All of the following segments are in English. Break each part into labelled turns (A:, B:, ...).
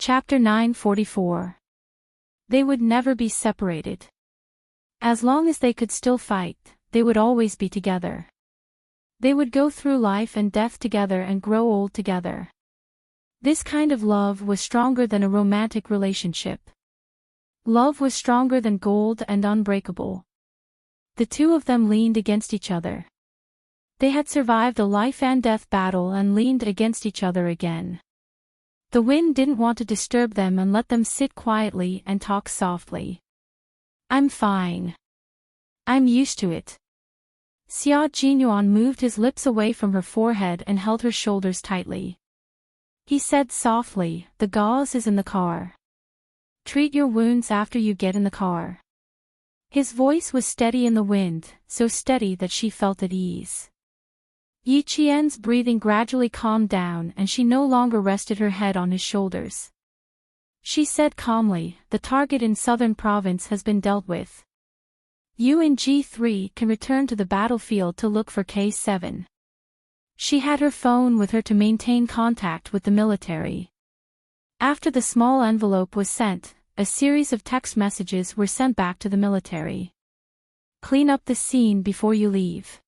A: Chapter 944. They would never be separated. As long as they could still fight, they would always be together. They would go through life and death together and grow old together. This kind of love was stronger than a romantic relationship. Love was stronger than gold and unbreakable. The two of them leaned against each other. They had survived a life and death battle and leaned against each other again. The wind didn't want to disturb them and let them sit quietly and talk softly. "I'm fine. I'm used to it." Xia Jinyuan moved his lips away from her forehead and held her shoulders tightly. He said softly, "The gauze is in the car. Treat your wounds after you get in the car." His voice was steady in the wind, so steady that she felt at ease. Yi Qian's breathing gradually calmed down and she no longer rested her head on his shoulders. She said calmly, "The target in southern province has been dealt with. You and G3 can return to the battlefield to look for K7. She had her phone with her to maintain contact with the military. After the small envelope was sent, a series of text messages were sent back to the military. "Clean up the scene before you leave."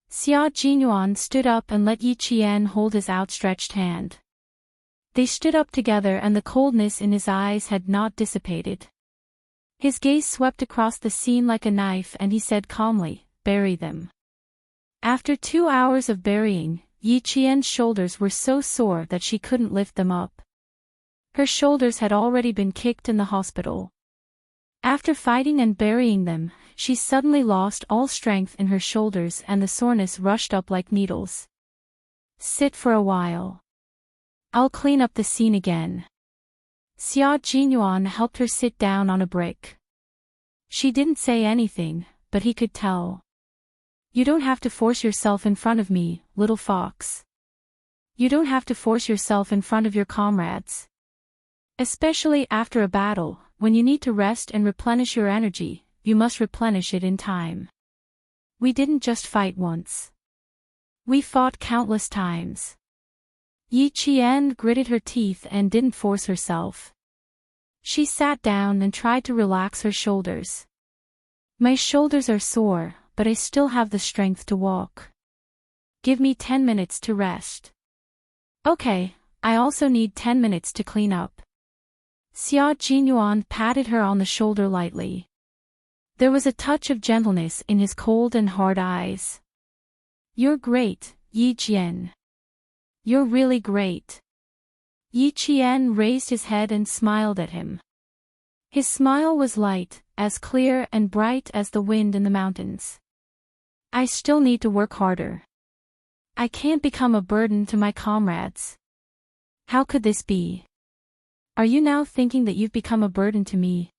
A: Xia Jinyuan stood up and let Yi Qian hold his outstretched hand. They stood up together and the coldness in his eyes had not dissipated. His gaze swept across the scene like a knife and he said calmly, "Bury them." After 2 hours of burying, Yi Qian's shoulders were so sore that she couldn't lift them up. Her shoulders had already been kicked in the hospital. After fighting and burying them, she suddenly lost all strength in her shoulders and the soreness rushed up like needles. "Sit for a while. I'll clean up the scene again." Xia Jinyuan helped her sit down on a brick. She didn't say anything, but he could tell. "You don't have to force yourself in front of me, little fox. You don't have to force yourself in front of your comrades. Especially after a battle, when you need to rest and replenish your energy, you must replenish it in time. We didn't just fight once. We fought countless times." Yi Qian gritted her teeth and didn't force herself. She sat down and tried to relax her shoulders. "My shoulders are sore, but I still have the strength to walk. Give me 10 minutes to rest." "Okay, I also need 10 minutes to clean up." Xia Jinyuan patted her on the shoulder lightly. There was a touch of gentleness in his cold and hard eyes. "You're great, Yi Qian. You're really great." Yi Qian raised his head and smiled at him. His smile was light, as clear and bright as the wind in the mountains. "I still need to work harder. I can't become a burden to my comrades." "How could this be? Are you now thinking that you've become a burden to me?"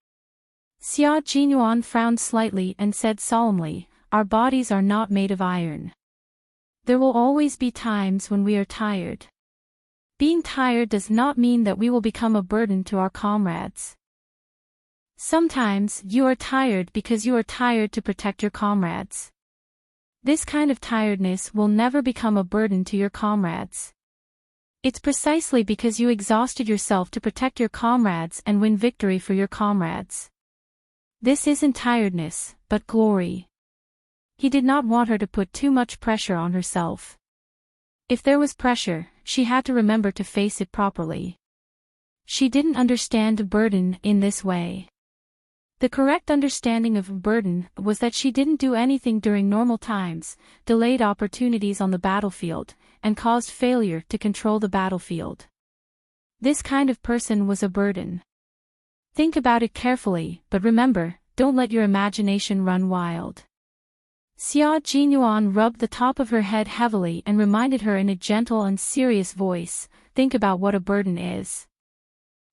A: Xia Jinyuan frowned slightly and said solemnly, "Our bodies are not made of iron. There will always be times when we are tired. Being tired does not mean that we will become a burden to our comrades. Sometimes you are tired because you are tired to protect your comrades. This kind of tiredness will never become a burden to your comrades. It's precisely because you exhausted yourself to protect your comrades and win victory for your comrades. This isn't tiredness, but glory." He did not want her to put too much pressure on herself. If there was pressure, she had to remember to face it properly. She didn't understand a burden in this way. The correct understanding of a burden was that she didn't do anything during normal times, delayed opportunities on the battlefield, and caused failure to control the battlefield. This kind of person was a burden. Think about it carefully, but remember, don't let your imagination run wild. Xia Jinyuan rubbed the top of her head heavily and reminded her in a gentle and serious voice, "Think about what a burden is."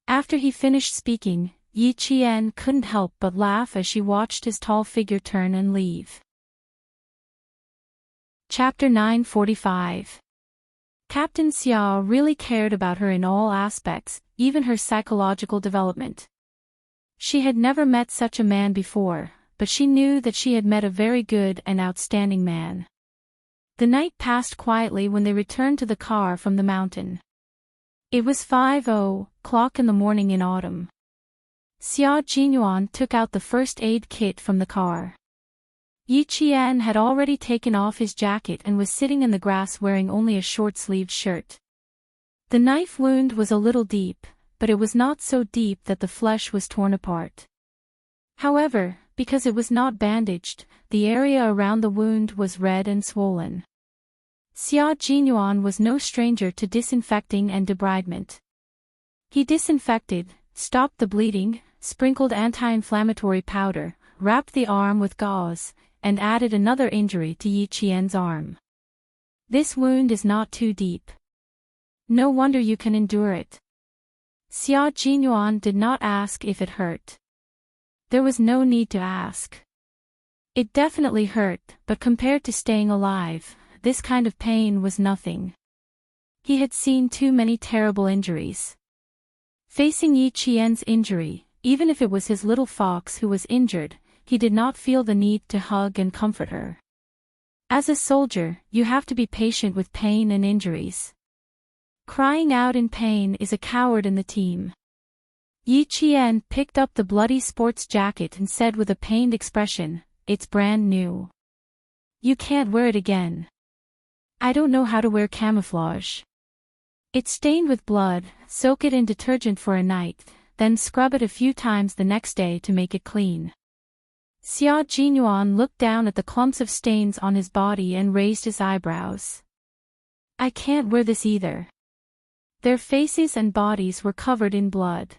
A: After he finished speaking, Yi Qian couldn't help but laugh as she watched his tall figure turn and leave. Chapter 945. Captain Xia really cared about her in all aspects, even her psychological development. She had never met such a man before, but she knew that she had met a very good and outstanding man. The night passed quietly when they returned to the car from the mountain. It was 5:00 o'clock in the morning in autumn. Xia Jinyuan took out the first aid kit from the car. Yi Qian had already taken off his jacket and was sitting in the grass wearing only a short-sleeved shirt. The knife wound was a little deep, but it was not so deep that the flesh was torn apart. However, because it was not bandaged, the area around the wound was red and swollen. Xia Jinyuan was no stranger to disinfecting and debridement. He disinfected, stopped the bleeding, sprinkled anti-inflammatory powder, wrapped the arm with gauze, and added another injury to Yi Qian's arm. This wound is not too deep. No wonder you can endure it. Xia Jinyuan did not ask if it hurt. There was no need to ask. It definitely hurt, but compared to staying alive, this kind of pain was nothing. He had seen too many terrible injuries. Facing Yi Qian's injury, even if it was his little fox who was injured, he did not feel the need to hug and comfort her. As a soldier, you have to be patient with pain and injuries. Crying out in pain is a coward in the team. Yi Qian picked up the bloody sports jacket and said with a pained expression, "It's brand new. You can't wear it again. I don't know how to wear camouflage. It's stained with blood, soak it in detergent for a night, then scrub it a few times the next day to make it clean." Xia Jinyuan looked down at the clumps of stains on his body and raised his eyebrows. "I can't wear this either." Their faces and bodies were covered in blood.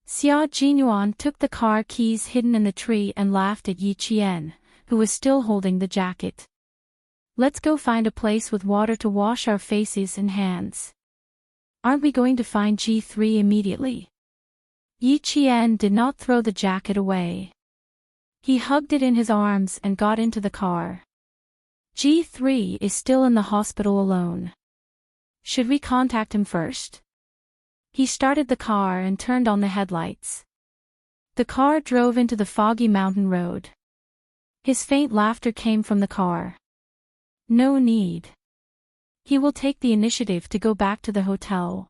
A: Xia Jinyuan took the car keys hidden in the tree and laughed at Yi Qian, who was still holding the jacket. "Let's go find a place with water to wash our faces and hands. Aren't we going to find G3 immediately?" Yi Qian did not throw the jacket away. He hugged it in his arms and got into the car. G3 is still in the hospital alone. Should we contact him first? He started the car and turned on the headlights. The car drove into the foggy mountain road. His faint laughter came from the car. "No need. He will take the initiative to go back to the hotel."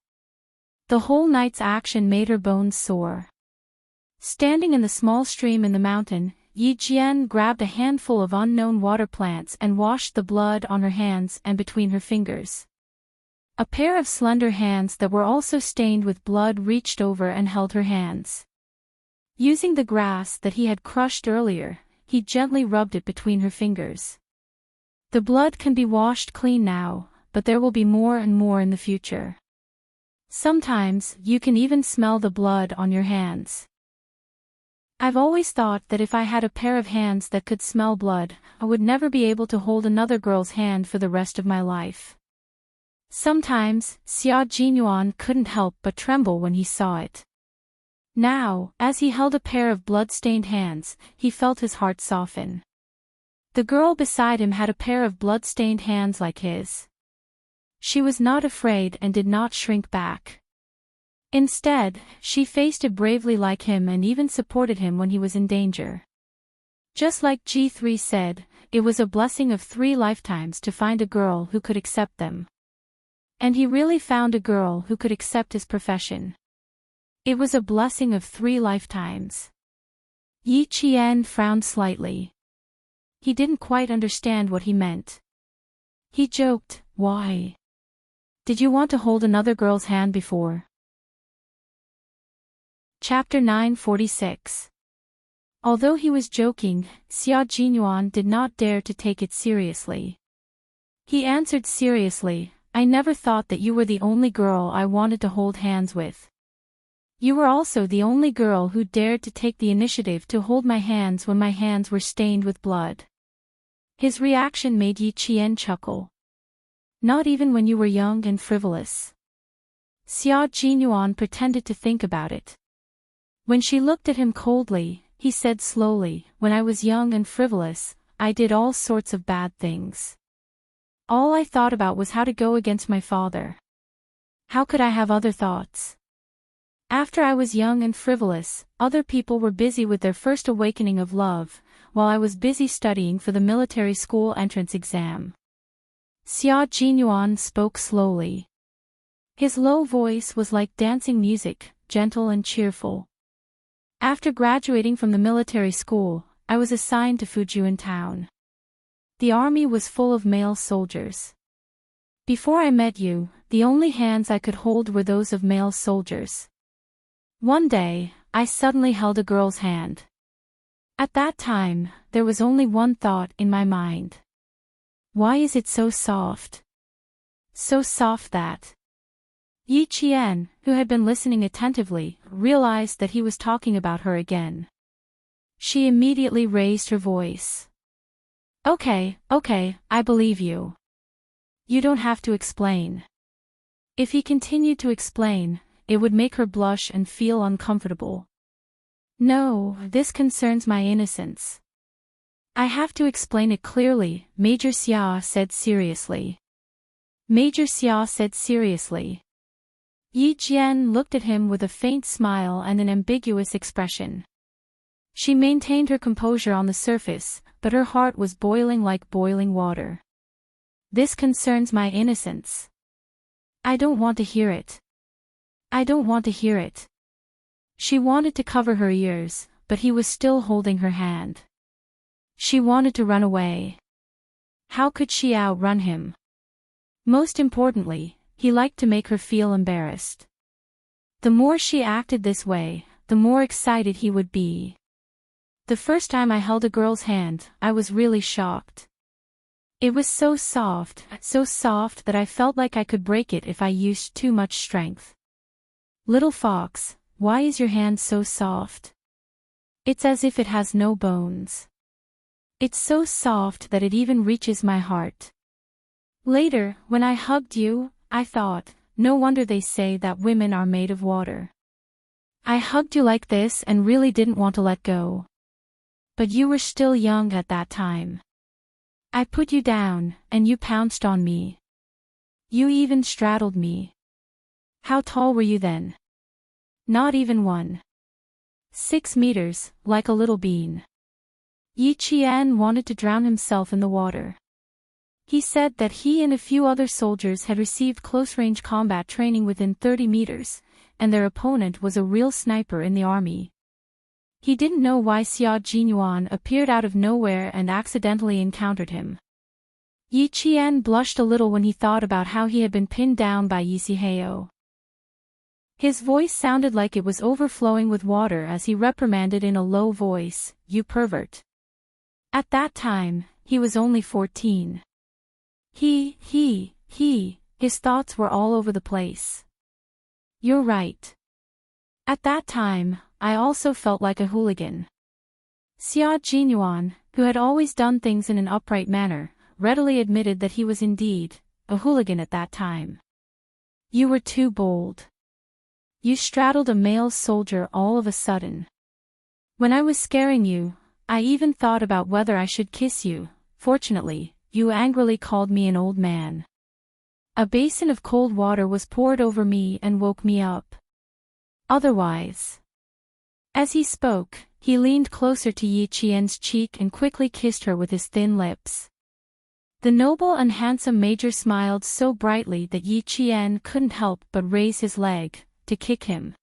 A: The whole night's action made her bones sore. Standing in the small stream in the mountain, Yi Jian grabbed a handful of unknown water plants and washed the blood on her hands and between her fingers. A pair of slender hands that were also stained with blood reached over and held her hands. Using the grass that he had crushed earlier, he gently rubbed it between her fingers. "The blood can be washed clean now, but there will be more and more in the future. Sometimes, you can even smell the blood on your hands. I've always thought that if I had a pair of hands that could smell blood, I would never be able to hold another girl's hand for the rest of my life." Sometimes, Xia Jinyuan couldn't help but tremble when he saw it. Now, as he held a pair of blood-stained hands, he felt his heart soften. The girl beside him had a pair of blood-stained hands like his. She was not afraid and did not shrink back. Instead, she faced it bravely like him and even supported him when he was in danger. Just like G3 said, it was a blessing of 3 lifetimes to find a girl who could accept them. And he really found a girl who could accept his profession. It was a blessing of 3 lifetimes. Yi Qian frowned slightly. He didn't quite understand what he meant. He joked, "Why? Did you want to hold another girl's hand before?" Chapter 946. Although he was joking, Xia Jinyuan did not dare to take it seriously. He answered seriously, "I never thought that you were the only girl I wanted to hold hands with. You were also the only girl who dared to take the initiative to hold my hands when my hands were stained with blood." His reaction made Yi Qian chuckle. "Not even when you were young and frivolous?" Xia Jinyuan pretended to think about it. When she looked at him coldly, he said slowly, "When I was young and frivolous, I did all sorts of bad things. All I thought about was how to go against my father. How could I have other thoughts? After I was young and frivolous, other people were busy with their first awakening of love, while I was busy studying for the military school entrance exam." Xia Jinyuan spoke slowly. His low voice was like dancing music, gentle and cheerful. After graduating from the military school, I was assigned to Fujian town. The army was full of male soldiers. Before I met you, the only hands I could hold were those of male soldiers. One day, I suddenly held a girl's hand. At that time, there was only one thought in my mind. Why is it so soft? So soft that... Yi Qian, who had been listening attentively, realized that he was talking about her again. She immediately raised her voice. Okay, I believe you. You don't have to explain. If he continued to explain, it would make her blush and feel uncomfortable. No, this concerns my innocence. I have to explain it clearly, Major Xia said seriously. Major Xia said seriously. Yi Jian looked at him with a faint smile and an ambiguous expression. She maintained her composure on the surface, but her heart was boiling like boiling water. This concerns my innocence. I don't want to hear it. I don't want to hear it. She wanted to cover her ears, but he was still holding her hand. She wanted to run away. How could she outrun him? Most importantly, he liked to make her feel embarrassed. The more she acted this way, the more excited he would be. The first time I held a girl's hand, I was really shocked. It was so soft that I felt like I could break it if I used too much strength. Little fox, why is your hand so soft? It's as if it has no bones. It's so soft that it even reaches my heart. Later, when I hugged you, I thought, no wonder they say that women are made of water. I hugged you like this and really didn't want to let go. But you were still young at that time. I put you down, and you pounced on me. You even straddled me. How tall were you then? Not even 1.6 meters, like a little bean. Yi Qian wanted to drown himself in the water. He said that he and a few other soldiers had received close-range combat training within 30 meters, and their opponent was a real sniper in the army. He didn't know why Xia Jinyuan appeared out of nowhere and accidentally encountered him. Yi Qian blushed a little when he thought about how he had been pinned down by Yi Sihao. His voice sounded like it was overflowing with water as he reprimanded in a low voice, "You pervert." At that time, he was only 14. His thoughts were all over the place. You're right. At that time, I also felt like a hooligan. Xia Jinyuan, who had always done things in an upright manner, readily admitted that he was indeed a hooligan at that time. You were too bold. You straddled a male soldier all of a sudden. When I was scaring you, I even thought about whether I should kiss you. Fortunately, you angrily called me an old man. A basin of cold water was poured over me and woke me up. Otherwise. As he spoke, he leaned closer to Yi Qian's cheek and quickly kissed her with his thin lips. The noble and handsome major smiled so brightly that Yi Qian couldn't help but raise his leg to kick him.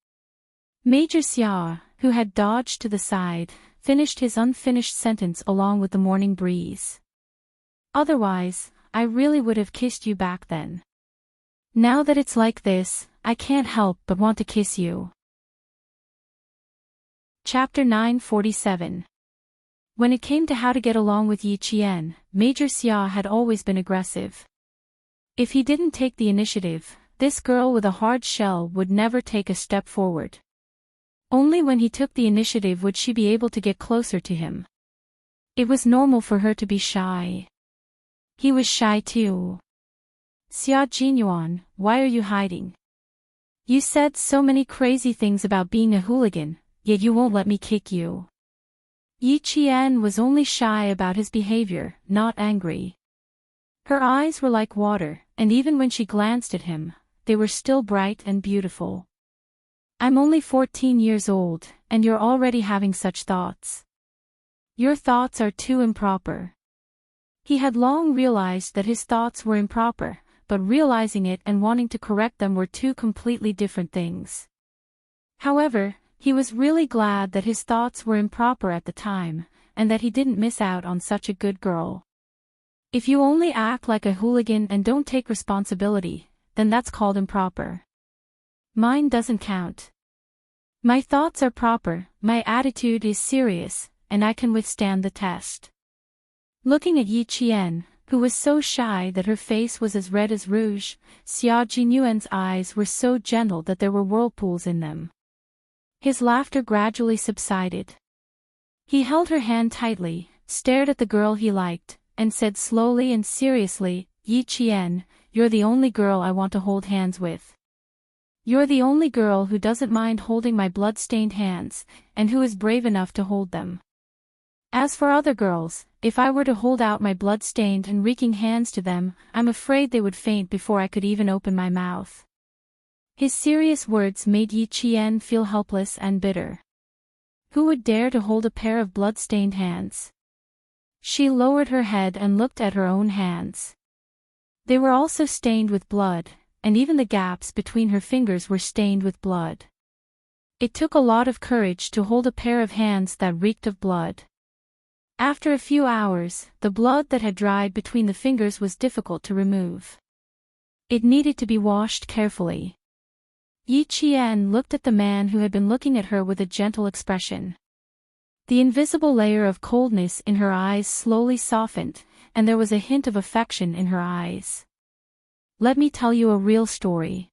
A: Major Xia, who had dodged to the side, finished his unfinished sentence along with the morning breeze. Otherwise, I really would have kissed you back then. Now that it's like this, I can't help but want to kiss you. Chapter 947. When it came to how to get along with Yi Qian, Major Xia had always been aggressive. If he didn't take the initiative, this girl with a hard shell would never take a step forward. Only when he took the initiative would she be able to get closer to him. It was normal for her to be shy. He was shy too. Xia Jinyuan, why are you hiding? You said so many crazy things about being a hooligan, yet you won't let me kick you. Yi Qian was only shy about his behavior, not angry. Her eyes were like water, and even when she glanced at him, they were still bright and beautiful. I'm only 14 years old, and you're already having such thoughts. Your thoughts are too improper. He had long realized that his thoughts were improper, but realizing it and wanting to correct them were two completely different things. However, he was really glad that his thoughts were improper at the time, and that he didn't miss out on such a good girl. If you only act like a hooligan and don't take responsibility, then that's called improper. Mine doesn't count. My thoughts are proper, my attitude is serious, and I can withstand the test. Looking at Yi Qian, who was so shy that her face was as red as rouge, Xia Jinyuan's eyes were so gentle that there were whirlpools in them. His laughter gradually subsided. He held her hand tightly, stared at the girl he liked, and said slowly and seriously, "Yi Qian, you're the only girl I want to hold hands with. You're the only girl who doesn't mind holding my blood-stained hands, and who is brave enough to hold them. As for other girls, if I were to hold out my blood-stained and reeking hands to them, I'm afraid they would faint before I could even open my mouth." His serious words made Yi Qian feel helpless and bitter. Who would dare to hold a pair of blood-stained hands? She lowered her head and looked at her own hands. They were also stained with blood, and even the gaps between her fingers were stained with blood. It took a lot of courage to hold a pair of hands that reeked of blood. After a few hours, the blood that had dried between the fingers was difficult to remove. It needed to be washed carefully. Yi Qian looked at the man who had been looking at her with a gentle expression. The invisible layer of coldness in her eyes slowly softened, and there was a hint of affection in her eyes. "Let me tell you a real story."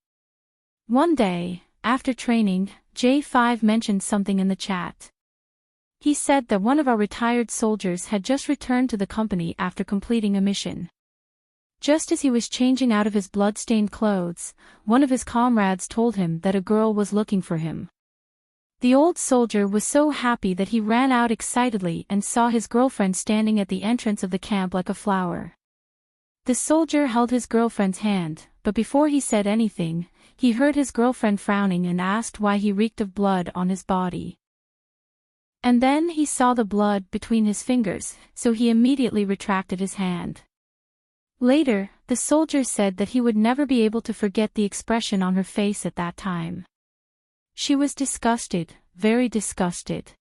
A: One day, after training, J5 mentioned something in the chat. He said that one of our retired soldiers had just returned to the company after completing a mission. Just as he was changing out of his blood-stained clothes, one of his comrades told him that a girl was looking for him. The old soldier was so happy that he ran out excitedly and saw his girlfriend standing at the entrance of the camp like a flower. The soldier held his girlfriend's hand, but before he said anything, he heard his girlfriend frowning and asked why he reeked of blood on his body. And then he saw the blood between his fingers, so he immediately retracted his hand. Later, the soldier said that he would never be able to forget the expression on her face at that time. She was disgusted, very disgusted.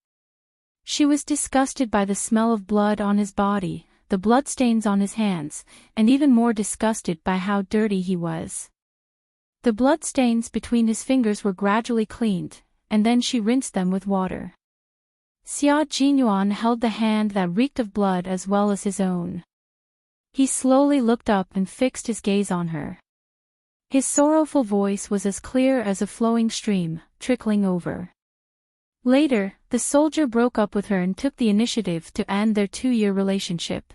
A: She was disgusted by the smell of blood on his body, the bloodstains on his hands, and even more disgusted by how dirty he was. The bloodstains between his fingers were gradually cleaned, and then she rinsed them with water. Xia Jinyuan held the hand that reeked of blood as well as his own. He slowly looked up and fixed his gaze on her. His sorrowful voice was as clear as a flowing stream, trickling over. Later, the soldier broke up with her and took the initiative to end their 2-year relationship.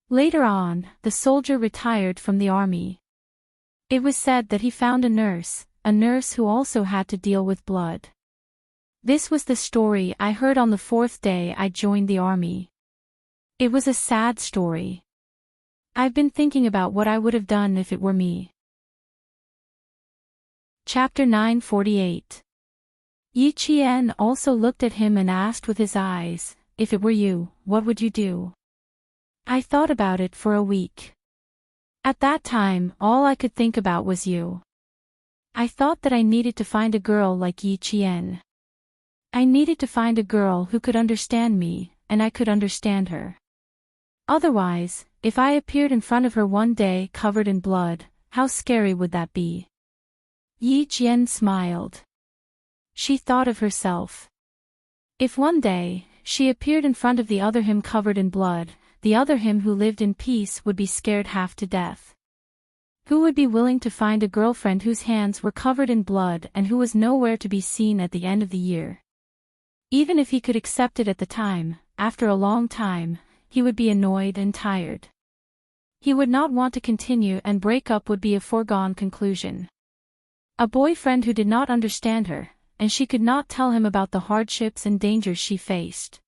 A: Later on, the soldier retired from the army. It was said that he found a nurse who also had to deal with blood. This was the story I heard on the 4th day I joined the army. It was a sad story. I've been thinking about what I would have done if it were me. Chapter 948. Yi Qian also looked at him and asked with his eyes, "If it were you, what would you do?" I thought about it for a week. At that time, all I could think about was you. I thought that I needed to find a girl like Yi Qian. I needed to find a girl who could understand me, and I could understand her. Otherwise, if I appeared in front of her one day covered in blood, how scary would that be? Yi Qian smiled. She thought of herself. If one day, she appeared in front of the other him covered in blood, the other him who lived in peace would be scared half to death. Who would be willing to find a girlfriend whose hands were covered in blood and who was nowhere to be seen at the end of the year? Even if he could accept it at the time, after a long time, he would be annoyed and tired. He would not want to continue and break up would be a foregone conclusion. A boyfriend who did not understand her, and she could not tell him about the hardships and dangers she faced.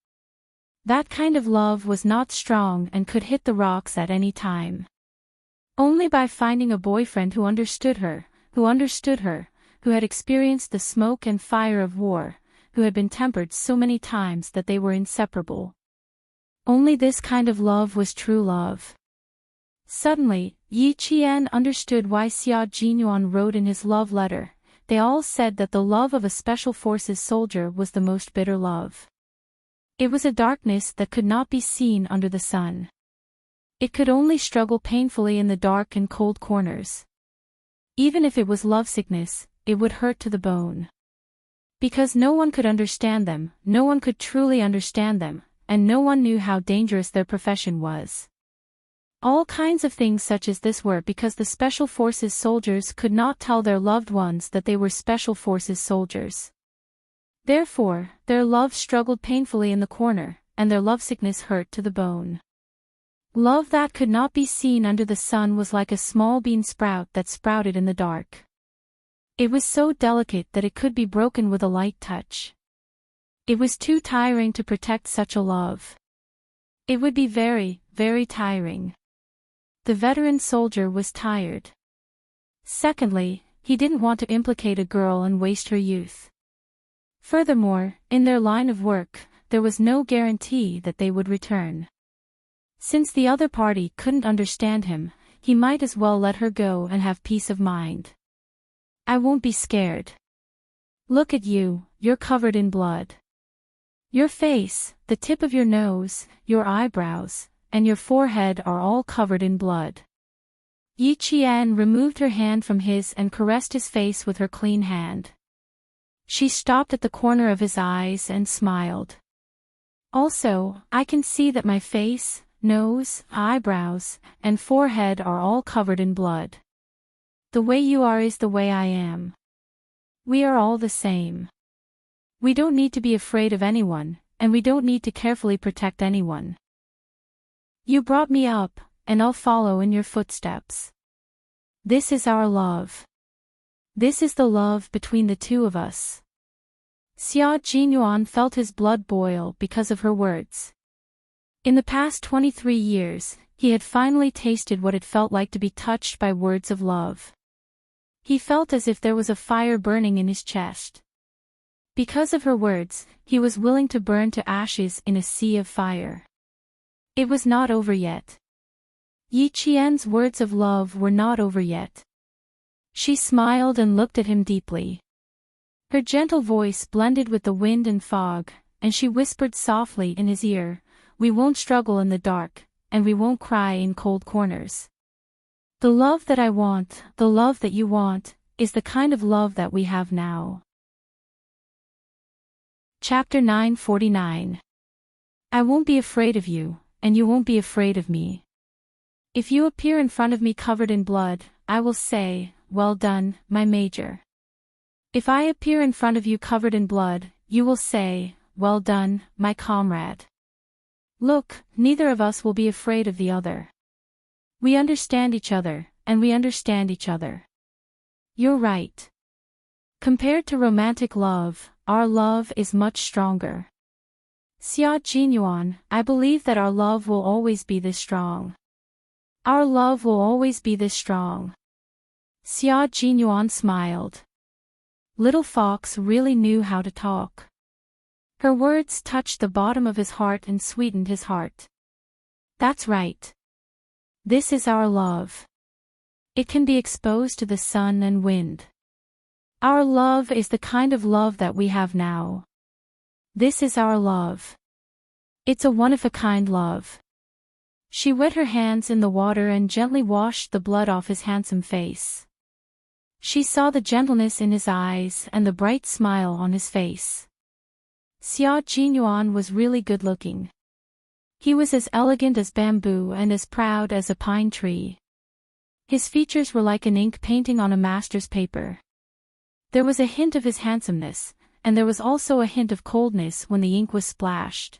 A: That kind of love was not strong and could hit the rocks at any time. Only by finding a boyfriend who understood her, who had experienced the smoke and fire of war, who had been tempered so many times that they were inseparable. Only this kind of love was true love. Suddenly, Yi Qian understood why Xia Jinyuan wrote in his love letter. They all said that the love of a special forces soldier was the most bitter love. It was a darkness that could not be seen under the sun. It could only struggle painfully in the dark and cold corners. Even if it was lovesickness, it would hurt to the bone. Because no one could understand them, no one could truly understand them, and no one knew how dangerous their profession was. All kinds of things such as this were because the Special Forces soldiers could not tell their loved ones that they were Special Forces soldiers. Therefore, their love struggled painfully in the corner, and their lovesickness hurt to the bone. Love that could not be seen under the sun was like a small bean sprout that sprouted in the dark. It was so delicate that it could be broken with a light touch. It was too tiring to protect such a love. It would be very, very tiring. The veteran soldier was tired. Secondly, he didn't want to implicate a girl and waste her youth. Furthermore, in their line of work, there was no guarantee that they would return. Since the other party couldn't understand him, he might as well let her go and have peace of mind. I won't be scared. Look at you, you're covered in blood. Your face, the tip of your nose, your eyebrows, and your forehead are all covered in blood. Yi Qian removed her hand from his and caressed his face with her clean hand. She stopped at the corner of his eyes and smiled. Also, I can see that my face, nose, eyebrows, and forehead are all covered in blood. The way you are is the way I am. We are all the same. We don't need to be afraid of anyone, and we don't need to carefully protect anyone. You brought me up, and I'll follow in your footsteps. This is our love. This is the love between the two of us. Xia Jinyuan felt his blood boil because of her words. In the past 23 years, he had finally tasted what it felt like to be touched by words of love. He felt as if there was a fire burning in his chest. Because of her words, he was willing to burn to ashes in a sea of fire. It was not over yet. Yi Qian's words of love were not over yet. She smiled and looked at him deeply. Her gentle voice blended with the wind and fog, and she whispered softly in his ear, "We won't struggle in the dark, and we won't cry in cold corners. The love that I want, the love that you want, is the kind of love that we have now." Chapter 949. I won't be afraid of you, and you won't be afraid of me. If you appear in front of me covered in blood, I will say, "Well done, my major." If I appear in front of you covered in blood, you will say, "Well done, my comrade." Look, neither of us will be afraid of the other. We understand each other, and we understand each other. You're right. Compared to romantic love, our love is much stronger. Xia Jinyuan, I believe that our love will always be this strong. Our love will always be this strong. Xia Jinyuan smiled. Little Fox really knew how to talk. Her words touched the bottom of his heart and sweetened his heart. That's right. This is our love. It can be exposed to the sun and wind. Our love is the kind of love that we have now. This is our love. It's a one-of-a-kind love. She wet her hands in the water and gently washed the blood off his handsome face. She saw the gentleness in his eyes and the bright smile on his face. Xia Jinyuan was really good-looking. He was as elegant as bamboo and as proud as a pine tree. His features were like an ink painting on a master's paper. There was a hint of his handsomeness, and there was also a hint of coldness when the ink was splashed.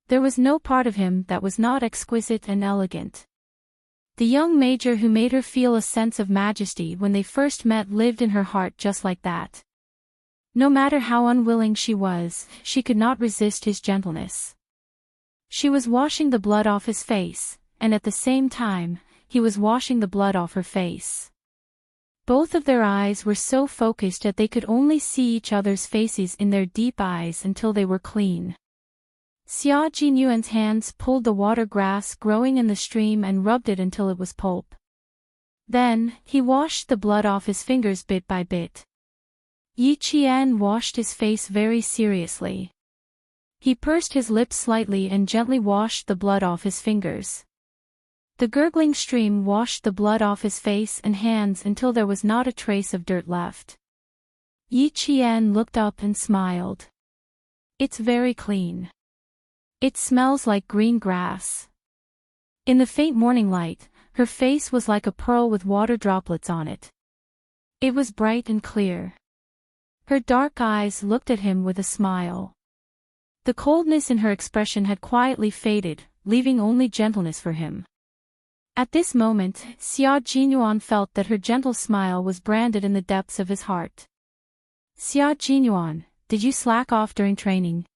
A: There was no part of him that was not exquisite and elegant. The young major who made her feel a sense of majesty when they first met lived in her heart just like that. No matter how unwilling she was, she could not resist his gentleness. She was washing the blood off his face, and at the same time, he was washing the blood off her face. Both of their eyes were so focused that they could only see each other's faces in their deep eyes until they were clean. Xia Jinyuan's hands pulled the water grass growing in the stream and rubbed it until it was pulp. Then, he washed the blood off his fingers bit by bit. Yi Qian washed his face very seriously. He pursed his lips slightly and gently washed the blood off his fingers. The gurgling stream washed the blood off his face and hands until there was not a trace of dirt left. Yi Qian looked up and smiled. It's very clean. It smells like green grass. In the faint morning light, her face was like a pearl with water droplets on it. It was bright and clear. Her dark eyes looked at him with a smile. The coldness in her expression had quietly faded, leaving only gentleness for him. At this moment, Xia Jinyuan felt that her gentle smile was branded in the depths of his heart. Xia Jinyuan, did you slack off during training?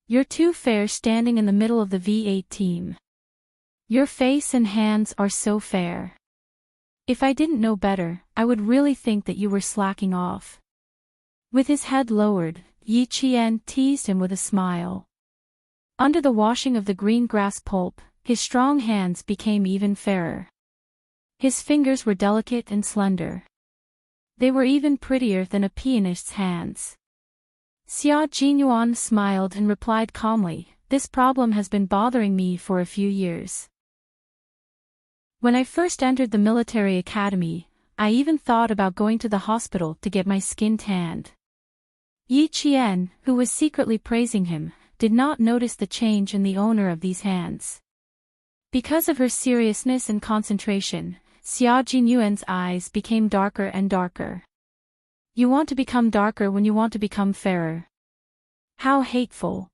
A: You're too fair standing in the middle of the V8 team. Your face and hands are so fair. If I didn't know better, I would really think that you were slacking off. With his head lowered, Yi Qian teased him with a smile. Under the washing of the green grass pulp, his strong hands became even fairer. His fingers were delicate and slender. They were even prettier than a pianist's hands. Xia Jinyuan smiled and replied calmly, "This problem has been bothering me for a few years. When I first entered the military academy, I even thought about going to the hospital to get my skin tanned." Yi Qian, who was secretly praising him, did not notice the change in the owner of these hands. Because of her seriousness and concentration, Xia Jinyuan's eyes became darker and darker. You want to become darker when you want to become fairer. How hateful.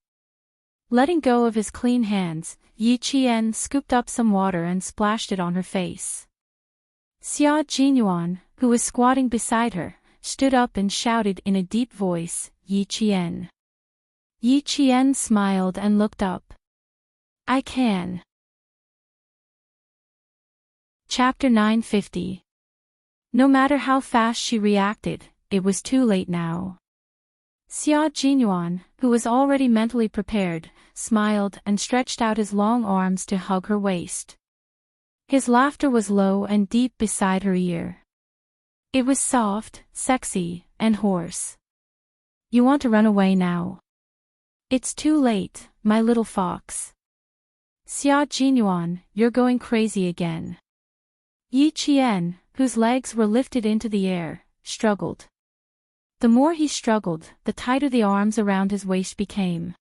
A: Letting go of his clean hands, Yi Qian scooped up some water and splashed it on her face. Xia Jinyuan, who was squatting beside her, stood up and shouted in a deep voice, "Yi Qian." Yi Qian smiled and looked up. "I can." Chapter 950. No matter how fast she reacted, it was too late now. Xia Jinyuan, who was already mentally prepared, smiled and stretched out his long arms to hug her waist. His laughter was low and deep beside her ear. It was soft, sexy, and hoarse. "You want to run away now? It's too late, my little fox." "Xia Jinyuan, you're going crazy again." Yi Qian, whose legs were lifted into the air, struggled. The more he struggled, the tighter the arms around his waist became.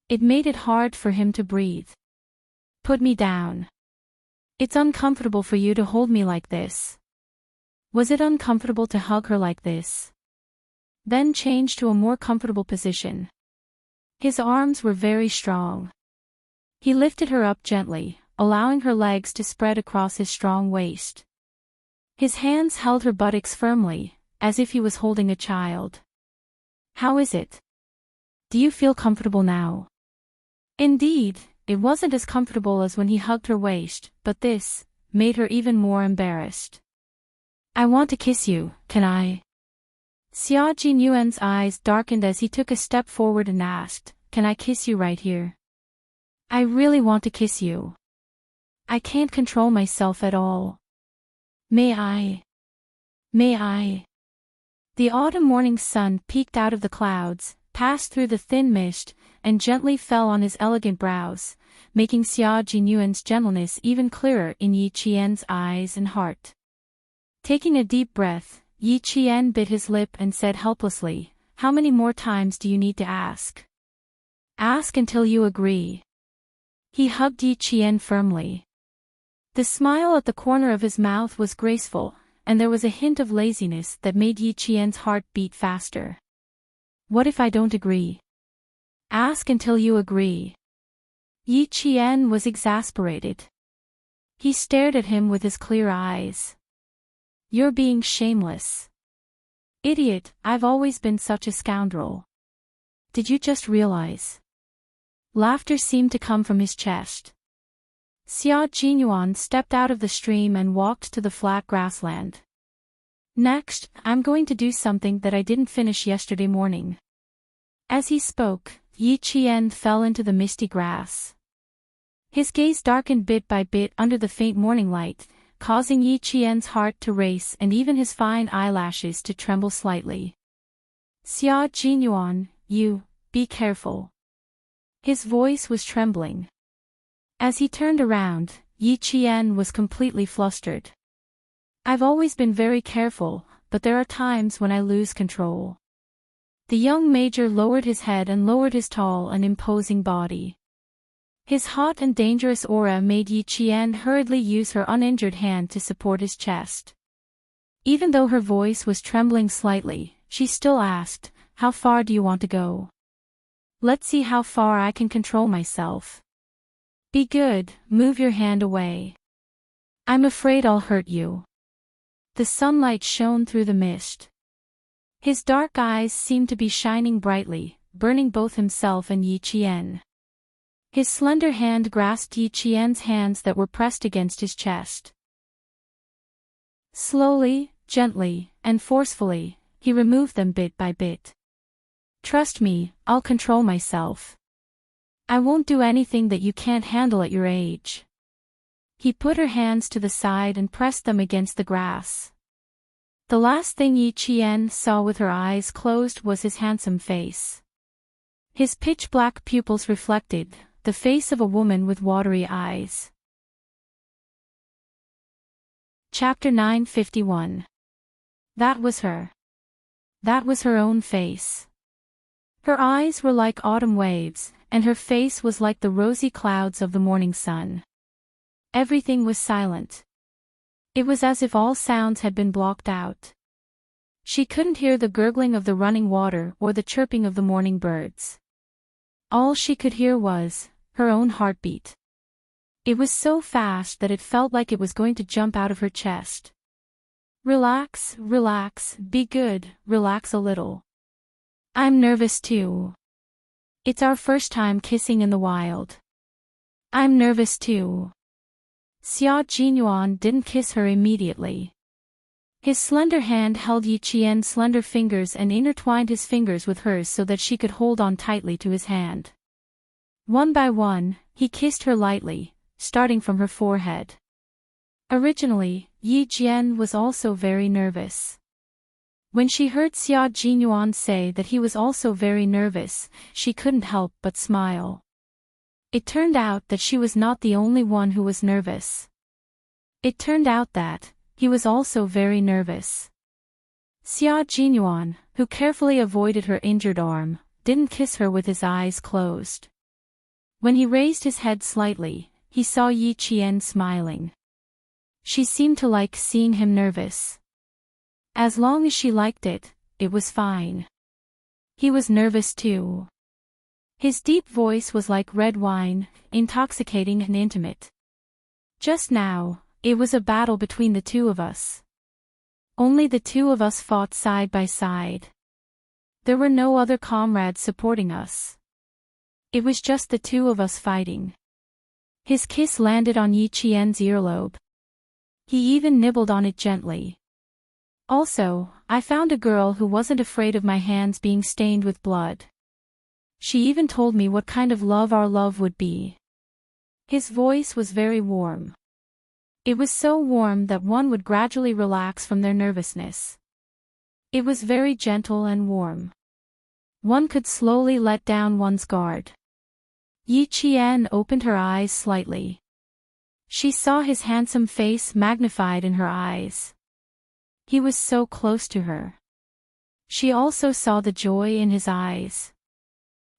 A: It made it hard for him to breathe. "Put me down. It's uncomfortable for you to hold me like this." Was it uncomfortable to hug her like this? Then change to a more comfortable position. His arms were very strong. He lifted her up gently, allowing her legs to spread across his strong waist. His hands held her buttocks firmly, as if he was holding a child. "How is it? Do you feel comfortable now?" Indeed, it wasn't as comfortable as when he hugged her waist, but this made her even more embarrassed. "I want to kiss you, can I?" Xia Jinyuan's eyes darkened as he took a step forward and asked, "Can I kiss you right here? I really want to kiss you. I can't control myself at all. May I? May I?" The autumn morning sun peeked out of the clouds, passed through the thin mist, and gently fell on his elegant brows, making Xia Jinyuan's gentleness even clearer in Yi Qian's eyes and heart. Taking a deep breath, Yi Qian bit his lip and said helplessly, "How many more times do you need to ask? Ask until you agree." He hugged Yi Qian firmly. The smile at the corner of his mouth was graceful, and there was a hint of laziness that made Yi Qian's heart beat faster. "What if I don't agree? Ask until you agree." Yi Qian was exasperated. He stared at him with his clear eyes. "You're being shameless. Idiot, I've always been such a scoundrel. Did you just realize?" Laughter seemed to come from his chest. Xia Jinyuan stepped out of the stream and walked to the flat grassland. "Next, I'm going to do something that I didn't finish yesterday morning." As he spoke, Yi Qian fell into the misty grass. His gaze darkened bit by bit under the faint morning light, causing Yi Qian's heart to race and even his fine eyelashes to tremble slightly. "Xia Jinyuan, be careful." His voice was trembling. As he turned around, Yi Qian was completely flustered. "I've always been very careful, but there are times when I lose control." The young major lowered his head and lowered his tall and imposing body. His hot and dangerous aura made Yi Qian hurriedly use her uninjured hand to support his chest. Even though her voice was trembling slightly, she still asked, "How far do you want to go?" "Let's see how far I can control myself." "Be good, move your hand away. I'm afraid I'll hurt you." The sunlight shone through the mist. His dark eyes seemed to be shining brightly, burning both himself and Yi Qian. His slender hand grasped Yi Qian's hands that were pressed against his chest. Slowly, gently, and forcefully, he removed them bit by bit. "Trust me, I'll control myself. I won't do anything that you can't handle at your age." He put her hands to the side and pressed them against the grass. The last thing Yi Qian saw with her eyes closed was his handsome face. His pitch-black pupils reflected the face of a woman with watery eyes. Chapter 951. That was her. That was her own face. Her eyes were like autumn waves, and her face was like the rosy clouds of the morning sun. Everything was silent. It was as if all sounds had been blocked out. She couldn't hear the gurgling of the running water or the chirping of the morning birds. All she could hear was her own heartbeat. It was so fast that it felt like it was going to jump out of her chest. "Relax, relax, be good, relax a little. I'm nervous too. It's our first time kissing in the wild. I'm nervous too." Xia Jinyuan didn't kiss her immediately. His slender hand held Yi Qian's slender fingers and intertwined his fingers with hers so that she could hold on tightly to his hand. One by one, he kissed her lightly, starting from her forehead. Originally, Yi Qian was also very nervous. When she heard Xia Jinyuan say that he was also very nervous, she couldn't help but smile. It turned out that she was not the only one who was nervous. It turned out that he was also very nervous. Xia Jinyuan, who carefully avoided her injured arm, didn't kiss her with his eyes closed. When he raised his head slightly, he saw Yi Qian smiling. She seemed to like seeing him nervous. As long as she liked it, it was fine. He was nervous too. His deep voice was like red wine, intoxicating and intimate. "Just now, it was a battle between the two of us. Only the two of us fought side by side. There were no other comrades supporting us. It was just the two of us fighting." His kiss landed on Yi Qian's earlobe. He even nibbled on it gently. "Also, I found a girl who wasn't afraid of my hands being stained with blood. She even told me what kind of love our love would be." His voice was very warm. It was so warm that one would gradually relax from their nervousness. It was very gentle and warm. One could slowly let down one's guard. Yi Qian opened her eyes slightly. She saw his handsome face magnified in her eyes. He was so close to her. She also saw the joy in his eyes.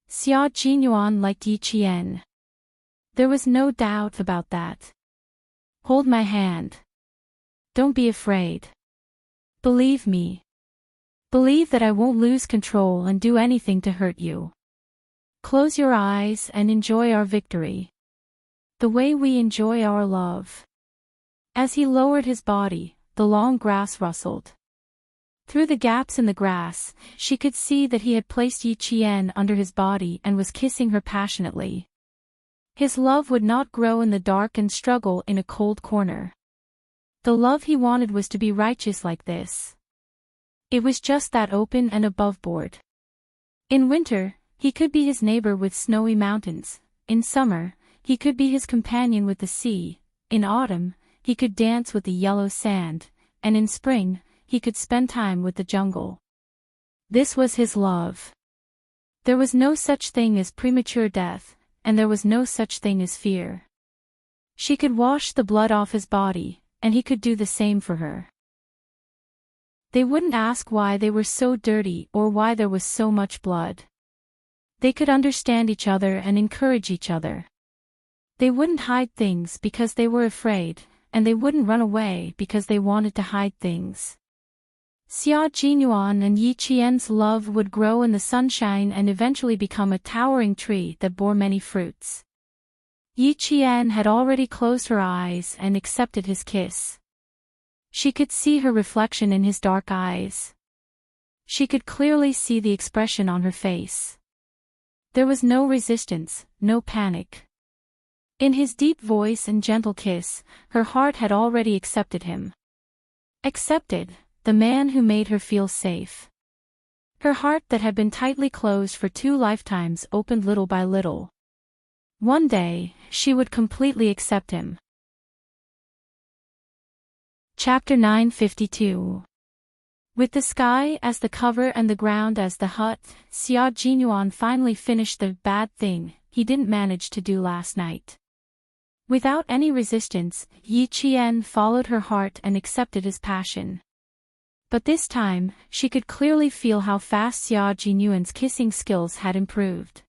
A: Xia Jinyuan liked Yi Qian. There was no doubt about that. "Hold my hand. Don't be afraid. Believe me. Believe that I won't lose control and do anything to hurt you. Close your eyes and enjoy our victory. The way we enjoy our love." As he lowered his body, the long grass rustled. Through the gaps in the grass, she could see that he had placed Yi Qian under his body and was kissing her passionately. His love would not grow in the dark and struggle in a cold corner. The love he wanted was to be righteous like this. It was just that open and aboveboard. In winter, he could be his neighbor with snowy mountains. In summer, he could be his companion with the sea. In autumn, he could dance with the yellow sand, and in spring, he could spend time with the jungle. This was his love. There was no such thing as premature death, and there was no such thing as fear. She could wash the blood off his body, and he could do the same for her. They wouldn't ask why they were so dirty or why there was so much blood. They could understand each other and encourage each other. They wouldn't hide things because they were afraid, and they wouldn't run away because they wanted to hide things. Xia Jinyuan and Yi Qian's love would grow in the sunshine and eventually become a towering tree that bore many fruits. Yi Qian had already closed her eyes and accepted his kiss. She could see her reflection in his dark eyes. She could clearly see the expression on her face. There was no resistance, no panic. In his deep voice and gentle kiss, her heart had already accepted him. Accepted, the man who made her feel safe. Her heart that had been tightly closed for 2 lifetimes opened little by little. One day, she would completely accept him. Chapter 952. With the sky as the cover and the ground as the hut, Xia Jinyuan finally finished the bad thing he didn't manage to do last night. Without any resistance, Yi Qian followed her heart and accepted his passion. But this time, she could clearly feel how fast Xia Jinyuan's kissing skills had improved.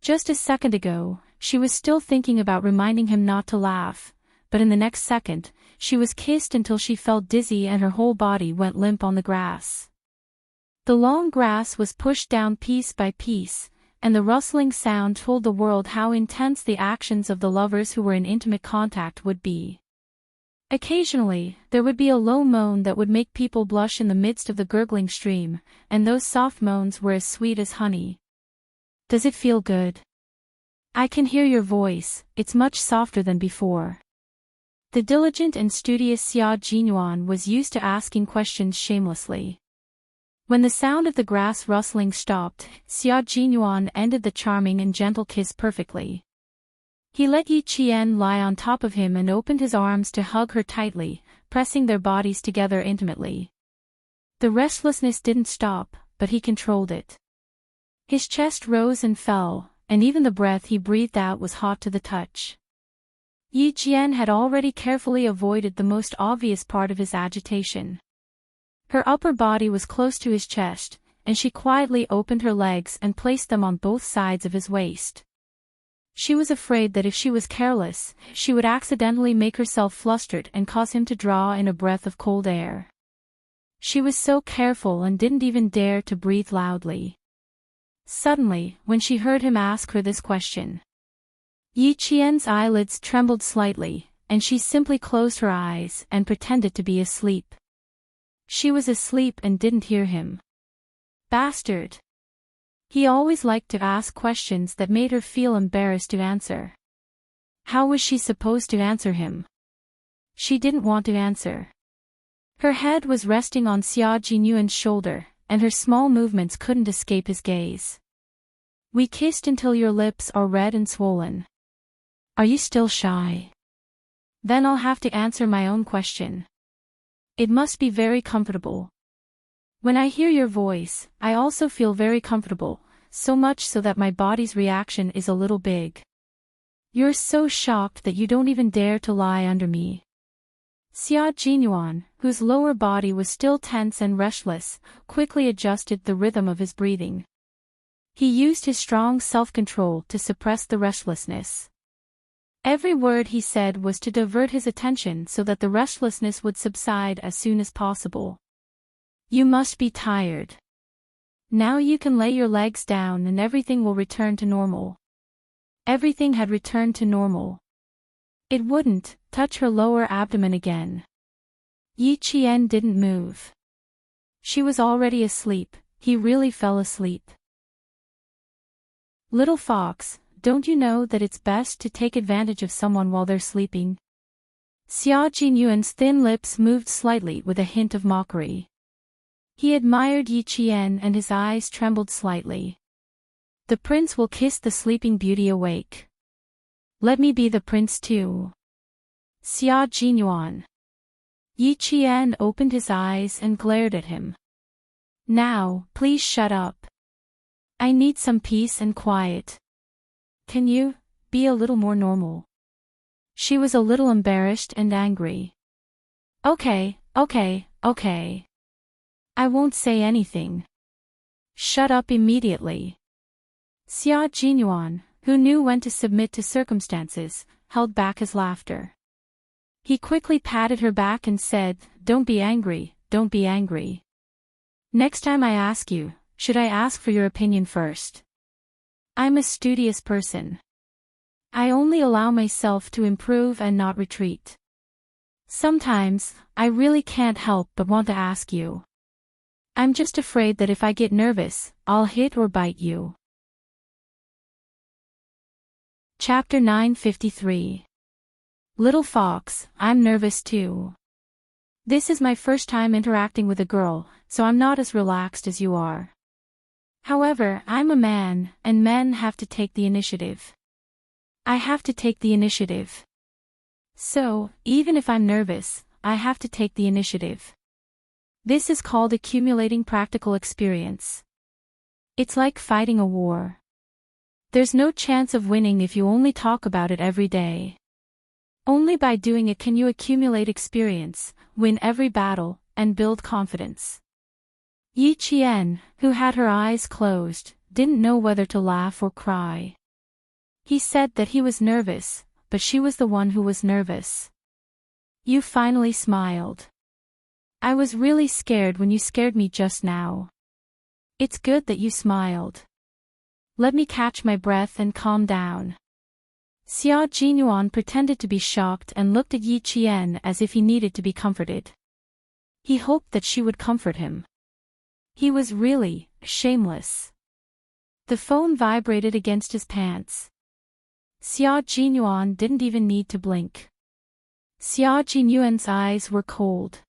A: Just a second ago, she was still thinking about reminding him not to laugh, but in the next second, she was kissed until she felt dizzy and her whole body went limp on the grass. The long grass was pushed down piece by piece, and the rustling sound told the world how intense the actions of the lovers who were in intimate contact would be. Occasionally, there would be a low moan that would make people blush in the midst of the gurgling stream, and those soft moans were as sweet as honey. Does it feel good? I can hear your voice, it's much softer than before. The diligent and studious Xia Jinyuan was used to asking questions shamelessly. When the sound of the grass rustling stopped, Xia Jinyuan ended the charming and gentle kiss perfectly. He let Yi Qian lie on top of him and opened his arms to hug her tightly, pressing their bodies together intimately. The restlessness didn't stop, but he controlled it. His chest rose and fell, and even the breath he breathed out was hot to the touch. Yi Qian had already carefully avoided the most obvious part of his agitation. Her upper body was close to his chest, and she quietly opened her legs and placed them on both sides of his waist. She was afraid that if she was careless, she would accidentally make herself flustered and cause him to draw in a breath of cold air. She was so careful and didn't even dare to breathe loudly. Suddenly, when she heard him ask her this question, Yi Qian's eyelids trembled slightly, and she simply closed her eyes and pretended to be asleep. She was asleep and didn't hear him. Bastard! He always liked to ask questions that made her feel embarrassed to answer. How was she supposed to answer him? She didn't want to answer. Her head was resting on Xia Jinyuan's shoulder, and her small movements couldn't escape his gaze. We kissed until your lips are red and swollen. Are you still shy? Then I'll have to answer my own question. It must be very comfortable. When I hear your voice, I also feel very comfortable, so much so that my body's reaction is a little big. You're so shocked that you don't even dare to lie under me. Xia Jinyuan, whose lower body was still tense and restless, quickly adjusted the rhythm of his breathing. He used his strong self-control to suppress the restlessness. Every word he said was to divert his attention so that the restlessness would subside as soon as possible. You must be tired. Now you can lay your legs down and everything will return to normal. Everything had returned to normal. It wouldn't touch her lower abdomen again. Yi Qian didn't move. She was already asleep. He really fell asleep. Little fox, don't you know that it's best to take advantage of someone while they're sleeping? Xia Jinyuan's thin lips moved slightly with a hint of mockery. He admired Yi Qian and his eyes trembled slightly. The prince will kiss the sleeping beauty awake. Let me be the prince too. Xia Jinyuan. Yi Qian opened his eyes and glared at him. Now, please shut up. I need some peace and quiet. Can you be a little more normal? She was a little embarrassed and angry. Okay. I won't say anything. Shut up immediately. Xia Jinyuan, who knew when to submit to circumstances, held back his laughter. He quickly patted her back and said, Don't be angry. Next time I ask you, should I ask for your opinion first? I'm a studious person. I only allow myself to improve and not retreat. Sometimes, I really can't help but want to ask you. I'm just afraid that if I get nervous, I'll hit or bite you. Chapter 953. Little Fox, I'm nervous too. This is my first time interacting with a girl, so I'm not as relaxed as you are. However, I'm a man, and men have to take the initiative. I have to take the initiative. So, even if I'm nervous, I have to take the initiative. This is called accumulating practical experience. It's like fighting a war. There's no chance of winning if you only talk about it every day. Only by doing it can you accumulate experience, win every battle, and build confidence. Yi Qian, who had her eyes closed, didn't know whether to laugh or cry. He said that he was nervous, but she was the one who was nervous. You finally smiled. I was really scared when you scared me just now. It's good that you smiled. Let me catch my breath and calm down. Xia Jinyuan pretended to be shocked and looked at Yi Qian as if he needed to be comforted. He hoped that she would comfort him. He was really shameless. The phone vibrated against his pants. Xia Jinyuan didn't even need to blink. Xia Jinyuan's eyes were cold.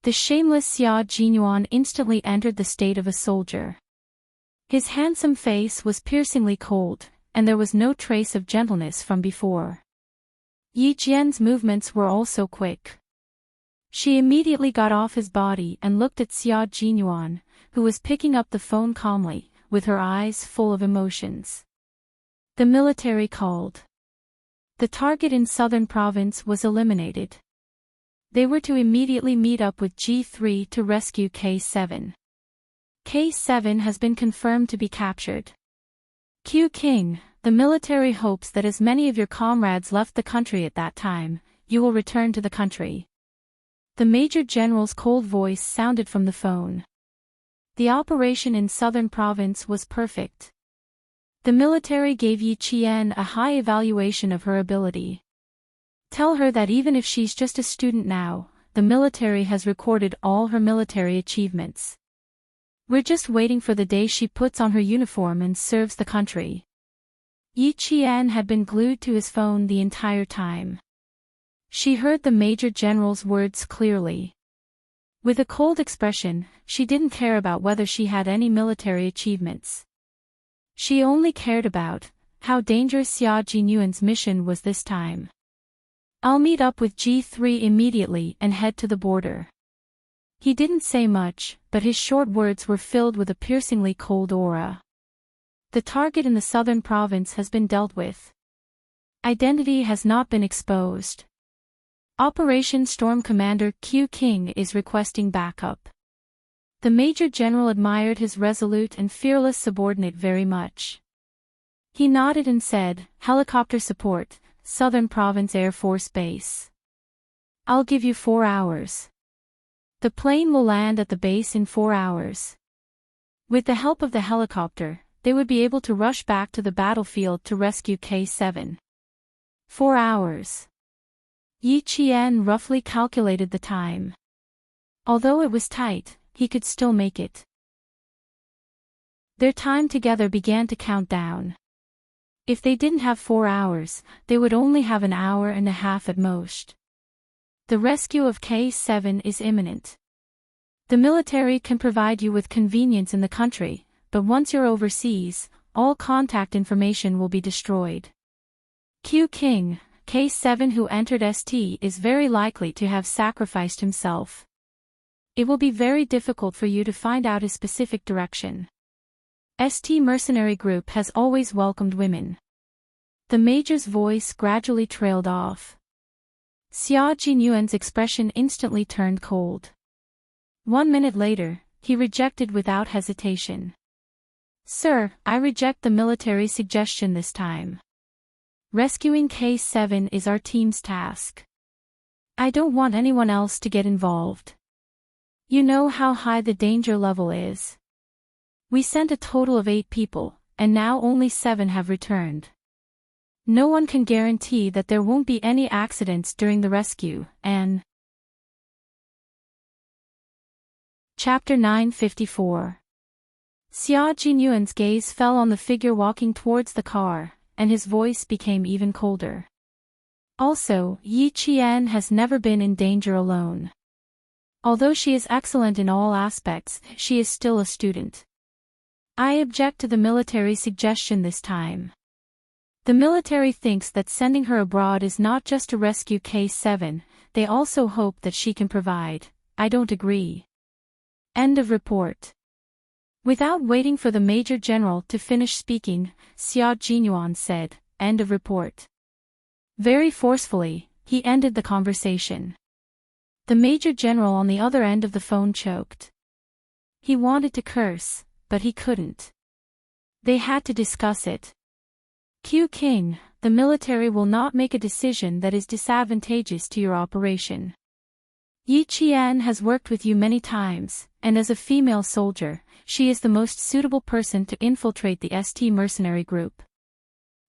A: The shameless Xia Jinyuan instantly entered the state of a soldier. His handsome face was piercingly cold, and there was no trace of gentleness from before. Yi Qian's movements were also quick. She immediately got off his body and looked at Xia Jinyuan, who was picking up the phone calmly, with her eyes full of emotions. The military called. The target in southern province was eliminated. They were to immediately meet up with G3 to rescue K7. K7 has been confirmed to be captured. Q King, the military hopes that as many of your comrades left the country at that time, you will return to the country. The Major General's cold voice sounded from the phone. The operation in southern province was perfect. The military gave Yi Qian a high evaluation of her ability. Tell her that even if she's just a student now, the military has recorded all her military achievements. We're just waiting for the day she puts on her uniform and serves the country. Yi Qian had been glued to his phone the entire time. She heard the Major General's words clearly. With a cold expression, she didn't care about whether she had any military achievements. She only cared about how dangerous Xia Jinyuan's mission was this time. I'll meet up with G3 immediately and head to the border. He didn't say much, but his short words were filled with a piercingly cold aura. The target in the southern province has been dealt with. Identity has not been exposed. Operation Storm Commander Q King is requesting backup. The Major General admired his resolute and fearless subordinate very much. He nodded and said, Helicopter support, Southern Province Air Force Base. I'll give you 4 hours. The plane will land at the base in 4 hours. With the help of the helicopter, they would be able to rush back to the battlefield to rescue K7. 4 hours. Yi Qian roughly calculated the time. Although it was tight, he could still make it. Their time together began to count down. If they didn't have 4 hours, they would only have an hour and a half at most. The rescue of K7 is imminent. The military can provide you with convenience in the country, but once you're overseas, all contact information will be destroyed. Q King, K7 who entered ST is very likely to have sacrificed himself. It will be very difficult for you to find out his specific direction. ST mercenary group has always welcomed women. The major's voice gradually trailed off. Xia Jinyuan's expression instantly turned cold. 1 minute later, he rejected without hesitation. Sir, I reject the military suggestion this time. Rescuing K7 is our team's task. I don't want anyone else to get involved. You know how high the danger level is. We sent a total of 8 people, and now only 7 have returned. No one can guarantee that there won't be any accidents during the rescue, and... Chapter 954. Xia Jinyuan's gaze fell on the figure walking towards the car, and his voice became even colder. Also, Yi Qian has never been in danger alone. Although she is excellent in all aspects, she is still a student. I object to the military suggestion this time. The military thinks that sending her abroad is not just to rescue K7, they also hope that she can provide. I don't agree. End of report. Without waiting for the Major General to finish speaking, Xia Jinyuan said, "End of report." Very forcefully, he ended the conversation. The Major General on the other end of the phone choked. He wanted to curse, but he couldn't. They had to discuss it. Q King, the military will not make a decision that is disadvantageous to your operation. Yi Qian has worked with you many times, and as a female soldier, she is the most suitable person to infiltrate the ST mercenary group.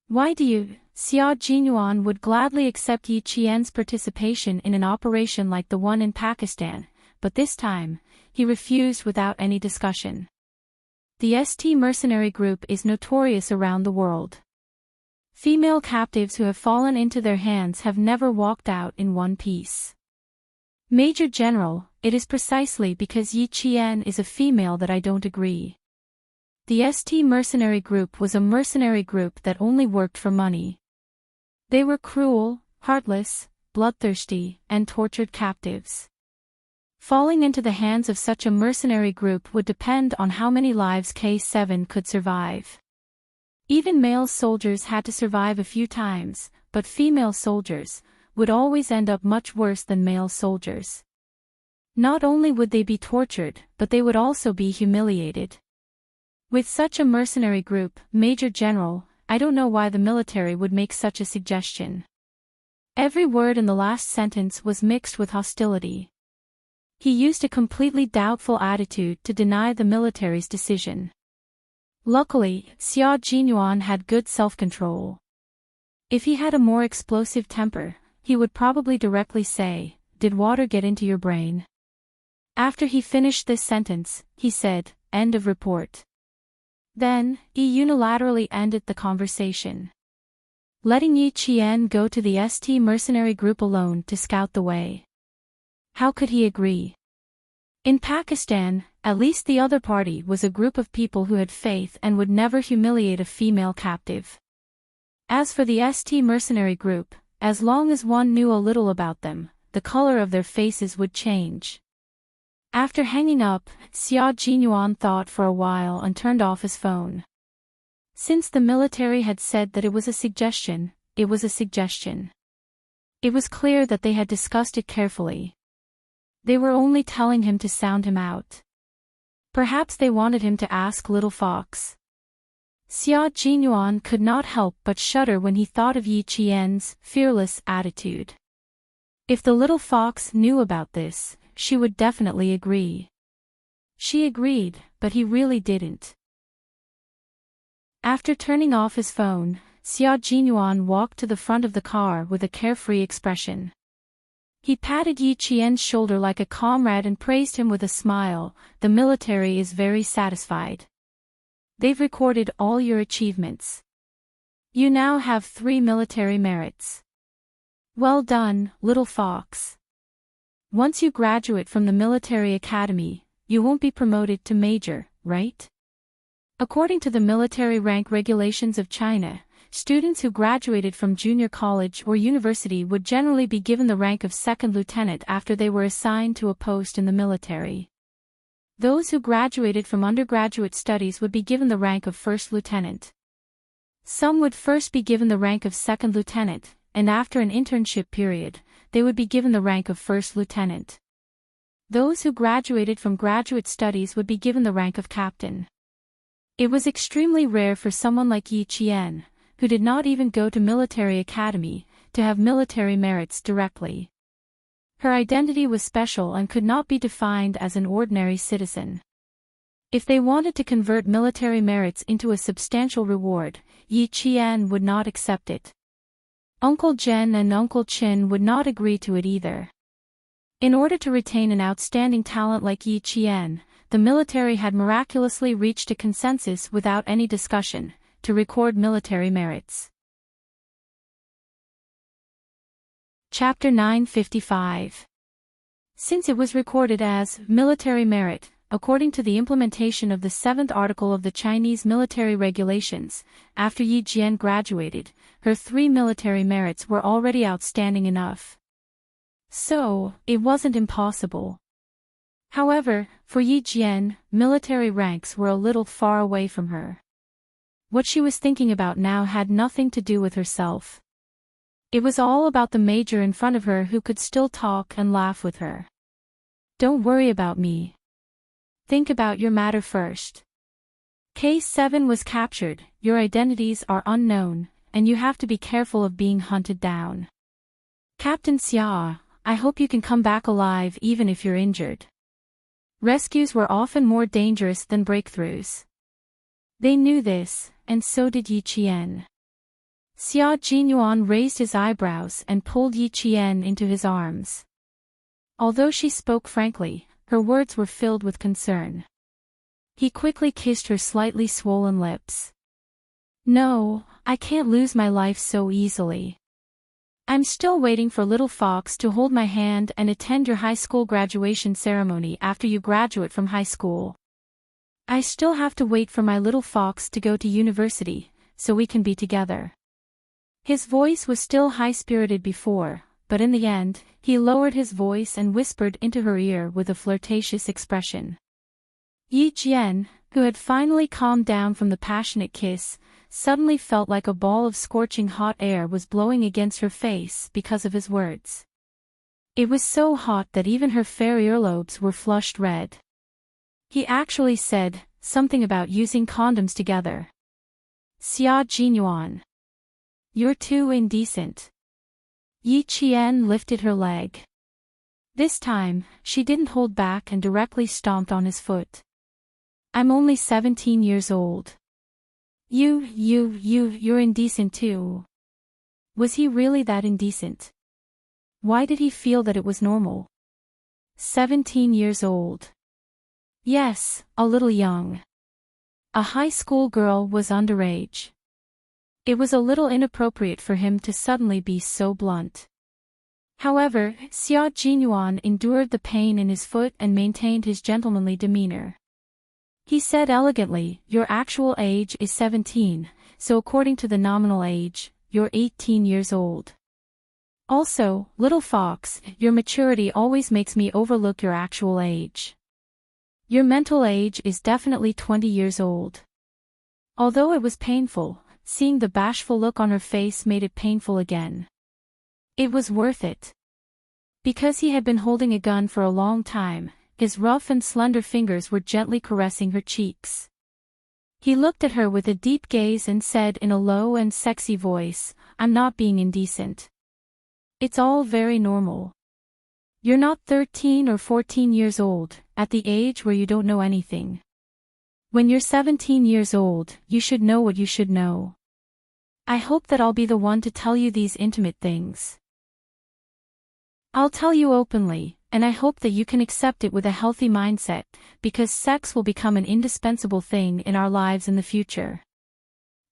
A: Why do you? Xia Jinyuan would gladly accept Yi Qian's participation in an operation like the one in Pakistan, but this time, he refused without any discussion. The ST mercenary group is notorious around the world. Female captives who have fallen into their hands have never walked out in one piece. Major General, it is precisely because Yi Qian is a female that I don't agree. The ST mercenary group was a mercenary group that only worked for money. They were cruel, heartless, bloodthirsty, and tortured captives. Falling into the hands of such a mercenary group would depend on how many lives K7 could survive. Even male soldiers had to survive a few times, but female soldiers would always end up much worse than male soldiers. Not only would they be tortured, but they would also be humiliated. With such a mercenary group, Major General, I don't know why the military would make such a suggestion. Every word in the last sentence was mixed with hostility. He used a completely doubtful attitude to deny the military's decision. Luckily, Xia Jinyuan had good self-control. If he had a more explosive temper, he would probably directly say, "Did water get into your brain?" After he finished this sentence, he said, "End of report." Then, he unilaterally ended the conversation, letting Yi Qian go to the ST mercenary group alone to scout the way. How could he agree? In Pakistan, at least the other party was a group of people who had faith and would never humiliate a female captive. As for the ST mercenary group, as long as one knew a little about them, the color of their faces would change. After hanging up, Xia Jinyuan thought for a while and turned off his phone. Since the military had said that it was a suggestion, it was a suggestion. It was clear that they had discussed it carefully. They were only telling him to sound him out. Perhaps they wanted him to ask Little Fox. Xia Jinyuan could not help but shudder when he thought of Yi Qian's fearless attitude. If the little fox knew about this, she would definitely agree. She agreed, but he really didn't. After turning off his phone, Xia Jinyuan walked to the front of the car with a carefree expression. He patted Yi Qian's shoulder like a comrade and praised him with a smile. "The military is very satisfied. They've recorded all your achievements. You now have 3 military merits. Well done, little fox. Once you graduate from the military academy, you won't be promoted to major, right?" According to the military rank regulations of China, students who graduated from junior college or university would generally be given the rank of second lieutenant after they were assigned to a post in the military. Those who graduated from undergraduate studies would be given the rank of first lieutenant. Some would first be given the rank of second lieutenant, and after an internship period, they would be given the rank of first lieutenant. Those who graduated from graduate studies would be given the rank of captain. It was extremely rare for someone like Yi Qian, who did not even go to military academy, to have military merits directly. Her identity was special and could not be defined as an ordinary citizen. If they wanted to convert military merits into a substantial reward, Yi Qian would not accept it. Uncle Zhen and Uncle Qin would not agree to it either. In order to retain an outstanding talent like Yi Qian, the military had miraculously reached a consensus without any discussion, to record military merits. Chapter 955. Since it was recorded as military merit, according to the implementation of the 7th article of the Chinese military regulations, after Yi Qian graduated, her 3 military merits were already outstanding enough. So, it wasn't impossible. However, for Yi Qian, military ranks were a little far away from her. What she was thinking about now had nothing to do with herself. It was all about the major in front of her who could still talk and laugh with her. Don't worry about me. Think about your matter first. Case 7 was captured, your identities are unknown, and you have to be careful of being hunted down. Captain Xia, I hope you can come back alive even if you're injured. Rescues were often more dangerous than breakthroughs. They knew this, and so did Yi Qian. Xia Jinyuan raised his eyebrows and pulled Yi Qian into his arms. Although she spoke frankly, her words were filled with concern. He quickly kissed her slightly swollen lips. No, I can't lose my life so easily. I'm still waiting for Little Fox to hold my hand and attend your high school graduation ceremony after you graduate from high school. I still have to wait for my Little Fox to go to university, so we can be together. His voice was still high-spirited before, but in the end, he lowered his voice and whispered into her ear with a flirtatious expression. Yi Qian, who had finally calmed down from the passionate kiss, suddenly felt like a ball of scorching hot air was blowing against her face because of his words. It was so hot that even her fair earlobes were flushed red. He actually said something about using condoms together. Xia Jinyuan. You're too indecent. Yi Qian lifted her leg. This time, she didn't hold back and directly stomped on his foot. I'm only 17 years old. You're indecent too. Was he really that indecent? Why did he feel that it was normal? 17 years old. Yes, a little young. A high school girl was underage. It was a little inappropriate for him to suddenly be so blunt. However, Xia Jinyuan endured the pain in his foot and maintained his gentlemanly demeanor. He said elegantly, your actual age is 17, so according to the nominal age, you're 18 years old. Also, Little Fox, your maturity always makes me overlook your actual age. Your mental age is definitely 20 years old. Although it was painful, seeing the bashful look on her face made it painful again. It was worth it. Because he had been holding a gun for a long time, his rough and slender fingers were gently caressing her cheeks. He looked at her with a deep gaze and said in a low and sexy voice, I'm not being indecent. It's all very normal. You're not 13 or 14 years old, at the age where you don't know anything. When you're 17 years old, you should know what you should know. I hope that I'll be the one to tell you these intimate things. I'll tell you openly, and I hope that you can accept it with a healthy mindset, because sex will become an indispensable thing in our lives in the future.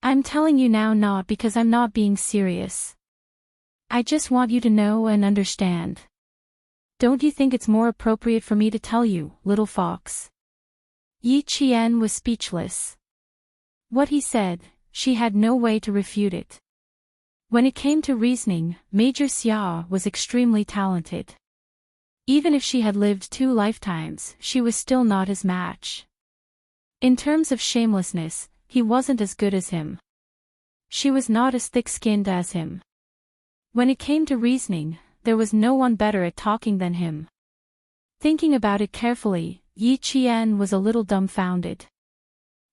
A: I'm telling you now not because I'm not being serious. I just want you to know and understand. Don't you think it's more appropriate for me to tell you, Little Fox? Yi Qian was speechless. What he said, she had no way to refute it. When it came to reasoning, Major Xia was extremely talented. Even if she had lived 2 lifetimes, she was still not his match. In terms of shamelessness, he wasn't as good as him. She was not as thick-skinned as him. When it came to reasoning, there was no one better at talking than him. Thinking about it carefully, Yi Qian was a little dumbfounded.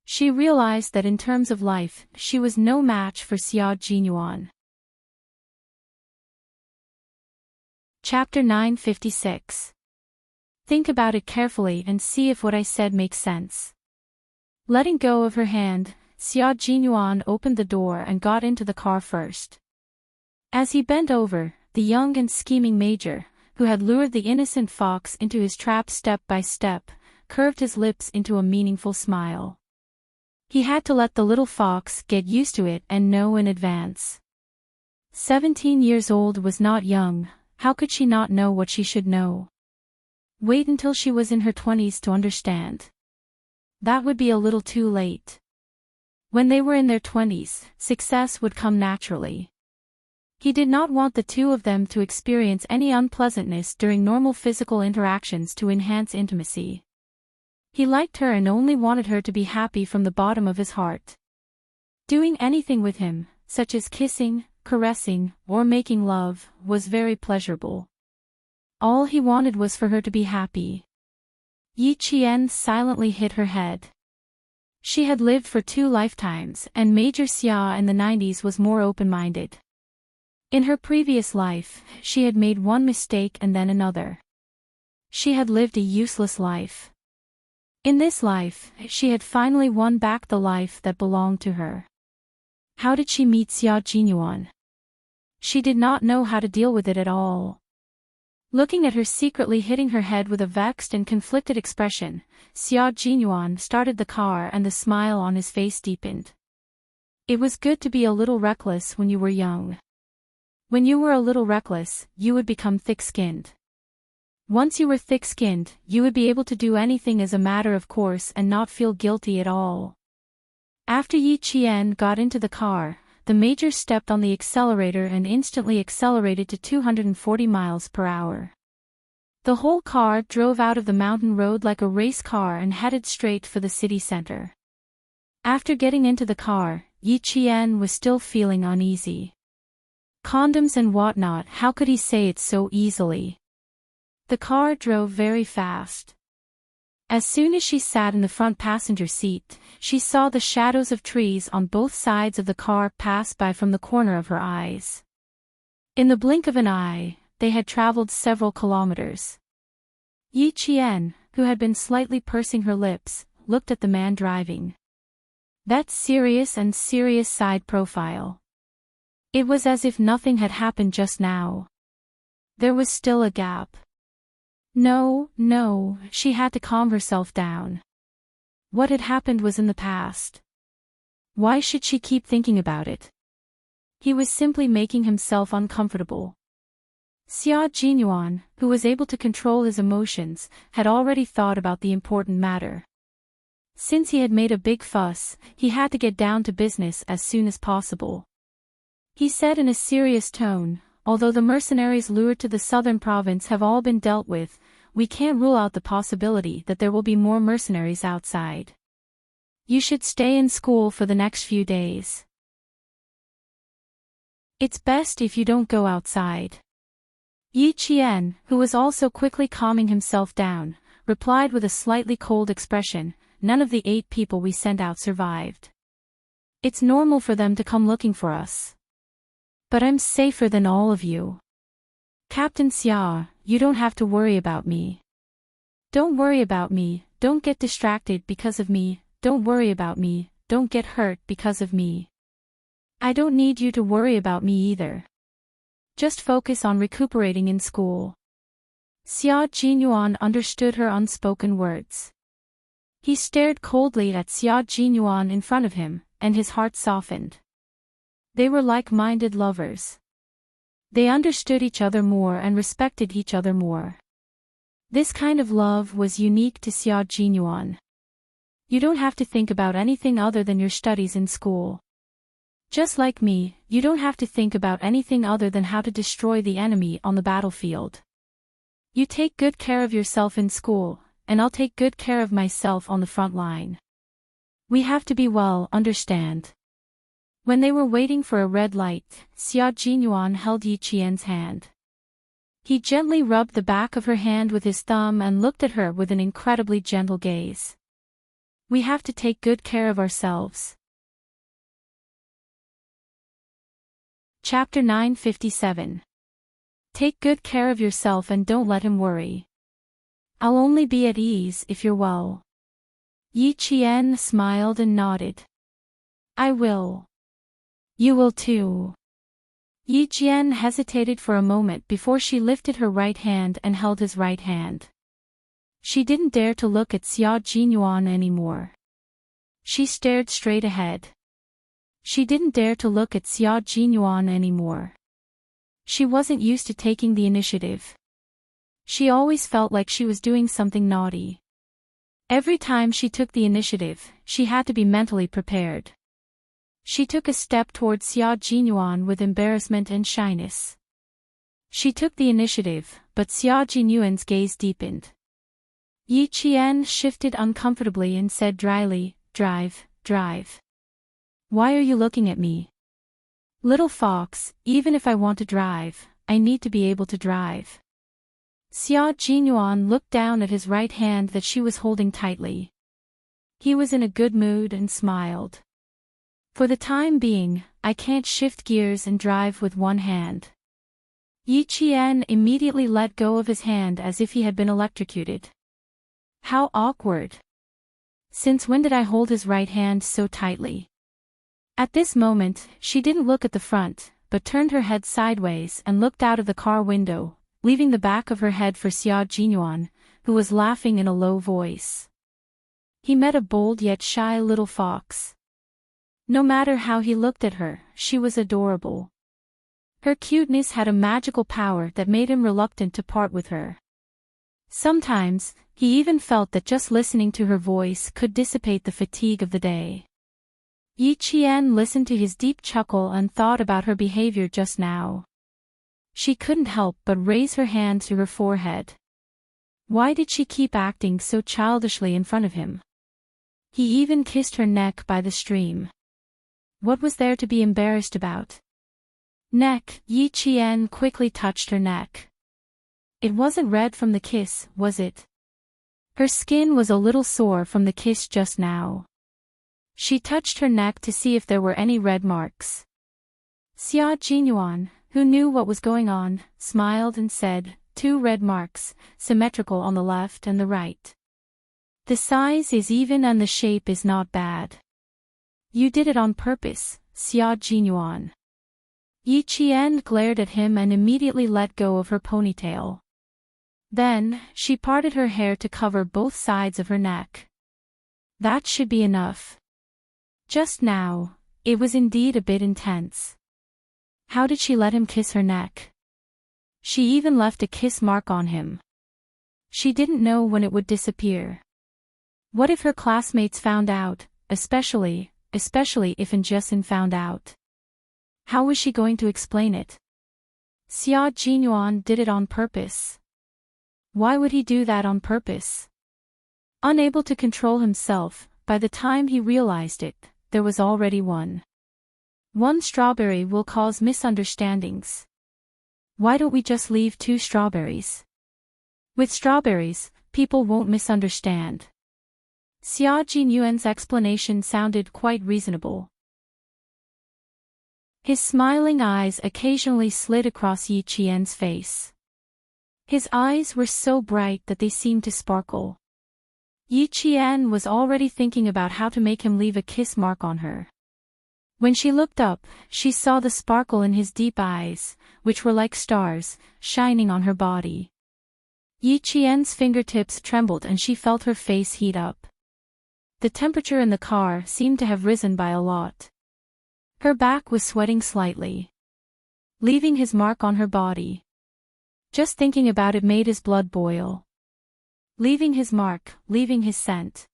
A: She realized that in terms of life, she was no match for Xia Jinyuan. Chapter 956. Think about it carefully and see if what I said makes sense. Letting go of her hand, Xia Jinyuan opened the door and got into the car first. As he bent over, the young and scheming major, who had lured the innocent fox into his trap step by step, curved his lips into a meaningful smile. He had to let the little fox get used to it and know in advance. 17 years old was not young. How could she not know what she should know? Wait until she was in her 20s to understand. That would be a little too late. When they were in their 20s, success would come naturally. He did not want the two of them to experience any unpleasantness during normal physical interactions to enhance intimacy. He liked her and only wanted her to be happy from the bottom of his heart. Doing anything with him, such as kissing, caressing, or making love, was very pleasurable. All he wanted was for her to be happy. Yi Qian silently hit her head. She had lived for 2 lifetimes, and Major Xia in the 90s was more open-minded. In her previous life, she had made one mistake and then another. She had lived a useless life. In this life, she had finally won back the life that belonged to her. How did she meet Xia Jinyuan? She did not know how to deal with it at all. Looking at her secretly hitting her head with a vexed and conflicted expression, Xia Jinyuan started the car and the smile on his face deepened. It was good to be a little reckless when you were young. When you were a little reckless, you would become thick-skinned. Once you were thick-skinned, you would be able to do anything as a matter of course and not feel guilty at all. After Yi Qian got into the car, the major stepped on the accelerator and instantly accelerated to 240 miles per hour. The whole car drove out of the mountain road like a race car and headed straight for the city center. After getting into the car, Yi Qian was still feeling uneasy. Condoms and whatnot, how could he say it so easily? The car drove very fast. As soon as she sat in the front passenger seat, she saw the shadows of trees on both sides of the car pass by from the corner of her eyes. In the blink of an eye, they had traveled several kilometers. Yi Qian, who had been slightly pursing her lips, looked at the man driving. That serious and serious side profile. It was as if nothing had happened just now. There was still a gap. No, she had to calm herself down. What had happened was in the past. Why should she keep thinking about it? He was simply making himself uncomfortable. Xia Jinyuan, who was able to control his emotions, had already thought about the important matter. Since he had made a big fuss, he had to get down to business as soon as possible. He said in a serious tone, "Although the mercenaries lured to the southern province have all been dealt with, we can't rule out the possibility that there will be more mercenaries outside. You should stay in school for the next few days. It's best if you don't go outside." Yi Qian, who was also quickly calming himself down, replied with a slightly cold expression, "None of the 8 people we sent out survived. It's normal for them to come looking for us. But I'm safer than all of you. Captain Xia, you don't have to worry about me. Don't worry about me, don't get distracted because of me, don't worry about me, don't get hurt because of me. I don't need you to worry about me either. Just focus on recuperating in school." Xia Jinyuan understood her unspoken words. He stared coldly at Xia Jinyuan in front of him, and his heart softened. They were like-minded lovers. They understood each other more and respected each other more. This kind of love was unique to Xia Jinyuan. You don't have to think about anything other than your studies in school. Just like me, you don't have to think about anything other than how to destroy the enemy on the battlefield. You take good care of yourself in school, and I'll take good care of myself on the front line. We have to be well, understand? When they were waiting for a red light, Xia Jinyuan held Yi Qian's hand. He gently rubbed the back of her hand with his thumb and looked at her with an incredibly gentle gaze. We have to take good care of ourselves. Chapter 957. Take good care of yourself and don't let him worry. I'll only be at ease if you're well. Yi Qian smiled and nodded. I will. You will too. Yi Qian hesitated for a moment before she lifted her right hand and held his right hand. She didn't dare to look at Xia Jinyuan anymore. She stared straight ahead. She didn't dare to look at Xia Jinyuan anymore. She wasn't used to taking the initiative. She always felt like she was doing something naughty. Every time she took the initiative, she had to be mentally prepared. She took a step towards Xia Jinyuan with embarrassment and shyness. She took the initiative, but Xia Jinyuan's gaze deepened. Yi Qian shifted uncomfortably and said dryly, Drive. Why are you looking at me? Little fox, even if I want to drive, I need to be able to drive. Xia Jinyuan looked down at his right hand that she was holding tightly. He was in a good mood and smiled. For the time being, I can't shift gears and drive with one hand. Yi Qian immediately let go of his hand as if he had been electrocuted. How awkward. Since when did I hold his right hand so tightly? At this moment, she didn't look at the front, but turned her head sideways and looked out of the car window, leaving the back of her head for Xia Jinyuan, who was laughing in a low voice. He met a bold yet shy little fox. No matter how he looked at her, she was adorable. Her cuteness had a magical power that made him reluctant to part with her. Sometimes, he even felt that just listening to her voice could dissipate the fatigue of the day. Yi Qian listened to his deep chuckle and thought about her behavior just now. She couldn't help but raise her hand to her forehead. Why did she keep acting so childishly in front of him? He even kissed her neck by the stream. What was there to be embarrassed about? Neck, Yi Qian quickly touched her neck. It wasn't red from the kiss, was it? Her skin was a little sore from the kiss just now. She touched her neck to see if there were any red marks. Xia Jinyuan, who knew what was going on, smiled and said, 2 red marks, symmetrical on the left and the right. The size is even and the shape is not bad. You did it on purpose, Xia Jinyuan. Yi Qian glared at him and immediately let go of her ponytail. Then, she parted her hair to cover both sides of her neck. That should be enough. Just now, it was indeed a bit intense. How did she let him kiss her neck? She even left a kiss mark on him. She didn't know when it would disappear. What if her classmates found out, especially if Enjussin found out? How was she going to explain it? Xia Jinyuan did it on purpose. Why would he do that on purpose? Unable to control himself, by the time he realized it, there was already one. One strawberry will cause misunderstandings. Why don't we just leave 2 strawberries? With strawberries, people won't misunderstand. Xia Jinyuan's explanation sounded quite reasonable. His smiling eyes occasionally slid across Yi Qian's face. His eyes were so bright that they seemed to sparkle. Yi Qian was already thinking about how to make him leave a kiss mark on her. When she looked up, she saw the sparkle in his deep eyes, which were like stars, shining on her body. Yi Qian's fingertips trembled and she felt her face heat up. The temperature in the car seemed to have risen by a lot. Her back was sweating slightly, leaving his mark on her body. Just thinking about it made his blood boil. Leaving his mark, leaving his scent.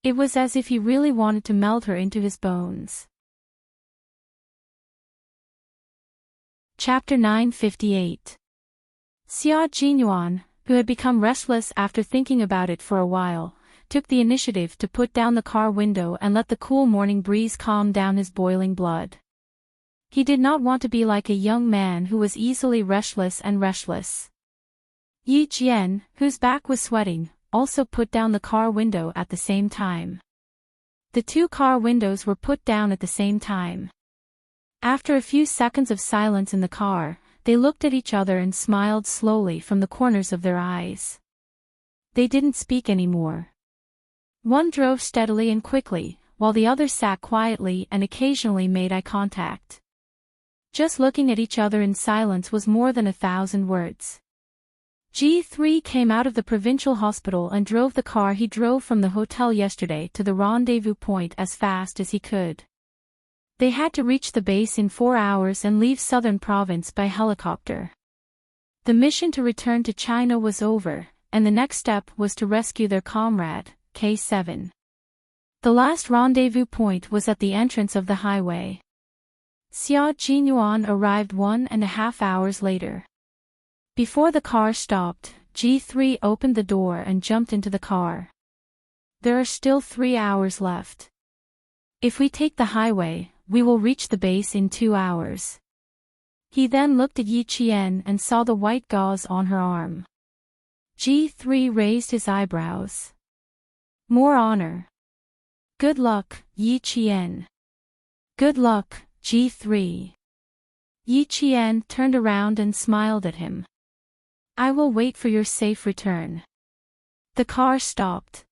A: It was as if he really wanted to melt her into his bones. Chapter 958. Xia Jinyuan, who had become restless after thinking about it for a while, took the initiative to put down the car window and let the cool morning breeze calm down his boiling blood. He did not want to be like a young man who was easily restless. Yi Jian, whose back was sweating, also put down the car window at the same time. The two car windows were put down at the same time. After a few seconds of silence in the car, they looked at each other and smiled slowly from the corners of their eyes. They didn't speak anymore. One drove steadily and quickly, while the other sat quietly and occasionally made eye contact. Just looking at each other in silence was more than 1,000 words. G3 came out of the provincial hospital and drove the car he drove from the hotel yesterday to the rendezvous point as fast as he could. They had to reach the base in 4 hours and leave southern province by helicopter. The mission to return to China was over, and the next step was to rescue their comrade, K7. The last rendezvous point was at the entrance of the highway. Xia Jinyuan arrived 1.5 hours later. Before the car stopped, G3 opened the door and jumped into the car. There are still 3 hours left. If we take the highway, we will reach the base in 2 hours. He then looked at Yi Qian and saw the white gauze on her arm. G3 raised his eyebrows. More honor. Good luck, Yi Qian. Good luck, G3. Yi Qian turned around and smiled at him. I will wait for your safe return. The car stopped.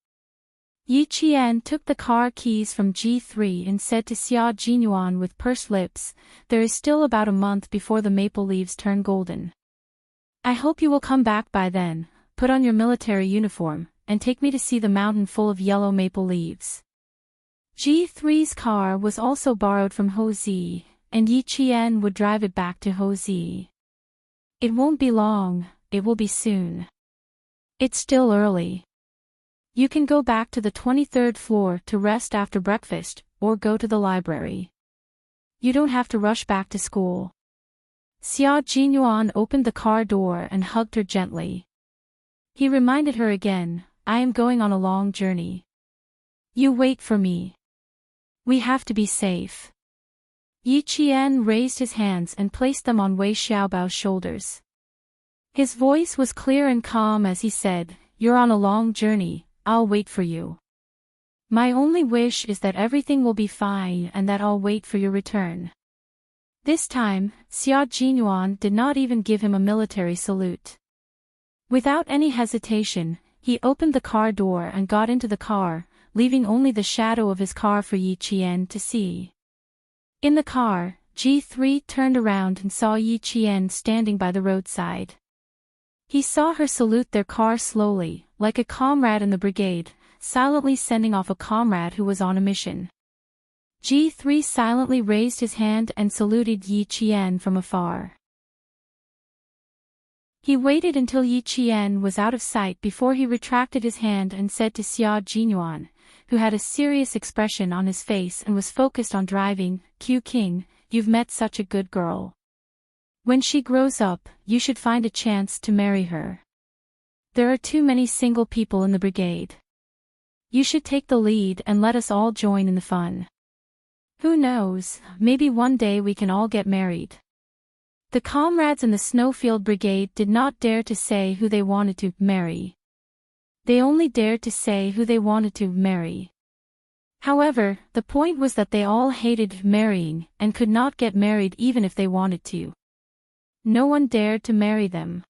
A: Yi Qian took the car keys from G3 and said to Xia Jinyuan with pursed lips, there is still about a month before the maple leaves turn golden. I hope you will come back by then, put on your military uniform, and take me to see the mountain full of yellow maple leaves. G3's car was also borrowed from Hozi, and Yi Qian would drive it back to Hozi. It won't be long, it will be soon. It's still early. You can go back to the 23rd floor to rest after breakfast, or go to the library. You don't have to rush back to school. Xia Jinyuan opened the car door and hugged her gently. He reminded her again, I am going on a long journey. You wait for me. We have to be safe. Yi Qian raised his hands and placed them on Wei Xiaobao's shoulders. His voice was clear and calm as he said, You're on a long journey, I'll wait for you. My only wish is that everything will be fine and that I'll wait for your return. This time, Xia Jinyuan did not even give him a military salute. Without any hesitation, he opened the car door and got into the car, leaving only the shadow of his car for Yi Qian to see. In the car, G3 turned around and saw Yi Qian standing by the roadside. He saw her salute their car slowly, like a comrade in the brigade, silently sending off a comrade who was on a mission. G3 silently raised his hand and saluted Yi Qian from afar. He waited until Yi Qian was out of sight before he retracted his hand and said to Xia Jinyuan, who had a serious expression on his face and was focused on driving, Q King, you've met such a good girl. When she grows up, you should find a chance to marry her. There are too many single people in the brigade. You should take the lead and let us all join in the fun. Who knows, maybe one day we can all get married. The comrades in the Snowfield Brigade did not dare to say who they wanted to marry. They only dared to say who they wanted to marry. However, the point was that they all hated marrying and could not get married even if they wanted to. No one dared to marry them.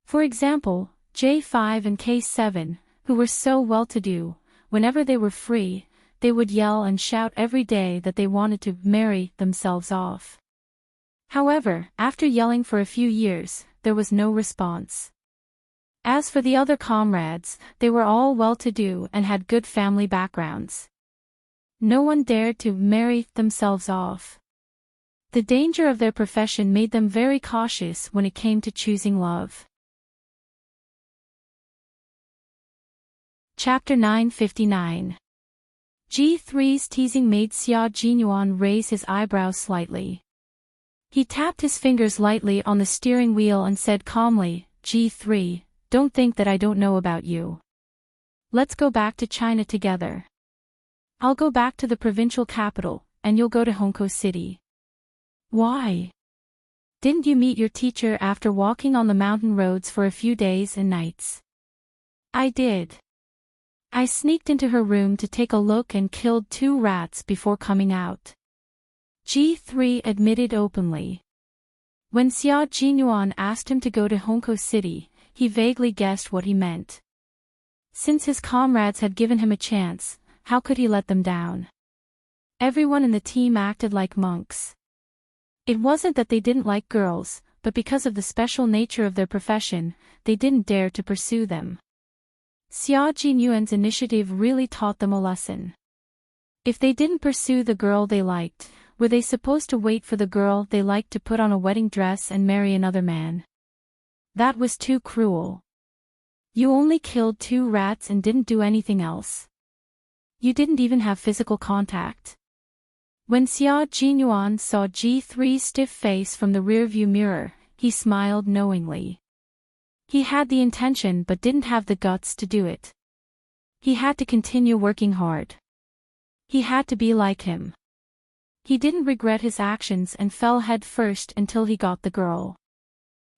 A: For example, J5 and K7, who were so well-to-do, whenever they were free, they would yell and shout every day that they wanted to marry themselves off. However, after yelling for a few years, there was no response. As for the other comrades, they were all well-to-do and had good family backgrounds. No one dared to marry themselves off. The danger of their profession made them very cautious when it came to choosing love. Chapter 959. G3's teasing made Xia Jinyuan raise his eyebrows slightly. He tapped his fingers lightly on the steering wheel and said calmly, G3, don't think that I don't know about you. Let's go back to China together. I'll go back to the provincial capital, and you'll go to Hongkou City. Why? Didn't you meet your teacher after walking on the mountain roads for a few days and nights? I did. I sneaked into her room to take a look and killed 2 rats before coming out. G3 admitted openly. When Xia Jinyuan asked him to go to Hongkou City, he vaguely guessed what he meant. Since his comrades had given him a chance, how could he let them down? Everyone in the team acted like monks. It wasn't that they didn't like girls, but because of the special nature of their profession, they didn't dare to pursue them. Xia Jinyuan's initiative really taught them a lesson. If they didn't pursue the girl they liked, were they supposed to wait for the girl they liked to put on a wedding dress and marry another man? That was too cruel. You only killed 2 rats and didn't do anything else. You didn't even have physical contact. When Xia Jinyuan saw G3's stiff face from the rearview mirror, he smiled knowingly. He had the intention but didn't have the guts to do it. He had to continue working hard. He had to be like him. He didn't regret his actions and fell head first until he got the girl.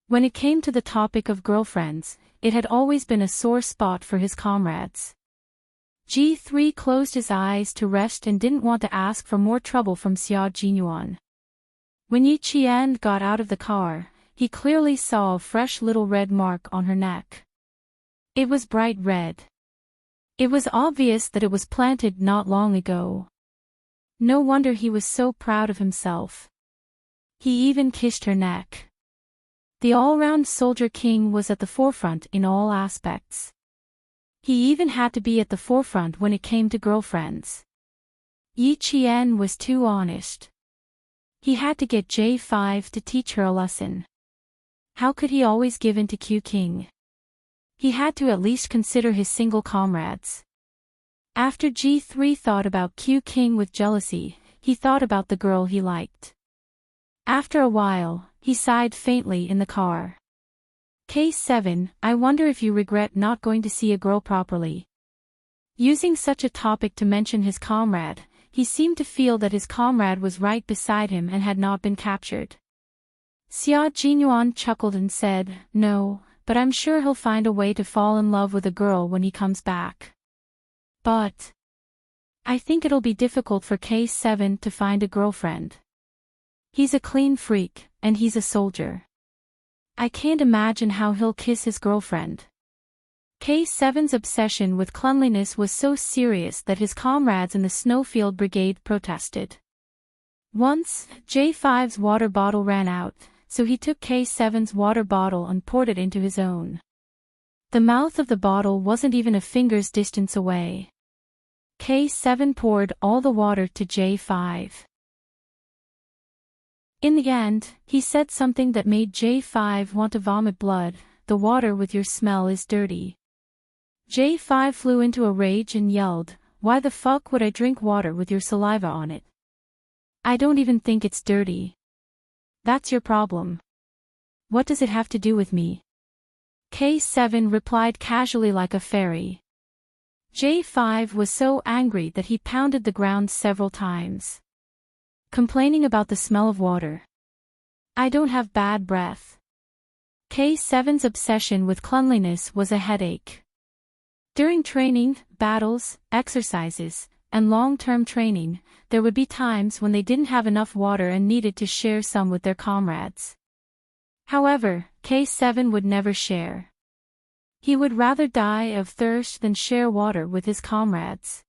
A: When it came to the topic of girlfriends, it had always been a sore spot for his comrades. G3 closed his eyes to rest and didn't want to ask for more trouble from Xia Jinyuan. When Yi Qian got out of the car, he clearly saw a fresh little red mark on her neck. It was bright red. It was obvious that it was planted not long ago. No wonder he was so proud of himself. He even kissed her neck. The all-round soldier king was at the forefront in all aspects. He even had to be at the forefront when it came to girlfriends. Yi Qian was too honest. He had to get J5 to teach her a lesson. How could he always give in to Q King? He had to at least consider his single comrades. After G3 thought about Q King with jealousy, he thought about the girl he liked. After a while, he sighed faintly in the car. Case 7, I wonder if you regret not going to see a girl properly. Using such a topic to mention his comrade, he seemed to feel that his comrade was right beside him and had not been captured. Xia Jinyuan chuckled and said, No, but I'm sure he'll find a way to fall in love with a girl when he comes back. But I think it'll be difficult for Case 7 to find a girlfriend. He's a clean freak, and he's a soldier. I can't imagine how he'll kiss his girlfriend. K7's obsession with cleanliness was so serious that his comrades in the snowfield brigade protested. Once, J5's water bottle ran out, so he took K7's water bottle and poured it into his own. The mouth of the bottle wasn't even a finger's distance away. K7 poured all the water to J5. In the end, he said something that made J5 want to vomit blood. The water with your smell is dirty. J5 flew into a rage and yelled, Why the fuck would I drink water with your saliva on it? I don't even think it's dirty. That's your problem. What does it have to do with me? K7 replied casually like a fairy. J5 was so angry that he pounded the ground several times. Complaining about the smell of water. I don't have bad breath. K7's obsession with cleanliness was a headache. During training, battles, exercises, and long-term training, there would be times when they didn't have enough water and needed to share some with their comrades. However, K7 would never share. He would rather die of thirst than share water with his comrades.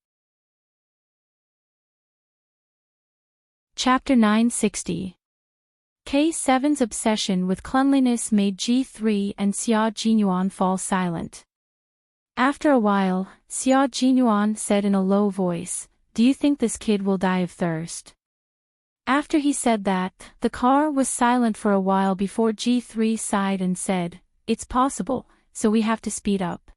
A: Chapter 960. K7's obsession with cleanliness made G3 and Xia Jinyuan fall silent. After a while, Xia Jinyuan said in a low voice, Do you think this kid will die of thirst? After he said that, the car was silent for a while before G3 sighed and said, It's possible, so we have to speed up.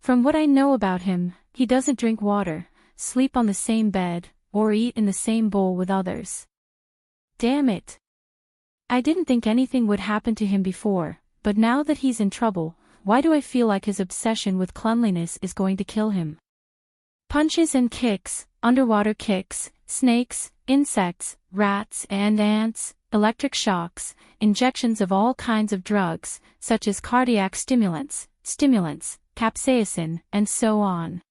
A: From what I know about him, he doesn't drink water, sleep on the same bed, or eat in the same bowl with others. Damn it. I didn't think anything would happen to him before, but now that he's in trouble, why do I feel like his obsession with cleanliness is going to kill him? Punches and kicks, underwater kicks, snakes, insects, rats and ants, electric shocks, injections of all kinds of drugs, such as cardiac stimulants, capsaicin, and so on.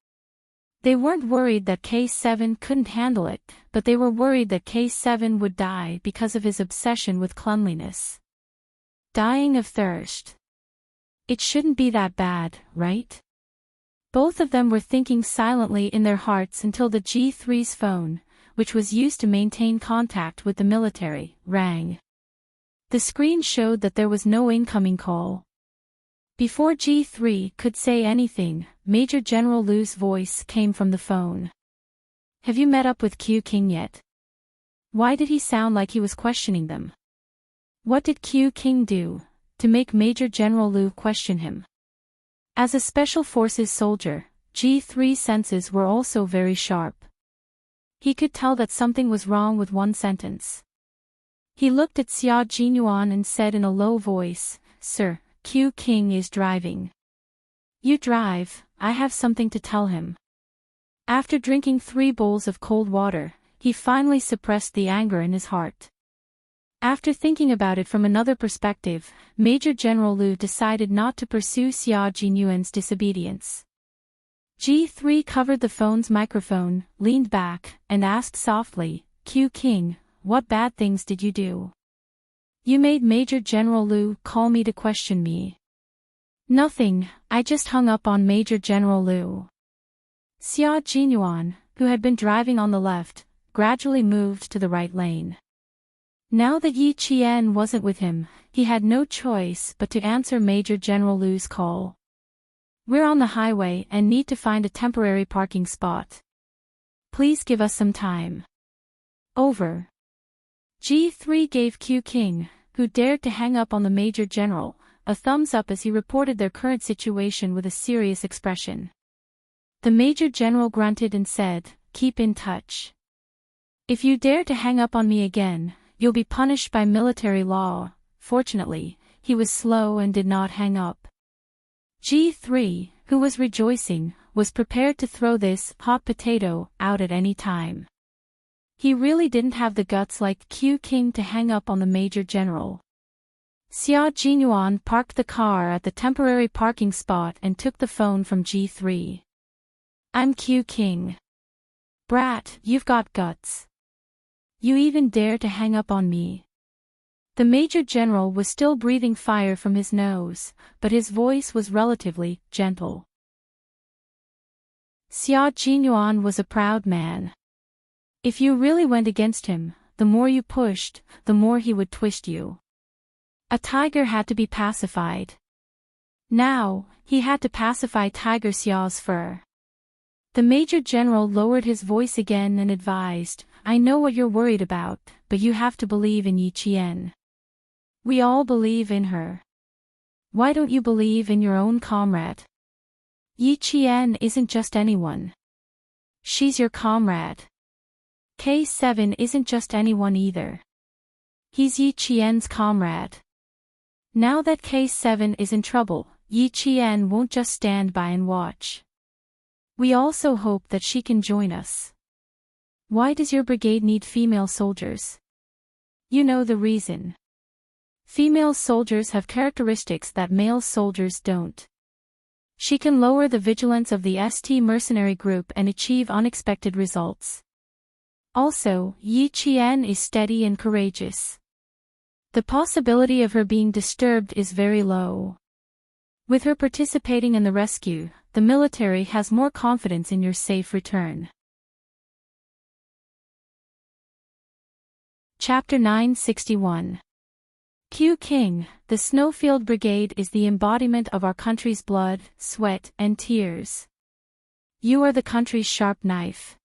A: They weren't worried that K7 couldn't handle it, but they were worried that K7 would die because of his obsession with cleanliness. Dying of thirst. It shouldn't be that bad, right? Both of them were thinking silently in their hearts until the G3's phone, which was used to maintain contact with the military, rang. The screen showed that there was no incoming call. Before G3 could say anything, Major General Lu's voice came from the phone. Have you met up with Q King yet? Why did he sound like he was questioning them? What did Q King do to make Major General Lu question him? As a Special Forces soldier, G3's senses were also very sharp. He could tell that something was wrong with one sentence. He looked at Xia Jinyuan and said in a low voice, "Sir, Q King is driving." "You drive, I have something to tell him." After drinking 3 bowls of cold water, he finally suppressed the anger in his heart. After thinking about it from another perspective, Major General Lu decided not to pursue Xia Jinyuan's disobedience. G3 covered the phone's microphone, leaned back, and asked softly, "Q King, what bad things did you do? You made Major General Lu call me to question me." "Nothing, I just hung up on Major General Lu." Xia Jinyuan, who had been driving on the left, gradually moved to the right lane. Now that Yi Qian wasn't with him, he had no choice but to answer Major General Lu's call. "We're on the highway and need to find a temporary parking spot. Please give us some time." Over. G3 gave Q King, who dared to hang up on the Major General, a thumbs up as he reported their current situation with a serious expression. The Major General grunted and said, "Keep in touch. If you dare to hang up on me again, you'll be punished by military law." Fortunately, he was slow and did not hang up. G3, who was rejoicing, was prepared to throw this hot potato out at any time. He really didn't have the guts like Q King to hang up on the Major General. Xia Jinyuan parked the car at the temporary parking spot and took the phone from G3. "I'm Q King. Brat, you've got guts. You even dare to hang up on me." The Major General was still breathing fire from his nose, but his voice was relatively gentle. Xia Jinyuan was a proud man. If you really went against him, the more you pushed, the more he would twist you. A tiger had to be pacified. Now, he had to pacify Tiger Xiao's fur. The Major General lowered his voice again and advised, "I know what you're worried about, but you have to believe in Yi Qian. We all believe in her. Why don't you believe in your own comrade? Yi Qian isn't just anyone. She's your comrade. K7 isn't just anyone either. He's Yi Qian's comrade. Now that K7 is in trouble, Yi Qian won't just stand by and watch. We also hope that she can join us. Why does your brigade need female soldiers? You know the reason. Female soldiers have characteristics that male soldiers don't. She can lower the vigilance of the ST mercenary group and achieve unexpected results. Also, Yi Qian is steady and courageous. The possibility of her being disturbed is very low. With her participating in the rescue, the military has more confidence in your safe return." Chapter 961. Q King, the Snowfield Brigade is the embodiment of our country's blood, sweat, and tears. You are the country's sharp knife.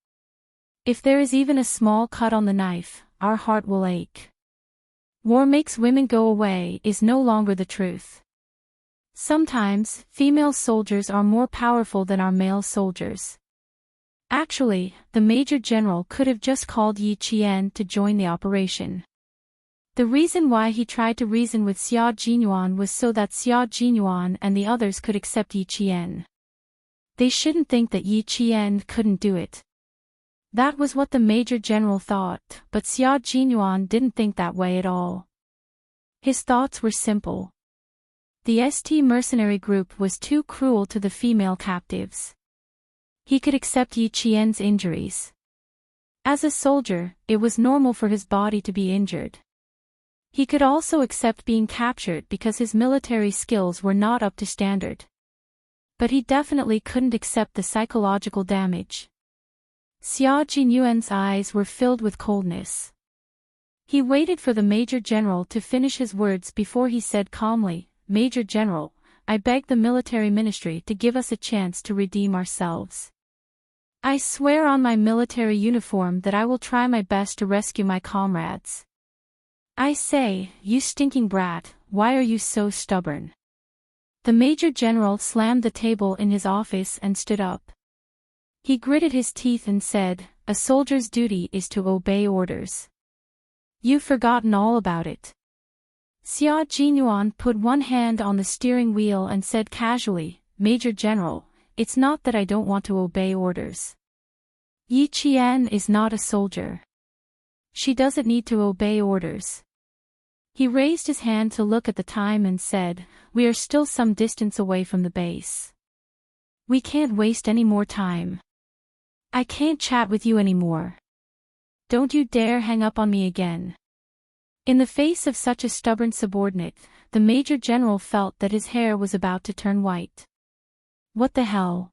A: If there is even a small cut on the knife, our heart will ache. "War makes women go away" is no longer the truth. Sometimes, female soldiers are more powerful than our male soldiers. Actually, the Major General could have just called Yi Qian to join the operation. The reason why he tried to reason with Xia Jinyuan was so that Xia Jinyuan and the others could accept Yi Qian. They shouldn't think that Yi Qian couldn't do it. That was what the Major General thought, but Xia Jinyuan didn't think that way at all. His thoughts were simple. The ST mercenary group was too cruel to the female captives. He could accept Yi Qian's injuries. As a soldier, it was normal for his body to be injured. He could also accept being captured because his military skills were not up to standard. But he definitely couldn't accept the psychological damage. Xia Jinyuan's eyes were filled with coldness. He waited for the Major General to finish his words before he said calmly, "Major General, I beg the military ministry to give us a chance to redeem ourselves. I swear on my military uniform that I will try my best to rescue my comrades. I say, you stinking brat, why are you so stubborn?" The Major General slammed the table in his office and stood up. He gritted his teeth and said, "A soldier's duty is to obey orders. You've forgotten all about it." Xia Jinyuan put one hand on the steering wheel and said casually, "Major General, it's not that I don't want to obey orders. Yi Qian is not a soldier. She doesn't need to obey orders." He raised his hand to look at the time and said, "We are still some distance away from the base. We can't waste any more time. I can't chat with you anymore. Don't you dare hang up on me again." In the face of such a stubborn subordinate, the Major General felt that his hair was about to turn white. What the hell?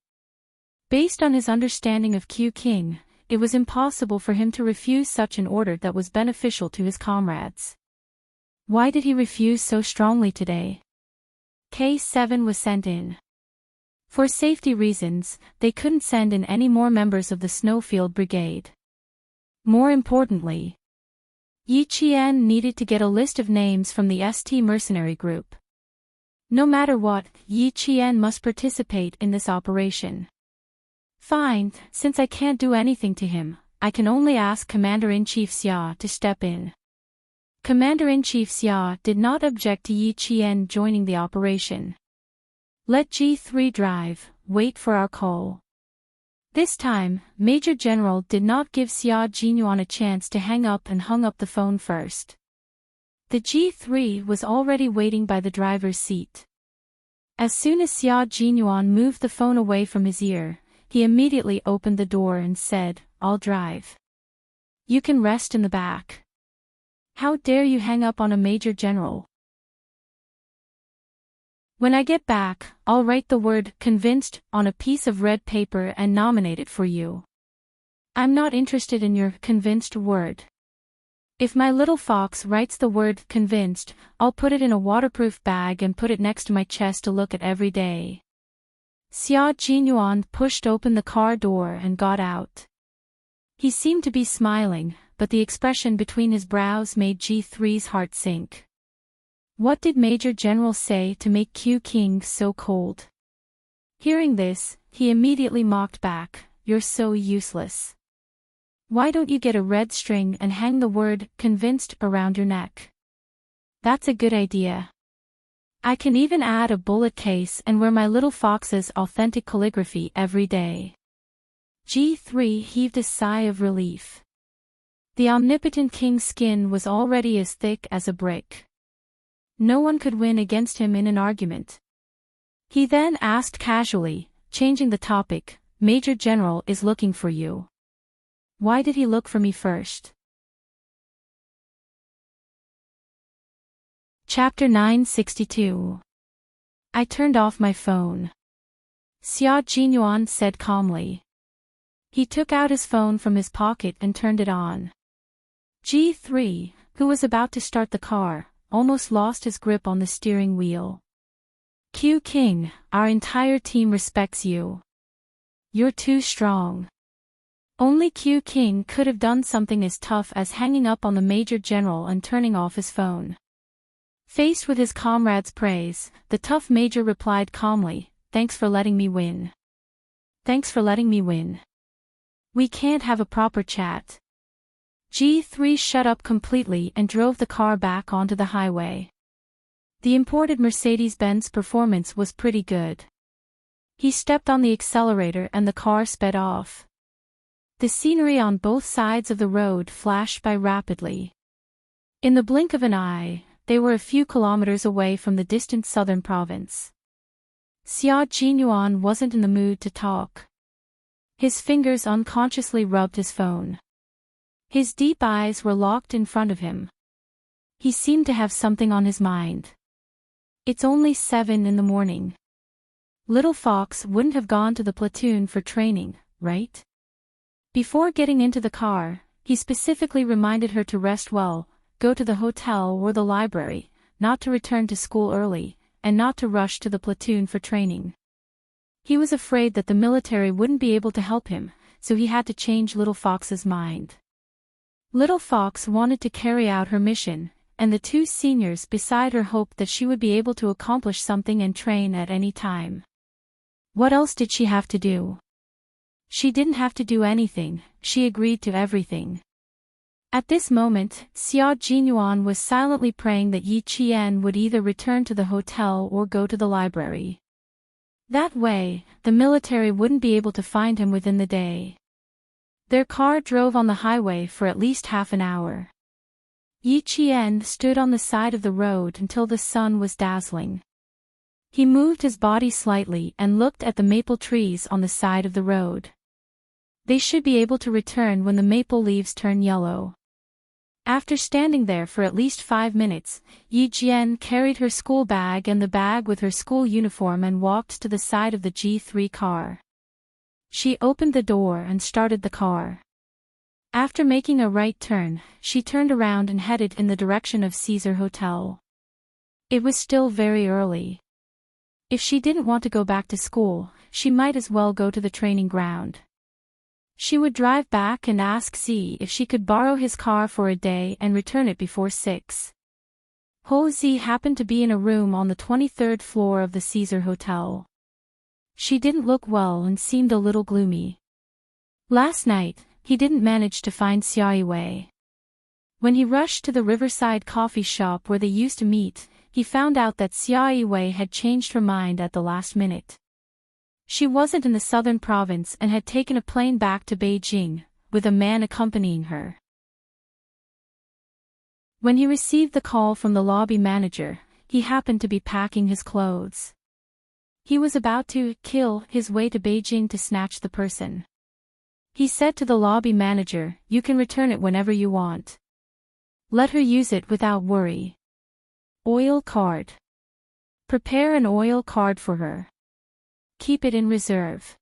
A: Based on his understanding of Q King, it was impossible for him to refuse such an order that was beneficial to his comrades. Why did he refuse so strongly today? K7 was sent in. For safety reasons, they couldn't send in any more members of the Snowfield Brigade. More importantly, Yi Qian needed to get a list of names from the ST mercenary group. No matter what, Yi Qian must participate in this operation. Fine, since I can't do anything to him, I can only ask Commander-in-Chief Xia to step in. Commander-in-Chief Xia did not object to Yi Qian joining the operation. "Let G3 drive, wait for our call." This time, Major General did not give Xia Jinyuan a chance to hang up and hung up the phone first. The G3 was already waiting by the driver's seat. As soon as Xia Jinyuan moved the phone away from his ear, he immediately opened the door and said, "I'll drive. You can rest in the back. How dare you hang up on a Major General? When I get back, I'll write the word 'convinced' on a piece of red paper and nominate it for you. I'm not interested in your 'convinced' word. If my little fox writes the word 'convinced', I'll put it in a waterproof bag and put it next to my chest to look at every day." Xia Jinyuan pushed open the car door and got out. He seemed to be smiling, but the expression between his brows made G3's heart sink. What did Major General say to make Q King so cold? Hearing this, he immediately mocked back, "You're so useless. Why don't you get a red string and hang the word 'convinced' around your neck? That's a good idea. I can even add a bullet case and wear my little fox's authentic calligraphy every day." G3 heaved a sigh of relief. The omnipotent king's skin was already as thick as a brick. No one could win against him in an argument. He then asked casually, changing the topic, "Major General is looking for you. Why did he look for me first?" Chapter 962. I turned off my phone. Xia Jinyuan said calmly. He took out his phone from his pocket and turned it on. G3, who was about to start the car, almost lost his grip on the steering wheel. "Q King, our entire team respects you. You're too strong." Only Q King could have done something as tough as hanging up on the Major General and turning off his phone. Faced with his comrade's praise, the tough Major replied calmly, "Thanks for letting me win. Thanks for letting me win. We can't have a proper chat. G3 shut up completely and drove the car back onto the highway. The imported Mercedes-Benz performance was pretty good. He stepped on the accelerator and the car sped off. The scenery on both sides of the road flashed by rapidly. In the blink of an eye, they were a few kilometers away from the distant southern province. Xia Jinyuan wasn't in the mood to talk. His fingers unconsciously rubbed his phone. His deep eyes were locked in front of him. He seemed to have something on his mind. It's only 7 in the morning. Little Fox wouldn't have gone to the platoon for training, right? Before getting into the car, he specifically reminded her to rest well, go to the hotel or the library, not to return to school early, and not to rush to the platoon for training. He was afraid that the military wouldn't be able to help him, so he had to change Little Fox's mind. Little Fox wanted to carry out her mission, and the two seniors beside her hoped that she would be able to accomplish something and train at any time. What else did she have to do? She didn't have to do anything, she agreed to everything. At this moment, Xia Jinyuan was silently praying that Yi Qian would either return to the hotel or go to the library. That way, the military wouldn't be able to find him within the day. Their car drove on the highway for at least half an hour. Yi Qian stood on the side of the road until the sun was dazzling. He moved his body slightly and looked at the maple trees on the side of the road. They should be able to return when the maple leaves turn yellow. After standing there for at least 5 minutes, Yi Jian carried her school bag and the bag with her school uniform and walked to the side of the G3 car. She opened the door and started the car. After making a right turn, she turned around and headed in the direction of Caesar Hotel. It was still very early. If she didn't want to go back to school, she might as well go to the training ground. She would drive back and ask Z if she could borrow his car for a day and return it before 6. Ho Zi happened to be in a room on the 23rd floor of the Caesar Hotel. She didn't look well and seemed a little gloomy. Last night, he didn't manage to find Xia Yiwei. When he rushed to the Riverside coffee shop where they used to meet, he found out that Xia Yiwei had changed her mind at the last minute. She wasn't in the southern province and had taken a plane back to Beijing, with a man accompanying her. When he received the call from the lobby manager, he happened to be packing his clothes. He was about to kill his way to Beijing to snatch the person. He said to the lobby manager, "You can return it whenever you want. Let her use it without worry. Oil card. Prepare an oil card for her. Keep it in reserve."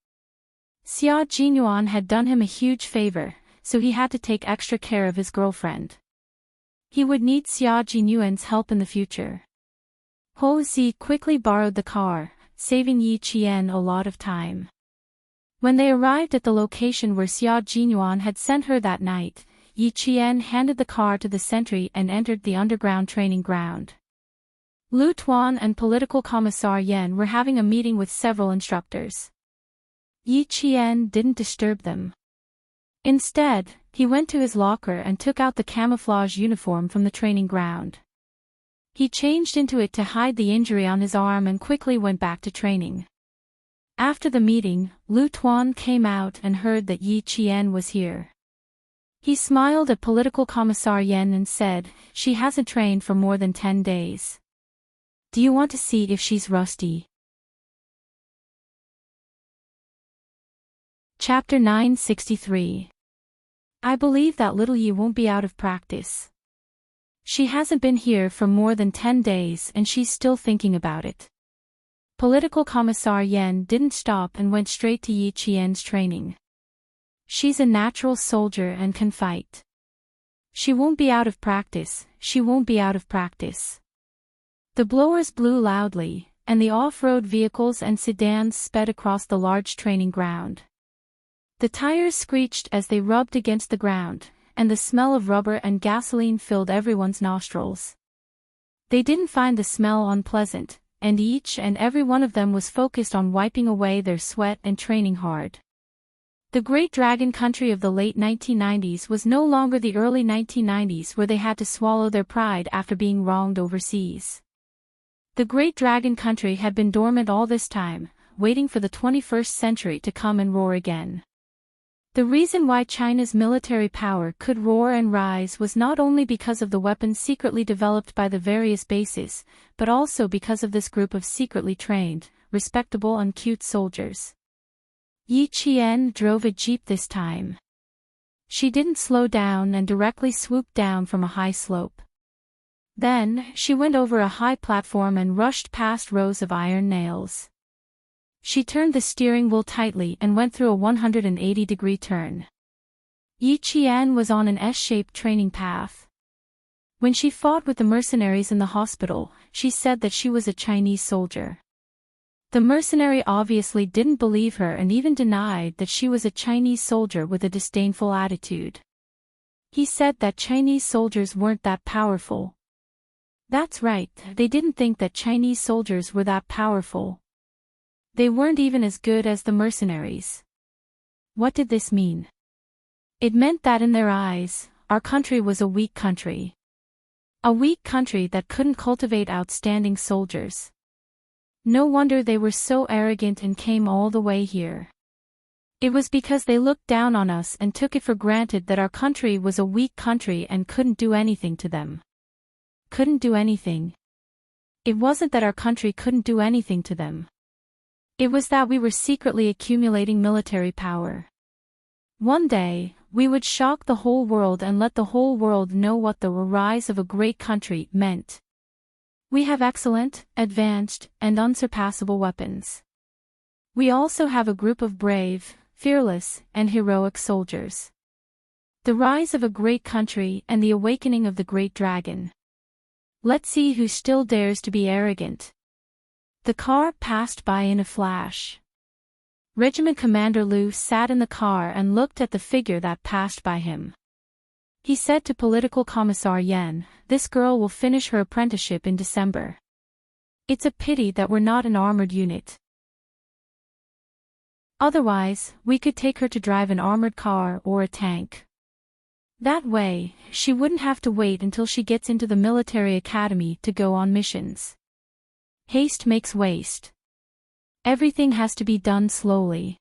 A: Xia Jinyuan had done him a huge favor, so he had to take extra care of his girlfriend. He would need Xia Jinyuan's help in the future. Ho Zi quickly borrowed the car, saving Yi Qian a lot of time. When they arrived at the location where Xia Jinyuan had sent her that night, Yi Qian handed the car to the sentry and entered the underground training ground. Lu Tuan and Political Commissar Yan were having a meeting with several instructors. Yi Qian didn't disturb them. Instead, he went to his locker and took out the camouflage uniform from the training ground. He changed into it to hide the injury on his arm and quickly went back to training. After the meeting, Lu Tuan came out and heard that Yi Qian was here. He smiled at Political Commissar Yan and said, "She hasn't trained for more than 10 days. Do you want to see if she's rusty?" Chapter 963. I believe that little Yi won't be out of practice. She hasn't been here for more than 10 days and she's still thinking about it. Political Commissar Yan didn't stop and went straight to Yi Qian's training. She's a natural soldier and can fight. She won't be out of practice, she won't be out of practice. The blowers blew loudly, and the off-road vehicles and sedans sped across the large training ground. The tires screeched as they rubbed against the ground, and the smell of rubber and gasoline filled everyone's nostrils. They didn't find the smell unpleasant, and each and every one of them was focused on wiping away their sweat and training hard. The Great Dragon country of the late 1990s was no longer the early 1990s where they had to swallow their pride after being wronged overseas. The Great Dragon country had been dormant all this time, waiting for the 21st century to come and roar again. The reason why China's military power could roar and rise was not only because of the weapons secretly developed by the various bases, but also because of this group of secretly trained, respectable and cute soldiers. Yi Qian drove a jeep this time. She didn't slow down and directly swooped down from a high slope. Then, she went over a high platform and rushed past rows of iron nails. She turned the steering wheel tightly and went through a 180-degree turn. Yi Qian was on an S-shaped training path. When she fought with the mercenaries in the hospital, she said that she was a Chinese soldier. The mercenary obviously didn't believe her and even denied that she was a Chinese soldier with a disdainful attitude. He said that Chinese soldiers weren't that powerful. That's right, they didn't think that Chinese soldiers were that powerful. They weren't even as good as the mercenaries. What did this mean? It meant that in their eyes, our country was a weak country. A weak country that couldn't cultivate outstanding soldiers. No wonder they were so arrogant and came all the way here. It was because they looked down on us and took it for granted that our country was a weak country and couldn't do anything to them. Couldn't do anything. It wasn't that our country couldn't do anything to them. It was that we were secretly accumulating military power. One day, we would shock the whole world and let the whole world know what the rise of a great country meant. We have excellent, advanced, and unsurpassable weapons. We also have a group of brave, fearless, and heroic soldiers. The rise of a great country and the awakening of the great dragon. Let's see who still dares to be arrogant. The car passed by in a flash. Regiment Commander Liu sat in the car and looked at the figure that passed by him. He said to Political Commissar Yan, "This girl will finish her apprenticeship in December. It's a pity that we're not an armored unit. Otherwise, we could take her to drive an armored car or a tank. That way, she wouldn't have to wait until she gets into the military academy to go on missions. Haste makes waste. Everything has to be done slowly."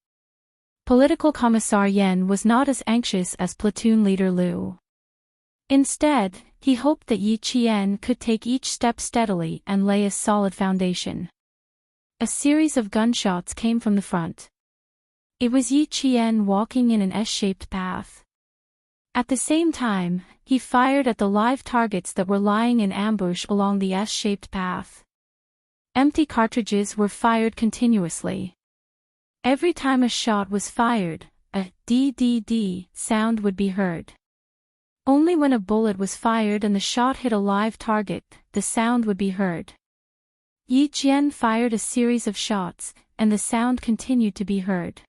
A: Political Commissar Yan was not as anxious as platoon leader Liu. Instead, he hoped that Yi Qian could take each step steadily and lay a solid foundation. A series of gunshots came from the front. It was Yi Qian walking in an S-shaped path. At the same time, he fired at the live targets that were lying in ambush along the S-shaped path. Empty cartridges were fired continuously. Every time a shot was fired, a DDD sound would be heard. Only when a bullet was fired and the shot hit a live target, the sound would be heard. Yi Qian fired a series of shots, and the sound continued to be heard.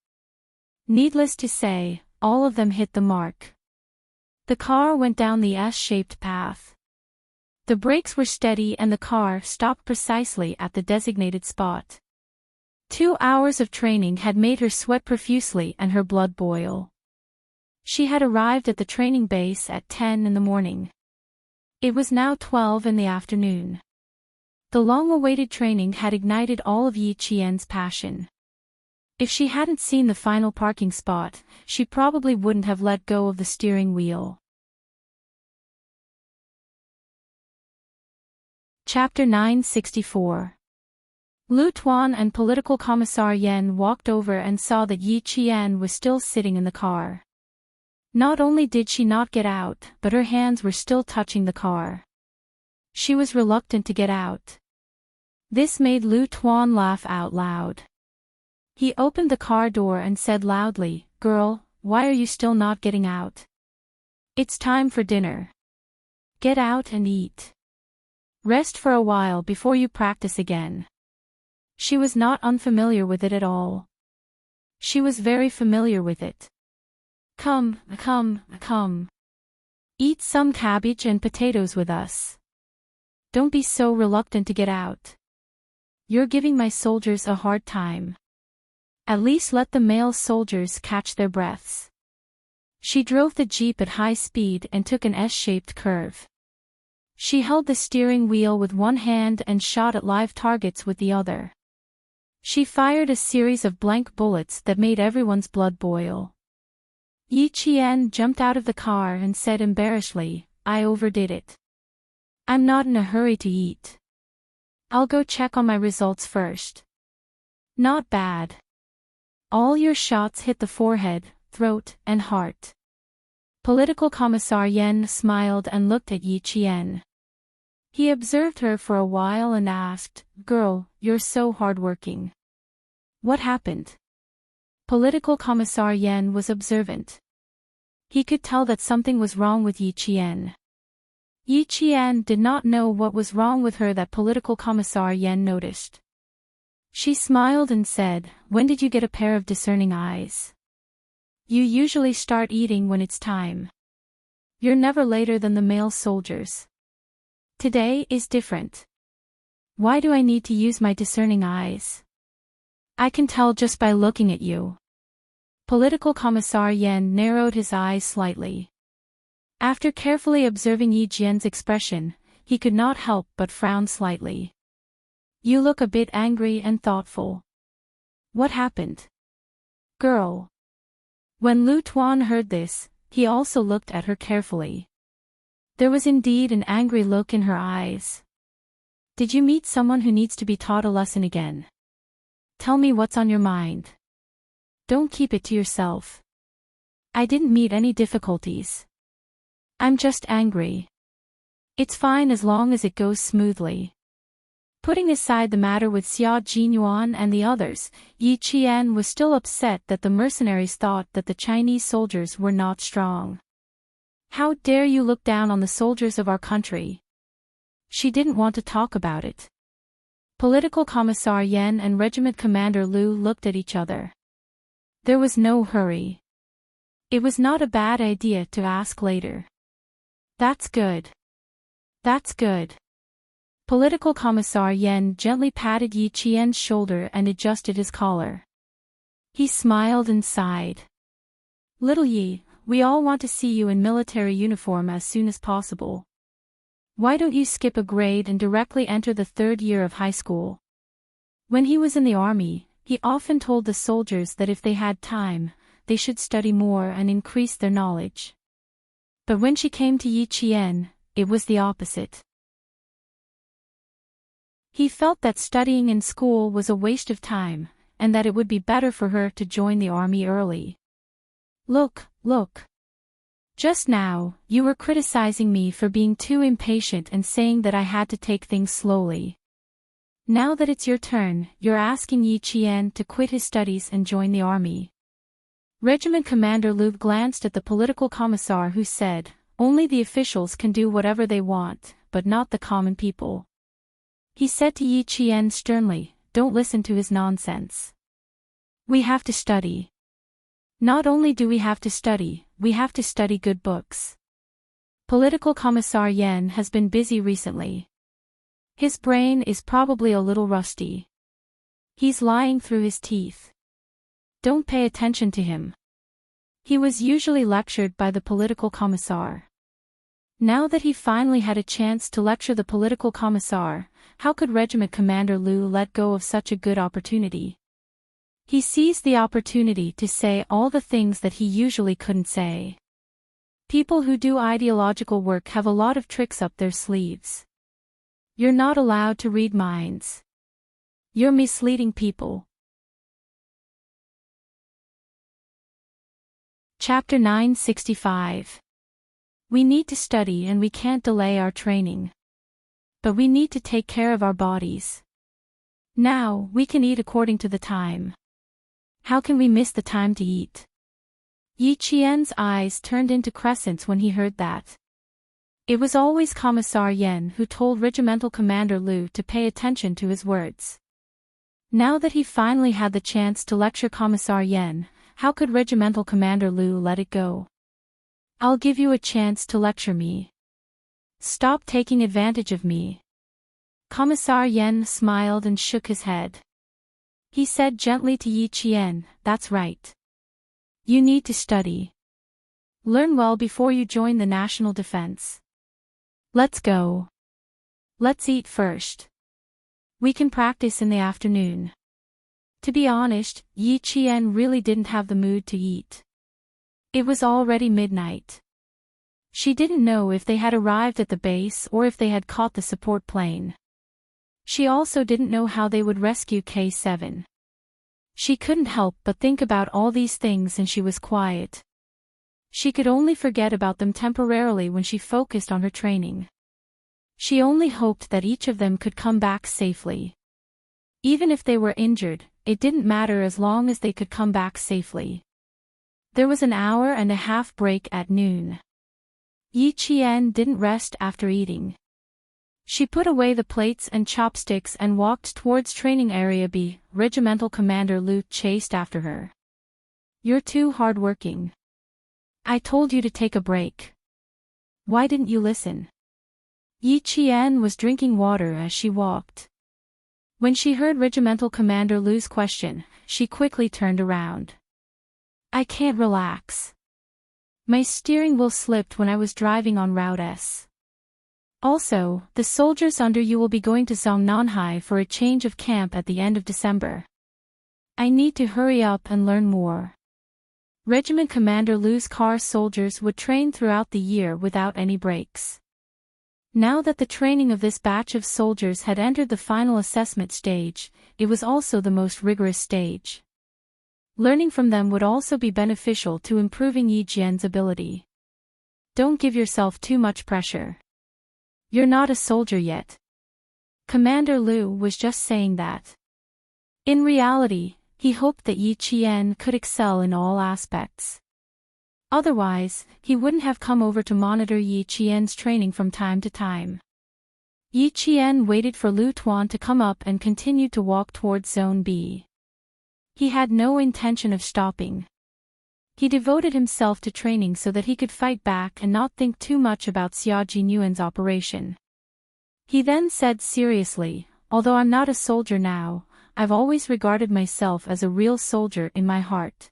A: Needless to say, all of them hit the mark. The car went down the S-shaped path. The brakes were steady and the car stopped precisely at the designated spot. 2 hours of training had made her sweat profusely and her blood boil. She had arrived at the training base at 10 in the morning. It was now 12 in the afternoon. The long-awaited training had ignited all of Yi Qian's passion. If she hadn't seen the final parking spot, she probably wouldn't have let go of the steering wheel. Chapter 964. Lu Tuan and Political Commissar Yan walked over and saw that Yi Qian was still sitting in the car. Not only did she not get out, but her hands were still touching the car. She was reluctant to get out. This made Lu Tuan laugh out loud. He opened the car door and said loudly, "Girl, why are you still not getting out? It's time for dinner. Get out and eat. Rest for a while before you practice again." She was not unfamiliar with it at all. She was very familiar with it. Come. Eat some cabbage and potatoes with us. Don't be so reluctant to get out. You're giving my soldiers a hard time. At least let the male soldiers catch their breaths. She drove the jeep at high speed and took an S-shaped curve. She held the steering wheel with one hand and shot at live targets with the other. She fired a series of blank bullets that made everyone's blood boil. Yi Qian jumped out of the car and said embarrassedly, "I overdid it. I'm not in a hurry to eat. I'll go check on my results first." "Not bad. All your shots hit the forehead, throat, and heart." Political Commissar Yen smiled and looked at Yi Qian. He observed her for a while and asked, "Girl, you're so hardworking. What happened?" Political Commissar Yen was observant. He could tell that something was wrong with Yi Qian. Yi Qian did not know what was wrong with her that Political Commissar Yen noticed. She smiled and said, "When did you get a pair of discerning eyes? You usually start eating when it's time. You're never later than the male soldiers. Today is different. Why do I need to use my discerning eyes? I can tell just by looking at you." Political Commissar Yen narrowed his eyes slightly. After carefully observing Yi Qian's expression, he could not help but frown slightly. "You look a bit angry and thoughtful. What happened?" "Girl." When Lu Tuan heard this, he also looked at her carefully. There was indeed an angry look in her eyes. "Did you meet someone who needs to be taught a lesson again? Tell me what's on your mind. Don't keep it to yourself." "I didn't meet any difficulties. I'm just angry. It's fine as long as it goes smoothly." Putting aside the matter with Xia Jinyuan and the others, Yi Qian was still upset that the mercenaries thought that the Chinese soldiers were not strong. "How dare you look down on the soldiers of our country?" She didn't want to talk about it. Political Commissar Yen and Regiment Commander Lu looked at each other. There was no hurry. It was not a bad idea to ask later. "That's good. That's good." Political Commissar Yen gently patted Yi Qian's shoulder and adjusted his collar. He smiled and sighed. "Little Yi, we all want to see you in military uniform as soon as possible. Why don't you skip a grade and directly enter the 3rd year of high school?" When he was in the army, he often told the soldiers that if they had time, they should study more and increase their knowledge. But when she came to Yi Qian, it was the opposite. He felt that studying in school was a waste of time, and that it would be better for her to join the army early. Look. Just now, you were criticizing me for being too impatient and saying that I had to take things slowly. Now that it's your turn, you're asking Yi Qian to quit his studies and join the army." Regiment Commander Lu glanced at the political commissar who said, "Only the officials can do whatever they want, but not the common people." He said to Yi Qian sternly, "Don't listen to his nonsense. We have to study. Not only do we have to study, we have to study good books." Political Commissar Yen has been busy recently. His brain is probably a little rusty. He's lying through his teeth. Don't pay attention to him. He was usually lectured by the political commissar. Now that he finally had a chance to lecture the political commissar, how could Regiment Commander Lu let go of such a good opportunity? He seized the opportunity to say all the things that he usually couldn't say. People who do ideological work have a lot of tricks up their sleeves. You're not allowed to read minds. You're misleading people. Chapter 965. We need to study and we can't delay our training. But we need to take care of our bodies. Now, we can eat according to the time. How can we miss the time to eat? Yi Qian's eyes turned into crescents when he heard that. It was always Commissar Yen who told Regimental Commander Lu to pay attention to his words. Now that he finally had the chance to lecture Commissar Yen, how could Regimental Commander Lu let it go? "I'll give you a chance to lecture me. Stop taking advantage of me." Commissar Yen smiled and shook his head. He said gently to Yi Qian, "That's right. You need to study. Learn well before you join the national defense. Let's go. Let's eat first. We can practice in the afternoon." To be honest, Yi Qian really didn't have the mood to eat. It was already midnight. She didn't know if they had arrived at the base or if they had caught the support plane. She also didn't know how they would rescue K7. She couldn't help but think about all these things, and she was quiet. She could only forget about them temporarily when she focused on her training. She only hoped that each of them could come back safely. Even if they were injured, it didn't matter as long as they could come back safely. There was an hour and a half break at noon. Yi Qian didn't rest after eating. She put away the plates and chopsticks and walked towards Training Area B. Regimental Commander Lu chased after her. "You're too hardworking. I told you to take a break. Why didn't you listen?" Yi Qian was drinking water as she walked. When she heard Regimental Commander Lu's question, she quickly turned around. "I can't relax. My steering wheel slipped when I was driving on Route S. Also, the soldiers under you will be going to Zongnanhai for a change of camp at the end of December. I need to hurry up and learn more." Regiment Commander Lu's car soldiers would train throughout the year without any breaks. Now that the training of this batch of soldiers had entered the final assessment stage, it was also the most rigorous stage. Learning from them would also be beneficial to improving Yi Jian's ability. Don't give yourself too much pressure. You're not a soldier yet. Commander Lu was just saying that. In reality, he hoped that Yi Qian could excel in all aspects. Otherwise, he wouldn't have come over to monitor Yi Qian's training from time to time. Yi Qian waited for Lu Tuan to come up and continued to walk towards Zone B. He had no intention of stopping. He devoted himself to training so that he could fight back and not think too much about Xia Jinyuan's operation. He then said seriously, "Although I'm not a soldier now, I've always regarded myself as a real soldier in my heart.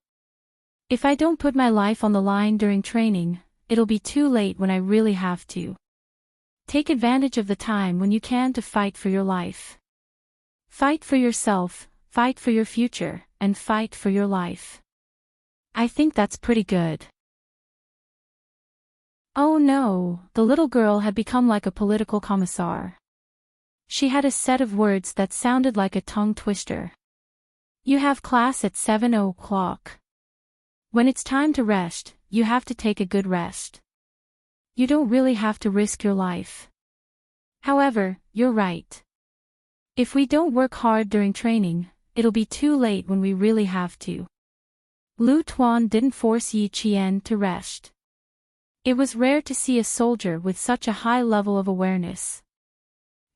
A: If I don't put my life on the line during training, it'll be too late when I really have to. Take advantage of the time when you can to fight for your life. Fight for yourself, fight for your future, and fight for your life." I think that's pretty good. Oh no, the little girl had become like a political commissar. She had a set of words that sounded like a tongue twister. You have class at 7 o'clock. When it's time to rest, you have to take a good rest. You don't really have to risk your life. However, you're right. If we don't work hard during training, it'll be too late when we really have to. Lu Tuan didn't force Yi Qian to rest. It was rare to see a soldier with such a high level of awareness.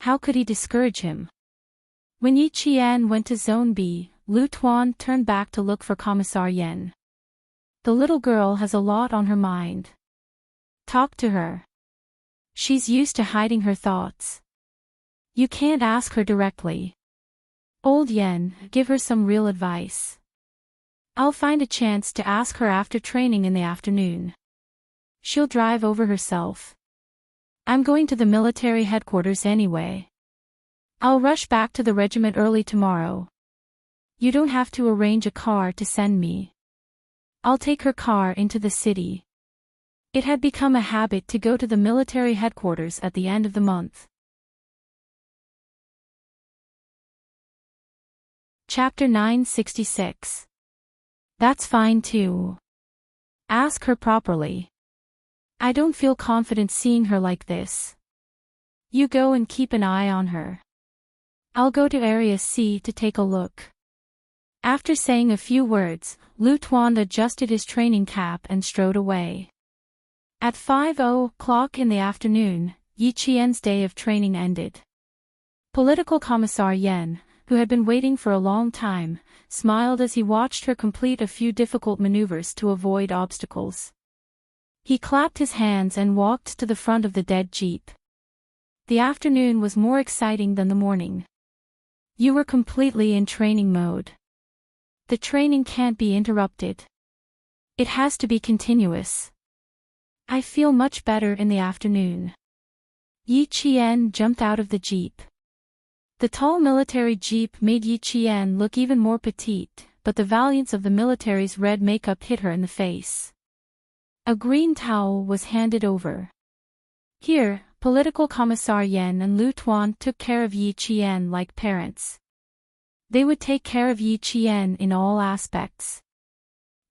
A: How could he discourage him? When Yi Qian went to Zone B, Lu Tuan turned back to look for Commissar Yen. The little girl has a lot on her mind. Talk to her. She's used to hiding her thoughts. You can't ask her directly. Old Yen, give her some real advice. I'll find a chance to ask her after training in the afternoon. She'll drive over herself. I'm going to the military headquarters anyway. I'll rush back to the regiment early tomorrow. You don't have to arrange a car to send me. I'll take her car into the city. It had become a habit to go to the military headquarters at the end of the month. Chapter 966. That's fine too. Ask her properly. I don't feel confident seeing her like this. You go and keep an eye on her. I'll go to Area C to take a look. After saying a few words, Lu Tuan adjusted his training cap and strode away. At 5 o'clock in the afternoon, Yi Qian's day of training ended. Political Commissar Yen, who had been waiting for a long time, smiled as he watched her complete a few difficult maneuvers to avoid obstacles. He clapped his hands and walked to the front of the dead jeep. The afternoon was more exciting than the morning. You were completely in training mode. The training can't be interrupted. It has to be continuous. I feel much better in the afternoon. Yi Qian jumped out of the jeep. The tall military jeep made Yi Qian look even more petite, but the valiance of the military's red makeup hit her in the face. A green towel was handed over. Here, Political Commissar Yen and Lu Tuan took care of Yi Qian like parents. They would take care of Yi Qian in all aspects.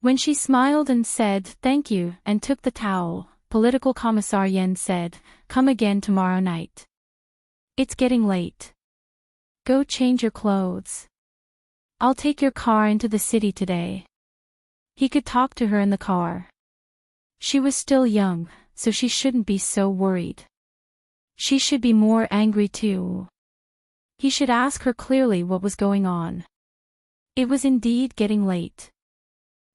A: When she smiled and said thank you and took the towel, Political Commissar Yen said, "Come again tomorrow night. It's getting late. Go change your clothes. I'll take your car into the city today." He could talk to her in the car. She was still young, so she shouldn't be so worried. She should be more angry too. He should ask her clearly what was going on. It was indeed getting late.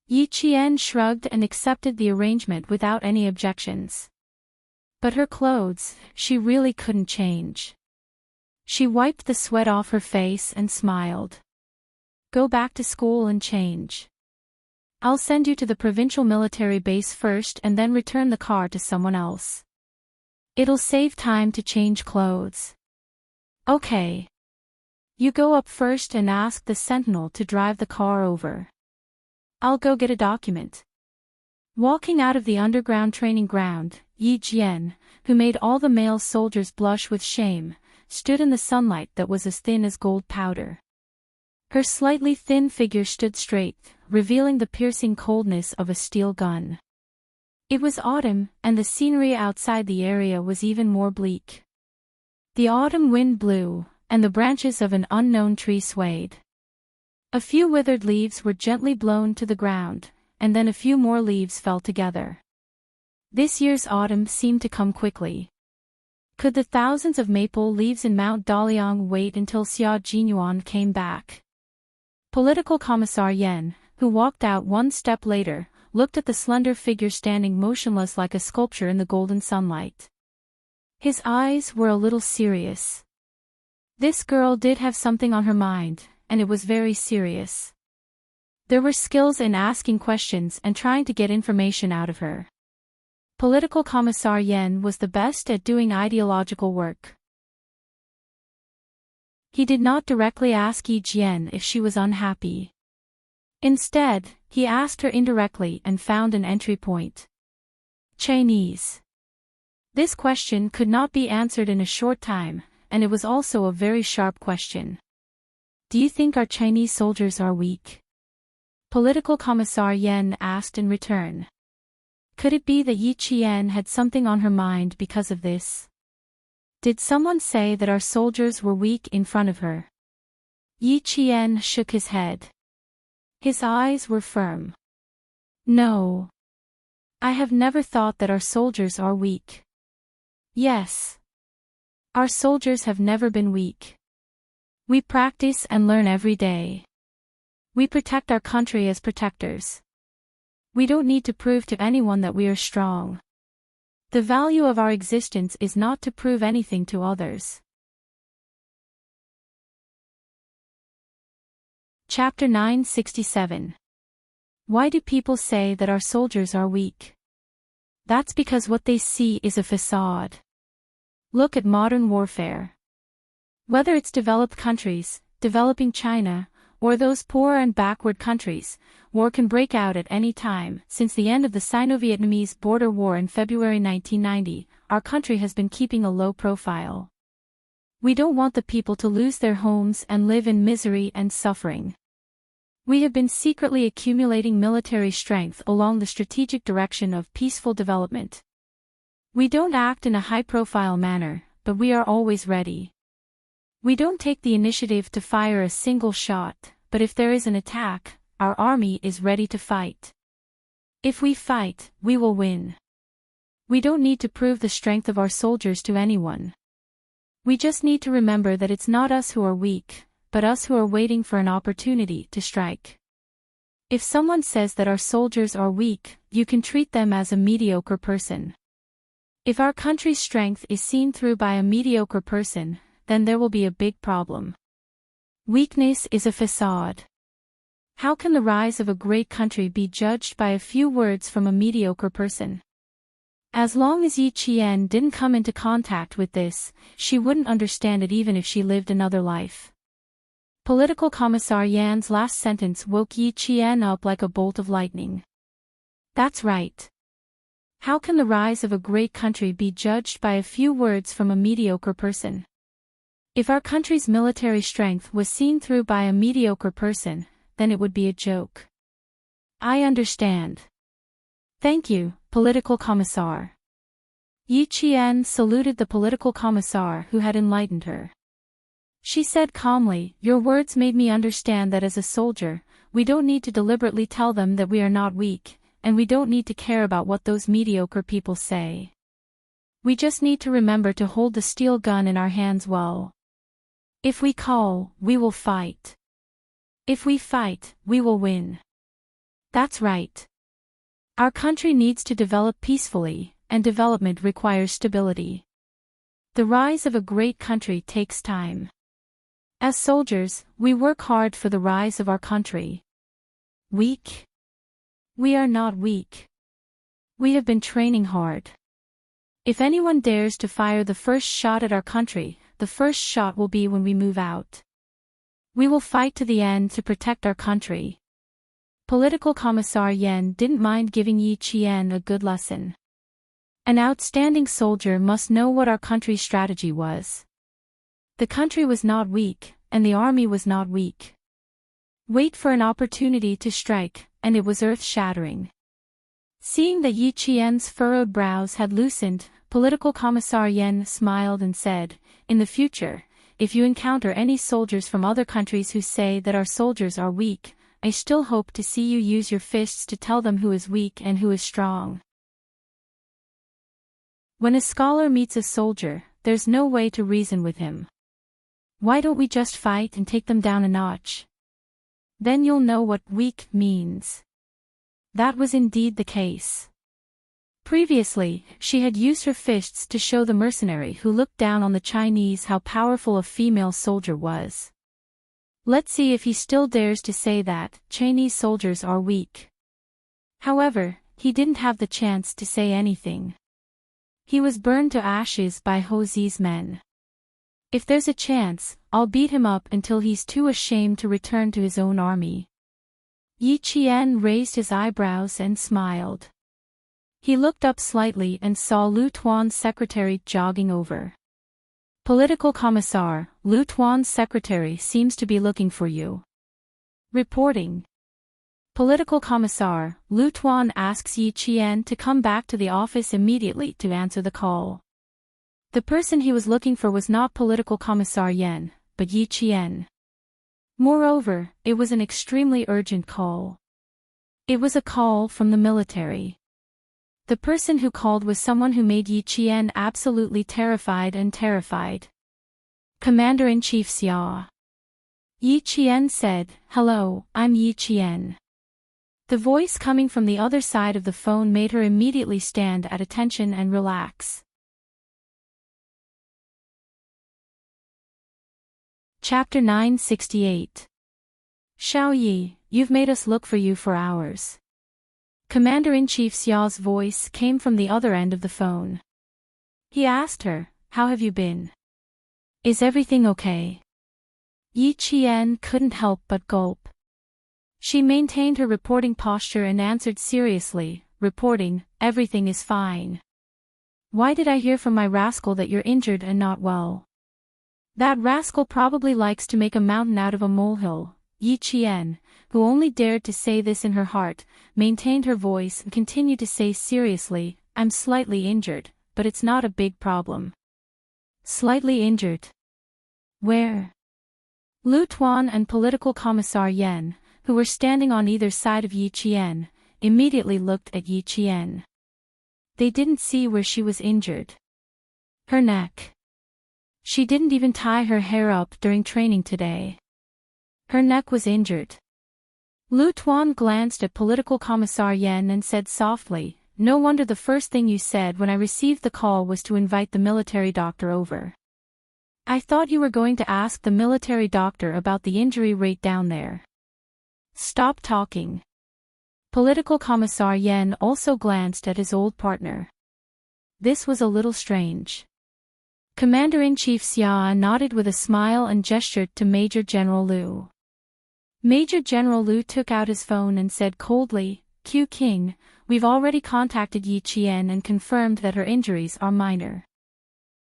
A: Yi Qian shrugged and accepted the arrangement without any objections. But her clothes, she really couldn't change. She wiped the sweat off her face and smiled. "Go back to school and change. I'll send you to the provincial military base first and then return the car to someone else. It'll save time to change clothes." "Okay. You go up first and ask the sentinel to drive the car over. I'll go get a document." Walking out of the underground training ground, Yi Jian, who made all the male soldiers blush with shame, stood in the sunlight that was as thin as gold powder. Her slightly thin figure stood straight, revealing the piercing coldness of a steel gun. It was autumn, and the scenery outside the area was even more bleak. The autumn wind blew, and the branches of an unknown tree swayed. A few withered leaves were gently blown to the ground, and then a few more leaves fell together. This year's autumn seemed to come quickly. Could the thousands of maple leaves in Mount Daliang wait until Xia Jinyuan came back? Political Commissar Yen, who walked out one step later, looked at the slender figure standing motionless like a sculpture in the golden sunlight. His eyes were a little serious. This girl did have something on her mind, and it was very serious. There were skills in asking questions and trying to get information out of her. Political Commissar Yen was the best at doing ideological work. He did not directly ask Yi Jian if she was unhappy. Instead, he asked her indirectly and found an entry point. Chinese. This question could not be answered in a short time, and it was also a very sharp question. "Do you think our Chinese soldiers are weak?" Political Commissar Yen asked in return. Could it be that Yi Qian had something on her mind because of this? Did someone say that our soldiers were weak in front of her? Yi Qian shook his head. His eyes were firm. "No. I have never thought that our soldiers are weak." "Yes. Our soldiers have never been weak. We practice and learn every day. We protect our country as protectors. We don't need to prove to anyone that we are strong. The value of our existence is not to prove anything to others." Chapter 967. Why do people say that our soldiers are weak? That's because what they see is a facade. Look at modern warfare. Whether it's developed countries, developing China, or those poor and backward countries, war can break out at any time. Since the end of the Sino-Vietnamese border war in February 1990, our country has been keeping a low profile. We don't want the people to lose their homes and live in misery and suffering. We have been secretly accumulating military strength along the strategic direction of peaceful development. We don't act in a high-profile manner, but we are always ready. We don't take the initiative to fire a single shot, but if there is an attack, our army is ready to fight. If we fight, we will win. We don't need to prove the strength of our soldiers to anyone. We just need to remember that it's not us who are weak, but us who are waiting for an opportunity to strike. If someone says that our soldiers are weak, you can treat them as a mediocre person. If our country's strength is seen through by a mediocre person, then there will be a big problem. Weakness is a facade. How can the rise of a great country be judged by a few words from a mediocre person? As long as Yi Qian didn't come into contact with this, she wouldn't understand it even if she lived another life. Political Commissar Yan's last sentence woke Yi Qian up like a bolt of lightning. That's right. How can the rise of a great country be judged by a few words from a mediocre person? If our country's military strength was seen through by a mediocre person, then it would be a joke. I understand. Thank you, Political Commissar. Yi Qian saluted the Political Commissar who had enlightened her. She said calmly, "Your words made me understand that as a soldier, we don't need to deliberately tell them that we are not weak, and we don't need to care about what those mediocre people say. We just need to remember to hold the steel gun in our hands well. If we call, we will fight. If we fight, we will win. That's right. Our country needs to develop peacefully, and development requires stability. The rise of a great country takes time. As soldiers, we work hard for the rise of our country. Weak? We are not weak. We have been training hard. If anyone dares to fire the first shot at our country, the first shot will be when we move out. We will fight to the end to protect our country." Political Commissar Yan didn't mind giving Yi Qian a good lesson. An outstanding soldier must know what our country's strategy was. The country was not weak, and the army was not weak. Wait for an opportunity to strike, and it was earth-shattering. Seeing that Yi Qian's furrowed brows had loosened, Political Commissar Yan smiled and said, "In the future, if you encounter any soldiers from other countries who say that our soldiers are weak, I still hope to see you use your fists to tell them who is weak and who is strong." When a scholar meets a soldier, there's no way to reason with him. Why don't we just fight and take them down a notch? Then you'll know what weak means. That was indeed the case. Previously, she had used her fists to show the mercenary who looked down on the Chinese how powerful a female soldier was. Let's see if he still dares to say that Chinese soldiers are weak. However, he didn't have the chance to say anything. He was burned to ashes by Ho Zi's men. If there's a chance, I'll beat him up until he's too ashamed to return to his own army. Yi Qian raised his eyebrows and smiled. He looked up slightly and saw Lu Tuan's secretary jogging over. "Political Commissar, Lu Tuan's secretary seems to be looking for you." Reporting. Political Commissar, Lu Tuan asks Yi Qian to come back to the office immediately to answer the call. The person he was looking for was not Political Commissar Yan, but Yi Qian. Moreover, it was an extremely urgent call. It was a call from the military. The person who called was someone who made Yi Qian absolutely terrified. Commander-in-Chief Xia. Yi Qian said, "Hello, I'm Yi Qian." The voice coming from the other side of the phone made her immediately stand at attention and relax. Chapter 968. Xiao Yi, you've made us look for you for hours. Commander-in-Chief Xiao's voice came from the other end of the phone. He asked her, "How have you been? Is everything okay?" Yi Qian couldn't help but gulp. She maintained her reporting posture and answered seriously, reporting, "Everything is fine. Why did I hear from my rascal that you're injured and not well?" That rascal probably likes to make a mountain out of a molehill. Yi Qian, who only dared to say this in her heart, maintained her voice and continued to say seriously, "I'm slightly injured, but it's not a big problem." Slightly injured? Where? Lu Tuan and Political Commissar Yan, who were standing on either side of Yi Qian, immediately looked at Yi Qian. They didn't see where she was injured. Her neck. She didn't even tie her hair up during training today. Her neck was injured. Lu Tuan glanced at Political Commissar Yan and said softly, "No wonder the first thing you said when I received the call was to invite the military doctor over." I thought you were going to ask the military doctor about the injury rate down there. Stop talking. Political Commissar Yen also glanced at his old partner. This was a little strange. Commander-in-Chief Xia nodded with a smile and gestured to Major General Liu. Major General Liu took out his phone and said coldly, Q King, we've already contacted Yi Qian and confirmed that her injuries are minor.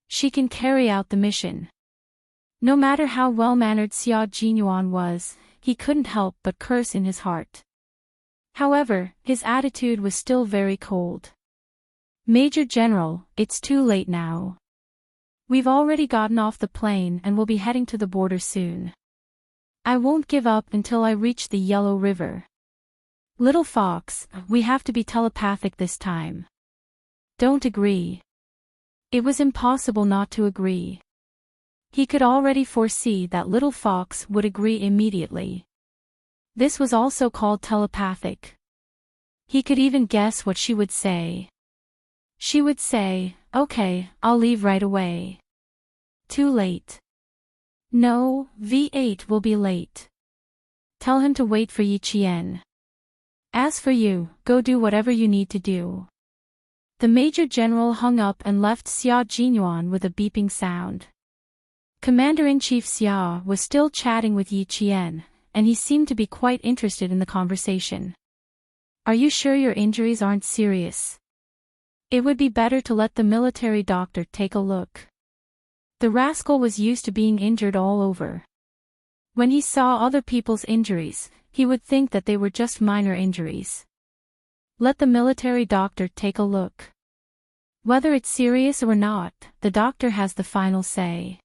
A: She can carry out the mission. No matter how well-mannered Xia Jinyuan was, he couldn't help but curse in his heart. However, his attitude was still very cold. Major General, it's too late now. We've already gotten off the plane and will be heading to the border soon. I won't give up until I reach the Yellow River. Little Fox, we have to be telepathic this time. Don't agree. It was impossible not to agree. He could already foresee that Little Fox would agree immediately. This was also called telepathic. He could even guess what she would say. She would say, okay, I'll leave right away. Too late. No, V8 will be late. Tell him to wait for Yi Qian. As for you, go do whatever you need to do. The Major General hung up and left Xia Jinyuan with a beeping sound. Commander-in-Chief Xia was still chatting with Yi Qian, and he seemed to be quite interested in the conversation. Are you sure your injuries aren't serious? It would be better to let the military doctor take a look. The rascal was used to being injured all over. When he saw other people's injuries, he would think that they were just minor injuries. Let the military doctor take a look. Whether it's serious or not, the doctor has the final say.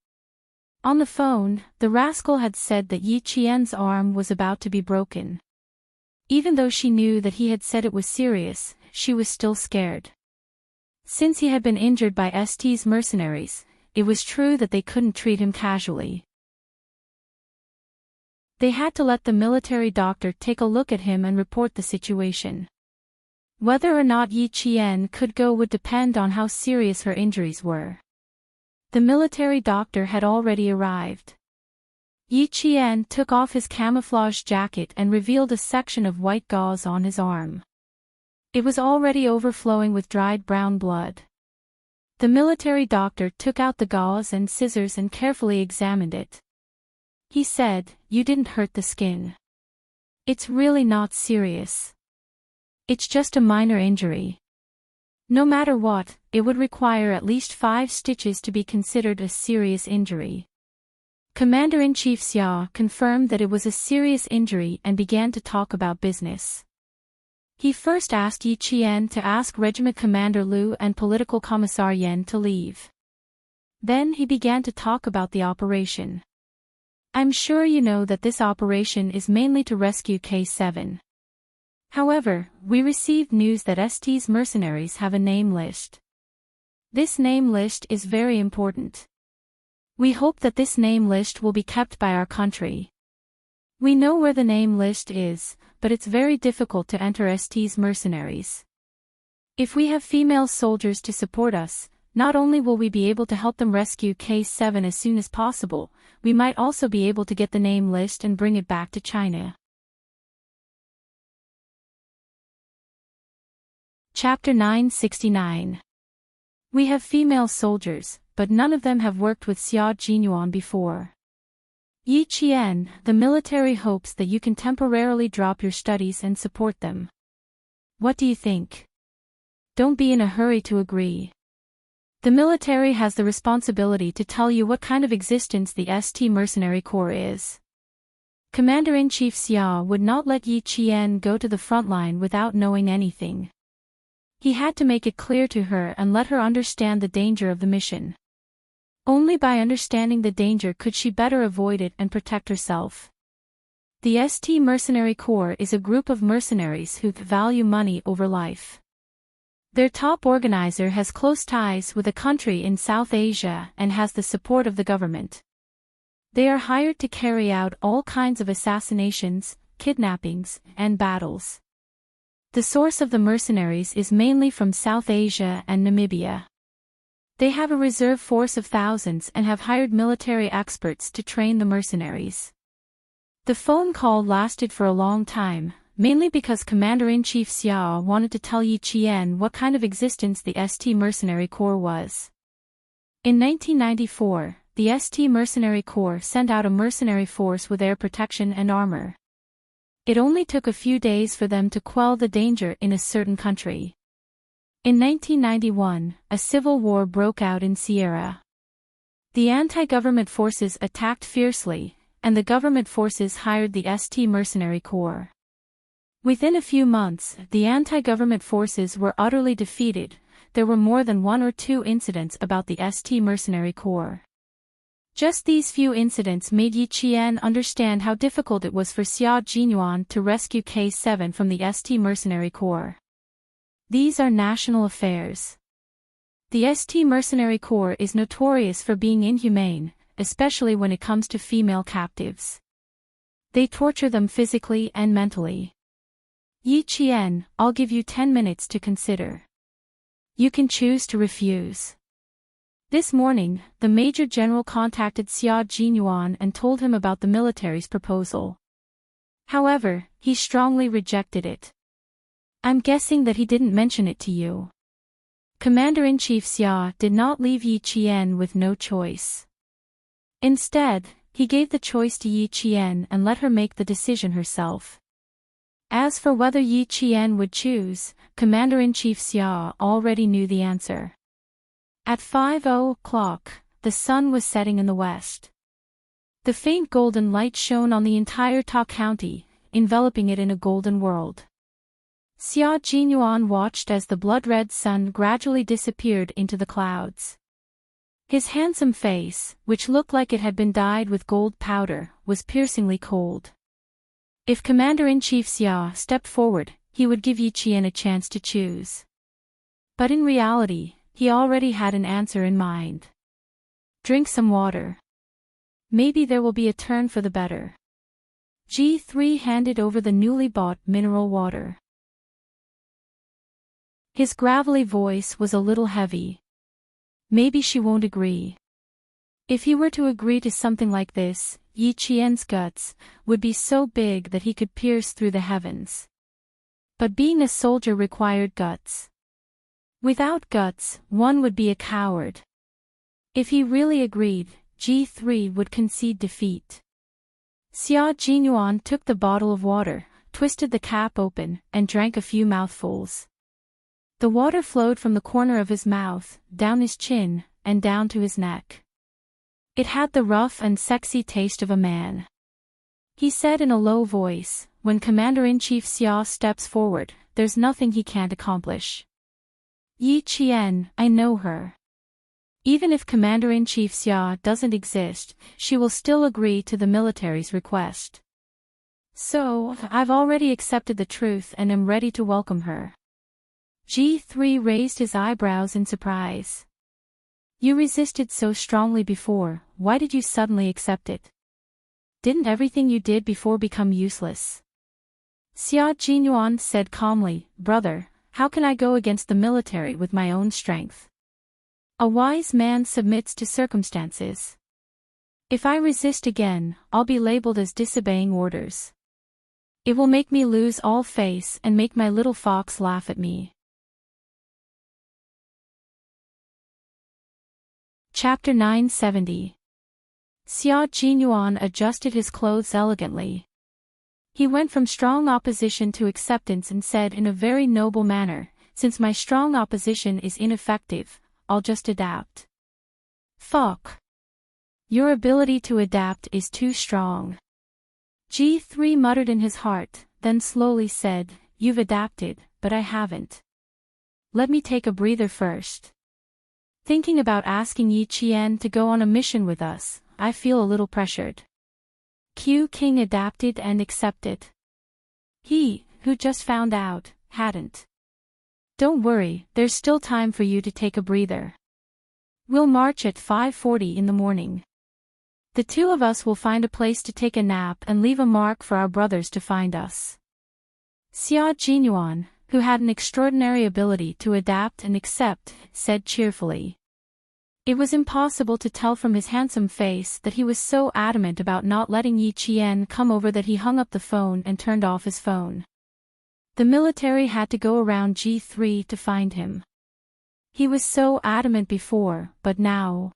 A: On the phone, the rascal had said that Yi Qian's arm was about to be broken. Even though she knew that he had said it was serious, she was still scared. Since he had been injured by ST's mercenaries, it was true that they couldn't treat him casually. They had to let the military doctor take a look at him and report the situation. Whether or not Yi Qian could go would depend on how serious her injuries were. The military doctor had already arrived. Yi Qian took off his camouflage jacket and revealed a section of white gauze on his arm. It was already overflowing with dried brown blood. The military doctor took out the gauze and scissors and carefully examined it. He said, "You didn't hurt the skin. It's really not serious. It's just a minor injury. No matter what, it would require at least 5 stitches to be considered a serious injury." Commander-in-Chief Xia confirmed that it was a serious injury and began to talk about business. He first asked Yi Qian to ask Regiment Commander Liu and Political Commissar Yen to leave. Then he began to talk about the operation. I'm sure you know that this operation is mainly to rescue K7. However, we received news that ST's mercenaries have a name list. This name list is very important. We hope that this name list will be kept by our country. We know where the name list is, but it's very difficult to enter ST's mercenaries. If we have female soldiers to support us, not only will we be able to help them rescue K7 as soon as possible, we might also be able to get the name list and bring it back to China. Chapter 969. We have female soldiers, but none of them have worked with Xia Jinyuan before. Yi Qian, the military hopes that you can temporarily drop your studies and support them. What do you think? Don't be in a hurry to agree. The military has the responsibility to tell you what kind of existence the ST Mercenary Corps is. Commander-in-Chief Xia would not let Yi Qian go to the front line without knowing anything. He had to make it clear to her and let her understand the danger of the mission. Only by understanding the danger could she better avoid it and protect herself. The ST Mercenary Corps is a group of mercenaries who value money over life. Their top organizer has close ties with a country in South Asia and has the support of the government. They are hired to carry out all kinds of assassinations, kidnappings, and battles. The source of the mercenaries is mainly from South Asia and Namibia. They have a reserve force of thousands and have hired military experts to train the mercenaries. The phone call lasted for a long time, mainly because Commander-in-Chief Xiao wanted to tell Yi Qian what kind of existence the ST Mercenary Corps was. In 1994, the ST Mercenary Corps sent out a mercenary force with air protection and armor. It only took a few days for them to quell the danger in a certain country. In 1991, a civil war broke out in Sierra. The anti-government forces attacked fiercely, and the government forces hired the ST Mercenary Corps. Within a few months, the anti-government forces were utterly defeated. There were more than one or two incidents about the ST Mercenary Corps. Just these few incidents made Yi Qian understand how difficult it was for Xia Jinyuan to rescue K7 from the ST Mercenary Corps. These are national affairs. The ST Mercenary Corps is notorious for being inhumane, especially when it comes to female captives. They torture them physically and mentally. Yi Qian, I'll give you 10 minutes to consider. You can choose to refuse. This morning, the Major General contacted Xia Jinyuan and told him about the military's proposal. However, he strongly rejected it. I'm guessing that he didn't mention it to you. Commander-in-Chief Xia did not leave Yi Qian with no choice. Instead, he gave the choice to Yi Qian and let her make the decision herself. As for whether Yi Qian would choose, Commander-in-Chief Xia already knew the answer. At 5:00, the sun was setting in the west. The faint golden light shone on the entire Ta County, enveloping it in a golden world. Xia Jinyuan watched as the blood-red sun gradually disappeared into the clouds. His handsome face, which looked like it had been dyed with gold powder, was piercingly cold. If Commander-in-Chief Xia stepped forward, he would give Yi Qian a chance to choose. But in reality, he already had an answer in mind. Drink some water. Maybe there will be a turn for the better. G3 handed over the newly bought mineral water. His gravelly voice was a little heavy. Maybe she won't agree. If he were to agree to something like this, Yi Qian's guts would be so big that he could pierce through the heavens. But being a soldier required guts. Without guts, one would be a coward. If he really agreed, G3 would concede defeat. Xia Jinyuan took the bottle of water, twisted the cap open, and drank a few mouthfuls. The water flowed from the corner of his mouth, down his chin, and down to his neck. It had the rough and sexy taste of a man. He said in a low voice, when Commander-in-Chief Xia steps forward, there's nothing he can't accomplish. Yi Qian, I know her. Even if Commander-in-Chief Xia doesn't exist, she will still agree to the military's request. So, I've already accepted the truth and am ready to welcome her. G3 raised his eyebrows in surprise. You resisted so strongly before, why did you suddenly accept it? Didn't everything you did before become useless? Xia Jinyuan said calmly, Brother, how can I go against the military with my own strength? A wise man submits to circumstances. If I resist again, I'll be labeled as disobeying orders. It will make me lose all face and make my little fox laugh at me. Chapter 970. Xia Jinyuan adjusted his clothes elegantly. He went from strong opposition to acceptance and said in a very noble manner, Since my strong opposition is ineffective, I'll just adapt. Fuck. Your ability to adapt is too strong. G3 muttered in his heart, then slowly said, You've adapted, but I haven't. Let me take a breather first. Thinking about asking Yi Qian to go on a mission with us, I feel a little pressured. Q King adapted and accepted. He, who just found out, hadn't. Don't worry, there's still time for you to take a breather. We'll march at 5:40 in the morning. The two of us will find a place to take a nap and leave a mark for our brothers to find us. Xia Jinyuan, who had an extraordinary ability to adapt and accept, said cheerfully. It was impossible to tell from his handsome face that he was so adamant about not letting Yi Qian come over that he hung up the phone and turned off his phone. The military had to go around G3 to find him. He was so adamant before, but now...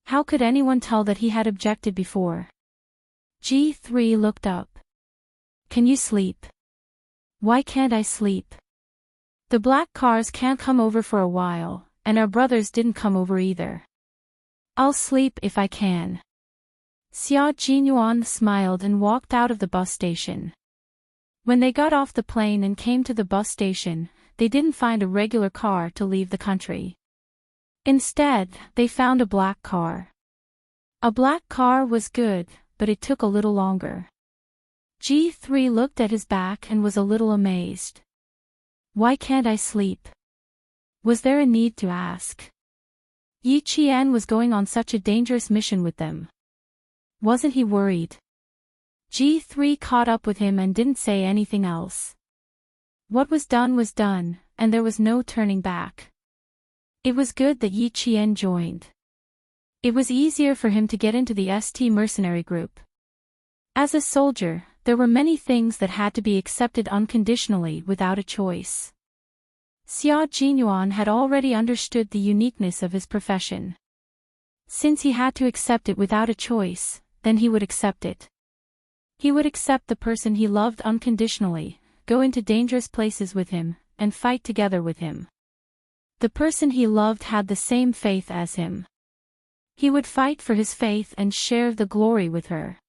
A: How could anyone tell that he had objected before? G3 looked up. Can you sleep? Why can't I sleep? The black cars can't come over for a while, and our brothers didn't come over either. I'll sleep if I can. Xia Jinyuan smiled and walked out of the bus station. When they got off the plane and came to the bus station, they didn't find a regular car to leave the country. Instead, they found a black car. A black car was good, but it took a little longer. G3 looked at his back and was a little amazed. Why can't I sleep? Was there a need to ask? Yi Qian was going on such a dangerous mission with them. Wasn't he worried? G3 caught up with him and didn't say anything else. What was done, and there was no turning back. It was good that Yi Qian joined. It was easier for him to get into the ST mercenary group. As a soldier, there were many things that had to be accepted unconditionally without a choice. Xia Jinyuan had already understood the uniqueness of his profession. Since he had to accept it without a choice, then he would accept it. He would accept the person he loved unconditionally, go into dangerous places with him, and fight together with him. The person he loved had the same faith as him. He would fight for his faith and share the glory with her.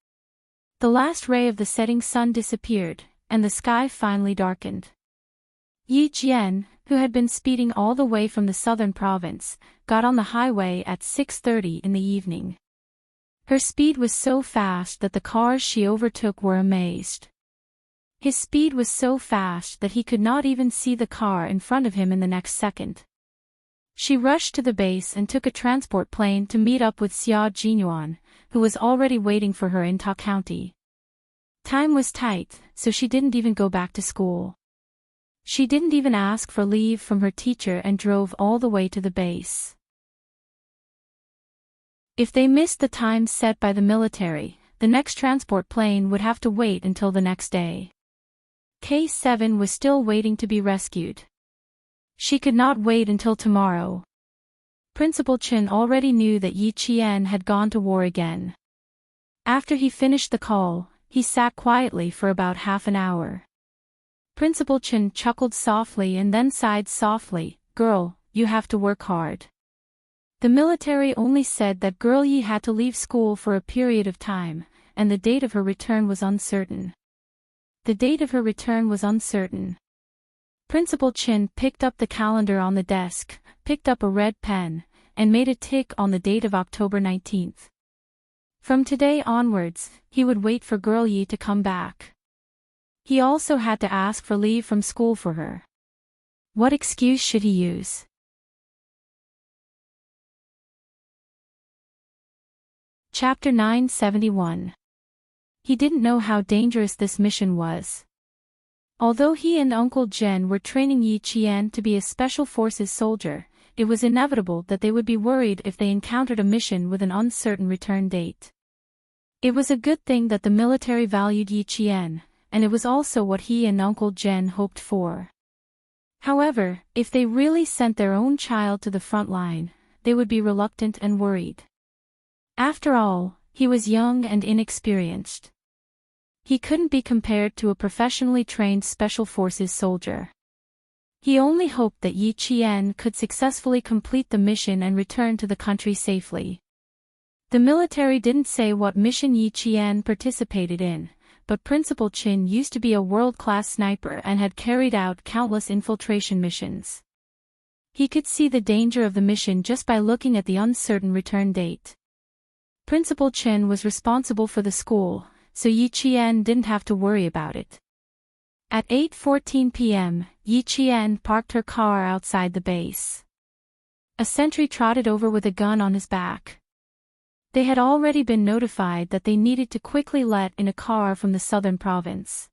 A: The last ray of the setting sun disappeared, and the sky finally darkened. Yi Jian, who had been speeding all the way from the southern province, got on the highway at 6:30 in the evening. Her speed was so fast that the cars she overtook were amazed. His speed was so fast that he could not even see the car in front of him in the next second. She rushed to the base and took a transport plane to meet up with Xia Jinyuan, who was already waiting for her in Ta County. Time was tight, so she didn't even go back to school. She didn't even ask for leave from her teacher and drove all the way to the base. If they missed the time set by the military, the next transport plane would have to wait until the next day. K7 was still waiting to be rescued. She could not wait until tomorrow. Principal Chen already knew that Yi Qian had gone to war again. After he finished the call, he sat quietly for about half an hour. Principal Chen chuckled softly and then sighed softly, "Girl, you have to work hard." The military only said that Girl Yi had to leave school for a period of time, and the date of her return was uncertain. The date of her return was uncertain. Principal Chen picked up the calendar on the desk, picked up a red pen, and made a tick on the date of October 19th. From today onwards, he would wait for Girl Yi to come back. He also had to ask for leave from school for her. What excuse should he use? Chapter 971. He didn't know how dangerous this mission was. Although he and Uncle Jen were training Yi Qian to be a special forces soldier, it was inevitable that they would be worried if they encountered a mission with an uncertain return date. It was a good thing that the military valued Yi Qian, and it was also what he and Uncle Jen hoped for. However, if they really sent their own child to the front line, they would be reluctant and worried. After all, he was young and inexperienced. He couldn't be compared to a professionally trained special forces soldier. He only hoped that Yi Qian could successfully complete the mission and return to the country safely. The military didn't say what mission Yi Qian participated in, but Principal Chen used to be a world-class sniper and had carried out countless infiltration missions. He could see the danger of the mission just by looking at the uncertain return date. Principal Chen was responsible for the school, so Yi Qian didn't have to worry about it. At 8:14 p.m., Yi Qian parked her car outside the base. A sentry trotted over with a gun on his back. They had already been notified that they needed to quickly let in a car from the southern province.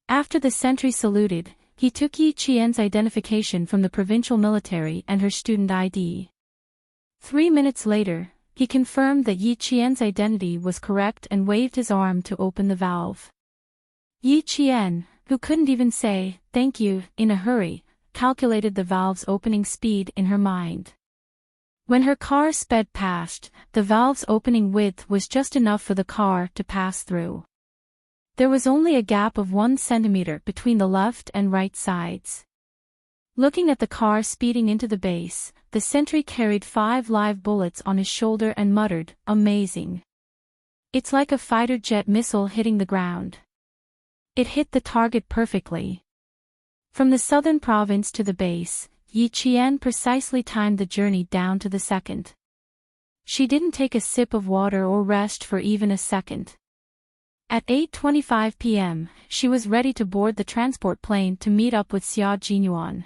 A: After the sentry saluted, he took Yi Qian's identification from the provincial military and her student ID. 3 minutes later, he confirmed that Yi Qian's identity was correct and waved his arm to open the valve. Yi Qian, who couldn't even say, "thank you," in a hurry, calculated the valve's opening speed in her mind. When her car sped past, the valve's opening width was just enough for the car to pass through. There was only a gap of 1 centimeter between the left and right sides. Looking at the car speeding into the base, the sentry carried 5 live bullets on his shoulder and muttered, "Amazing. It's like a fighter jet missile hitting the ground." It hit the target perfectly. From the southern province to the base, Yi Qian precisely timed the journey down to the second. She didn't take a sip of water or rest for even a second. At 8:25 p.m., she was ready to board the transport plane to meet up with Xia Jinyuan.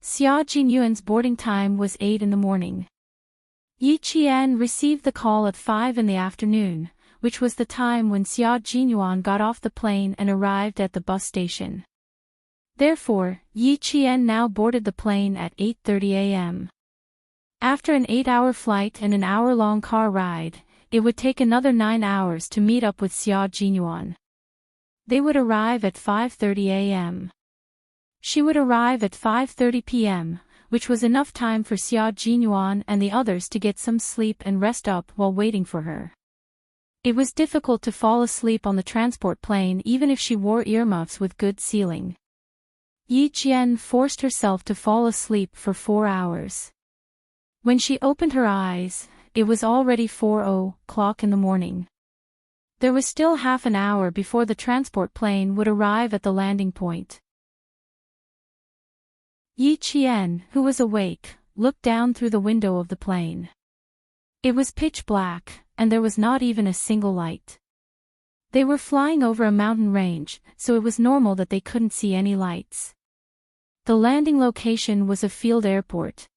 A: Xia Jinyuan's boarding time was 8 in the morning. Yi Qian received the call at 5 in the afternoon, which was the time when Xia Jinyuan got off the plane and arrived at the bus station. Therefore, Yi Qian now boarded the plane at 8:30 a.m. After an 8-hour flight and an hour-long car ride, it would take another 9 hours to meet up with Xia Jinyuan. They would arrive at 5:30 a.m. She would arrive at 5:30 p.m., which was enough time for Xia Jinyuan and the others to get some sleep and rest up while waiting for her. It was difficult to fall asleep on the transport plane even if she wore earmuffs with good ceiling. Yi Qian forced herself to fall asleep for 4 hours. When she opened her eyes, it was already 4:00 in the morning. There was still half an hour before the transport plane would arrive at the landing point. Yi Qian, who was awake, looked down through the window of the plane. It was pitch black, and there was not even a single light. They were flying over a mountain range, so it was normal that they couldn't see any lights. The landing location was a field airport.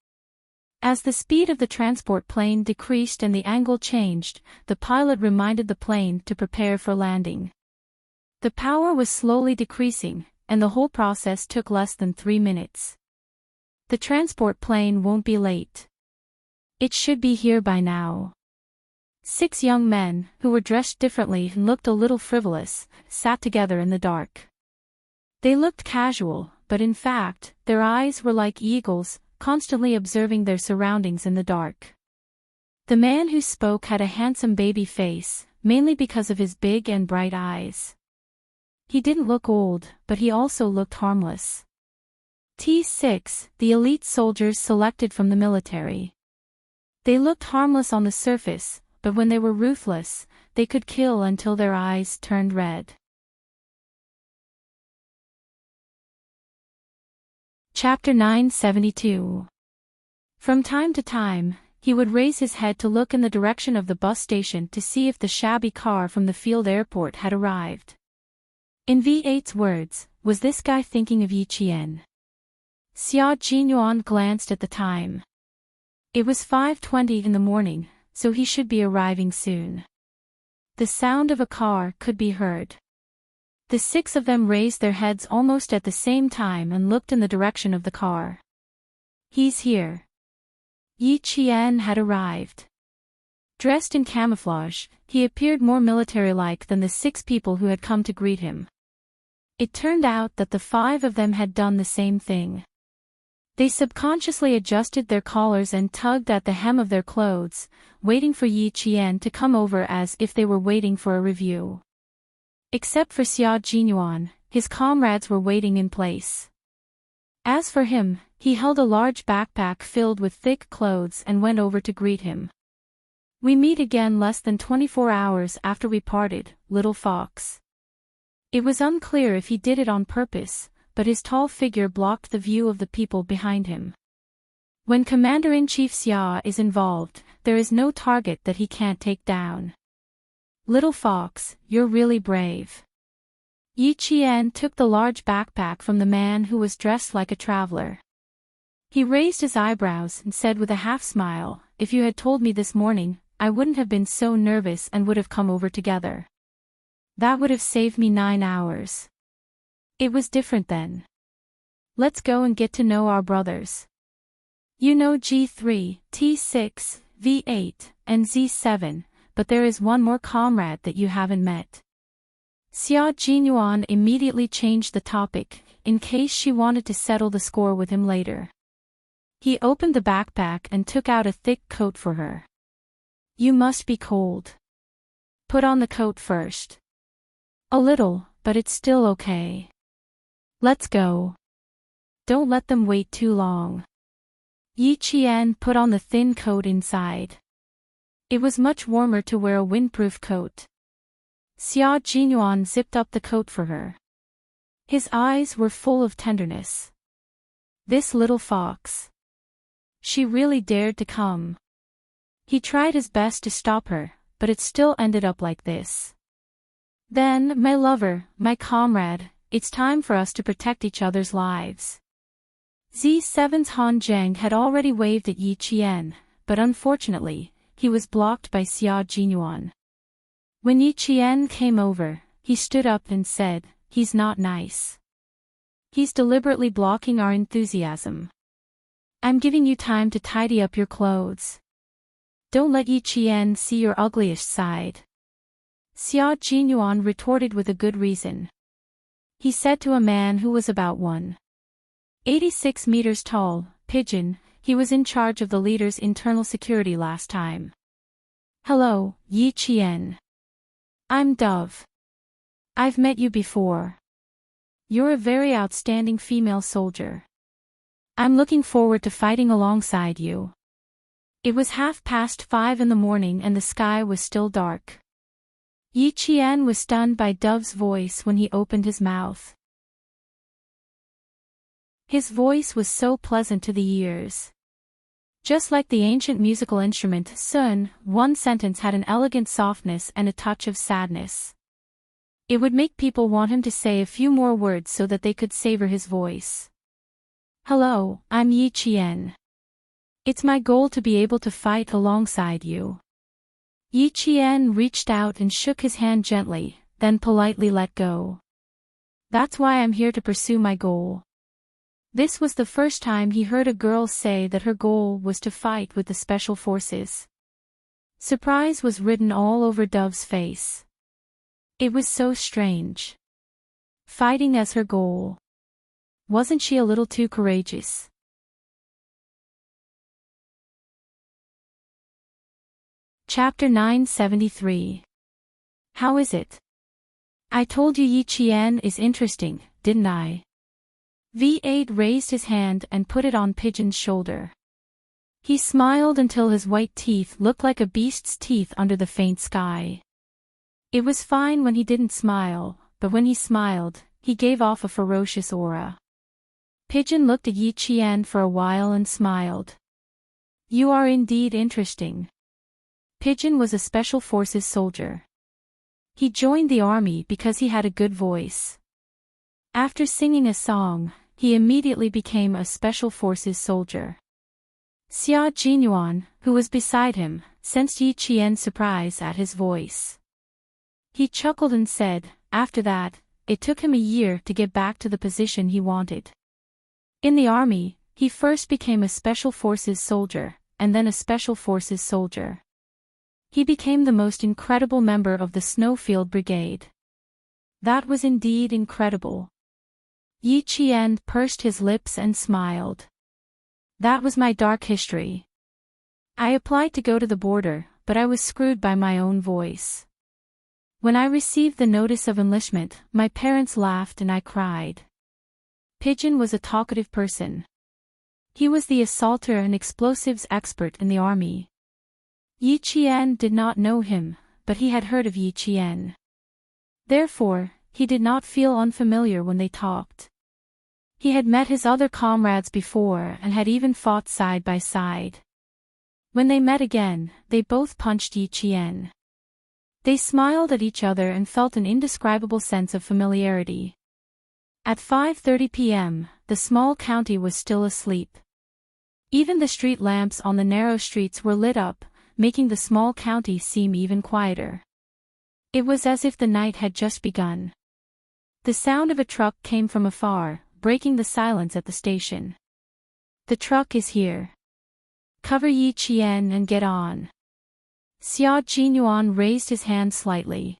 A: As the speed of the transport plane decreased and the angle changed, the pilot reminded the plane to prepare for landing. The power was slowly decreasing, and the whole process took less than 3 minutes. The transport plane won't be late. It should be here by now. 6 young men, who were dressed differently and looked a little frivolous, sat together in the dark. They looked casual, but in fact, their eyes were like eagles, constantly observing their surroundings in the dark. The man who spoke had a handsome baby face, mainly because of his big and bright eyes. He didn't look old, but he also looked harmless. T6, the elite soldiers selected from the military. They looked harmless on the surface, but when they were ruthless, they could kill until their eyes turned red. Chapter 972. From time to time, he would raise his head to look in the direction of the bus station to see if the shabby car from the field airport had arrived. In V8's words, was this guy thinking of Yi Qian? Xia Jinyuan glanced at the time. It was 5:20 in the morning, so he should be arriving soon. The sound of a car could be heard. The 6 of them raised their heads almost at the same time and looked in the direction of the car. He's here. Yi Qian had arrived. Dressed in camouflage, he appeared more military-like than the 6 people who had come to greet him. It turned out that the 5 of them had done the same thing. They subconsciously adjusted their collars and tugged at the hem of their clothes, waiting for Yi Qian to come over as if they were waiting for a review. Except for Xia Jinyuan, his comrades were waiting in place. As for him, he held a large backpack filled with thick clothes and went over to greet him. "We meet again less than 24 hours after we parted, little fox." It was unclear if he did it on purpose, but his tall figure blocked the view of the people behind him. When Commander-in-Chief Xia is involved, there is no target that he can't take down. "Little fox, you're really brave." Yi Qian took the large backpack from the man who was dressed like a traveler. He raised his eyebrows and said with a half-smile, "If you had told me this morning, I wouldn't have been so nervous and would have come over together. That would have saved me 9 hours. It was different then. Let's go and get to know our brothers." You know G3, T6, V8, and Z7, but there is one more comrade that you haven't met. Xia Jinyuan immediately changed the topic, in case she wanted to settle the score with him later. He opened the backpack and took out a thick coat for her. You must be cold. Put on the coat first. A little, but it's still okay. Let's go. Don't let them wait too long. Yi Qian put on the thin coat inside. It was much warmer to wear a windproof coat. Xia Jinyuan zipped up the coat for her. His eyes were full of tenderness. This little fox. She really dared to come. He tried his best to stop her, but it still ended up like this. Then, my lover, my comrade, it's time for us to protect each other's lives. Z7's Han Zheng had already waved at Yi Qian, but unfortunately, he was blocked by Xia Jinyuan. When Yi Qian came over, he stood up and said, "He's not nice. He's deliberately blocking our enthusiasm. I'm giving you time to tidy up your clothes. Don't let Yi Qian see your ugliest side." Xia Jinyuan retorted with a good reason. He said to a man who was about 186 meters tall, Pigeon, he was in charge of the leader's internal security last time. "Hello, Yi Qian. I'm Dove. I've met you before. You're a very outstanding female soldier. I'm looking forward to fighting alongside you." It was 5:30 in the morning and the sky was still dark. Yi Qian was stunned by Dove's voice when he opened his mouth. His voice was so pleasant to the ears. Just like the ancient musical instrument Sun, one sentence had an elegant softness and a touch of sadness. It would make people want him to say a few more words so that they could savor his voice. "Hello, I'm Yi Qian. It's my goal to be able to fight alongside you." Yi Qian reached out and shook his hand gently, then politely let go. "That's why I'm here to pursue my goal." This was the first time he heard a girl say that her goal was to fight with the special forces. Surprise was written all over Dove's face. It was so strange. Fighting as her goal. Wasn't she a little too courageous? Chapter 973. How is it? I told you Yi Qian is interesting, didn't I? V8 raised his hand and put it on Pigeon's shoulder. He smiled until his white teeth looked like a beast's teeth under the faint sky. It was fine when he didn't smile, but when he smiled, he gave off a ferocious aura. Pigeon looked at Yi Qian for a while and smiled. "You are indeed interesting." Pigeon was a Special Forces soldier. He joined the army because he had a good voice. After singing a song, he immediately became a Special Forces soldier. Xia Jinyuan, who was beside him, sensed Yi Qian's surprise at his voice. He chuckled and said, after that, it took him a year to get back to the position he wanted. In the army, he first became a Special Forces soldier, and then a Special Forces soldier. He became the most incredible member of the Snowfield Brigade. That was indeed incredible. Yi Qian pursed his lips and smiled. That was my dark history. I applied to go to the border, but I was screwed by my own voice. When I received the notice of enlistment, my parents laughed and I cried. Pigeon was a talkative person. He was the assaulter and explosives expert in the army. Yi Qian did not know him, but he had heard of Yi Qian. Therefore, he did not feel unfamiliar when they talked. He had met his other comrades before and had even fought side by side. When they met again, they both punched Yi Qian. They smiled at each other and felt an indescribable sense of familiarity. At 5:30 p.m., the small county was still asleep. Even the street lamps on the narrow streets were lit up, making the small county seem even quieter. It was as if the night had just begun. The sound of a truck came from afar, breaking the silence at the station. The truck is here. Cover Yi Qian and get on. Xia Jinyuan raised his hand slightly.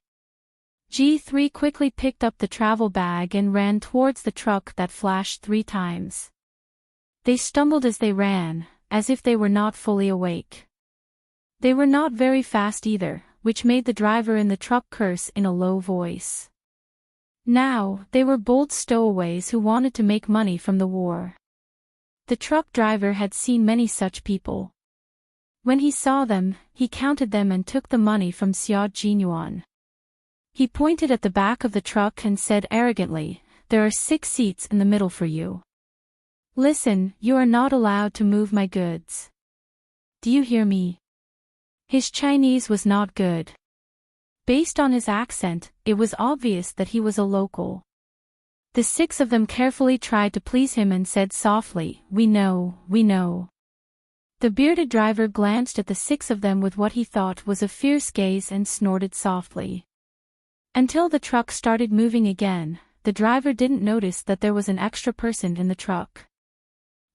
A: G3 quickly picked up the travel bag and ran towards the truck that flashed 3 times. They stumbled as they ran, as if they were not fully awake. They were not very fast either, which made the driver in the truck curse in a low voice. Now, they were bold stowaways who wanted to make money from the war. The truck driver had seen many such people. When he saw them, he counted them and took the money from Xia Jinyuan. He pointed at the back of the truck and said arrogantly, "There are 6 seats in the middle for you. Listen, you are not allowed to move my goods. Do you hear me?" His Chinese was not good. Based on his accent, it was obvious that he was a local. The 6 of them carefully tried to please him and said softly, "We know, we know." The bearded driver glanced at the 6 of them with what he thought was a fierce gaze and snorted softly. Until the truck started moving again, the driver didn't notice that there was an extra person in the truck.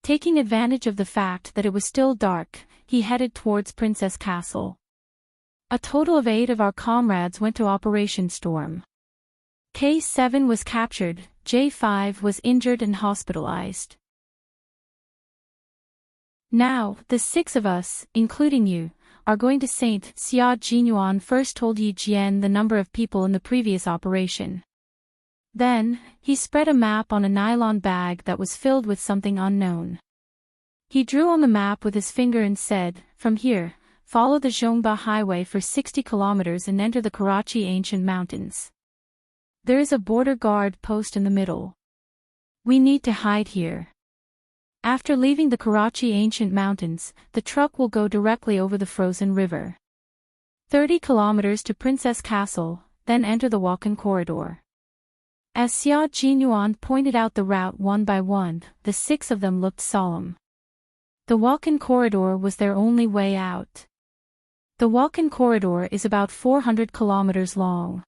A: Taking advantage of the fact that it was still dark, he headed towards Princess Castle. A total of 8 of our comrades went to Operation Storm. K7 was captured, J5 was injured and hospitalized. Now, the 6 of us, including you, are going to St. Xia Jinyuan first told Yi Jian the number of people in the previous operation. Then, he spread a map on a nylon bag that was filled with something unknown. He drew on the map with his finger and said, "From here, follow the Zhongba Highway for 60 kilometers and enter the Karachi Ancient Mountains. There is a border guard post in the middle. We need to hide here. After leaving the Karachi Ancient Mountains, the truck will go directly over the frozen river. 30 kilometers to Princess Castle, then enter the walk-in corridor." As Xia Jinyuan pointed out the route one by one, the 6 of them looked solemn. The walk-in corridor was their only way out. The walk-in corridor is about 400 kilometers long.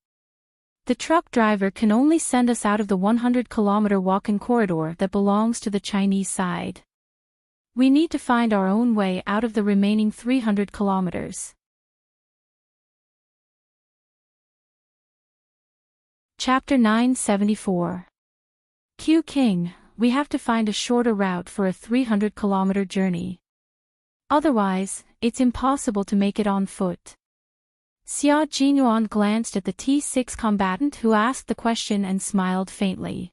A: The truck driver can only send us out of the 100-kilometer walk-in corridor that belongs to the Chinese side. We need to find our own way out of the remaining 300 kilometers. Chapter 974. Q King, we have to find a shorter route for a 300-kilometer journey. Otherwise, it's impossible to make it on foot. Xia Jinyuan glanced at the T6 combatant who asked the question and smiled faintly.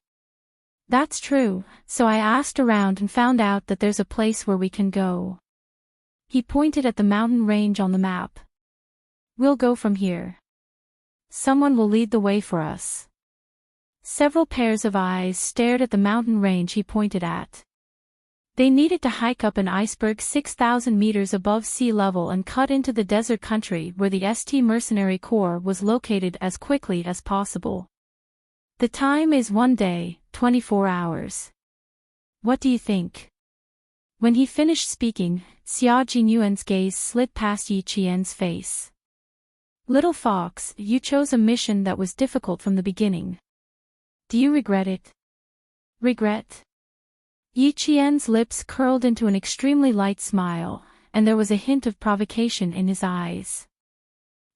A: "That's true, so I asked around and found out that there's a place where we can go." He pointed at the mountain range on the map. "We'll go from here. Someone will lead the way for us." Several pairs of eyes stared at the mountain range he pointed at. They needed to hike up an iceberg 6,000 meters above sea level and cut into the desert country where the ST Mercenary Corps was located as quickly as possible. The time is 1 day, 24 hours. What do you think? When he finished speaking, Xia Jinyuan's gaze slid past Yi Qian's face. "Little fox, you chose a mission that was difficult from the beginning. Do you regret it?" "Regret?" Yi Qian's lips curled into an extremely light smile, and there was a hint of provocation in his eyes.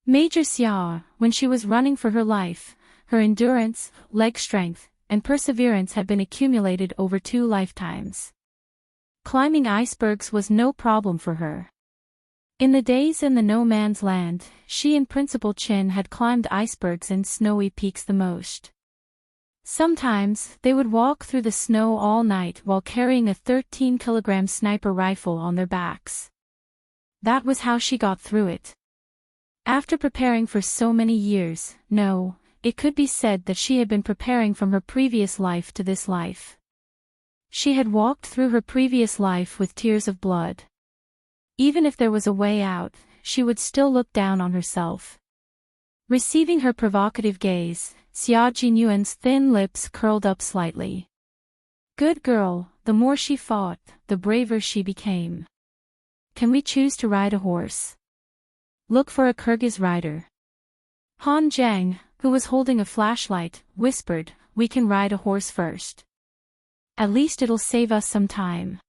A: Major Xia, when she was running for her life, her endurance, leg strength, and perseverance had been accumulated over 2 lifetimes. Climbing icebergs was no problem for her. In the days in the no-man's land, she and Principal Qin had climbed icebergs and snowy peaks the most. Sometimes, they would walk through the snow all night while carrying a 13-kilogram sniper rifle on their backs. That was how she got through it. After preparing for so many years, no, it could be said that she had been preparing from her previous life to this life. She had walked through her previous life with tears of blood. Even if there was a way out, she would still look down on herself. Receiving her provocative gaze, Xia Jinyuan's thin lips curled up slightly. Good girl, the more she fought, the braver she became. Can we choose to ride a horse? Look for a Kyrgyz rider. Han Zhang, who was holding a flashlight, whispered, "We can ride a horse first. At least it'll save us some time."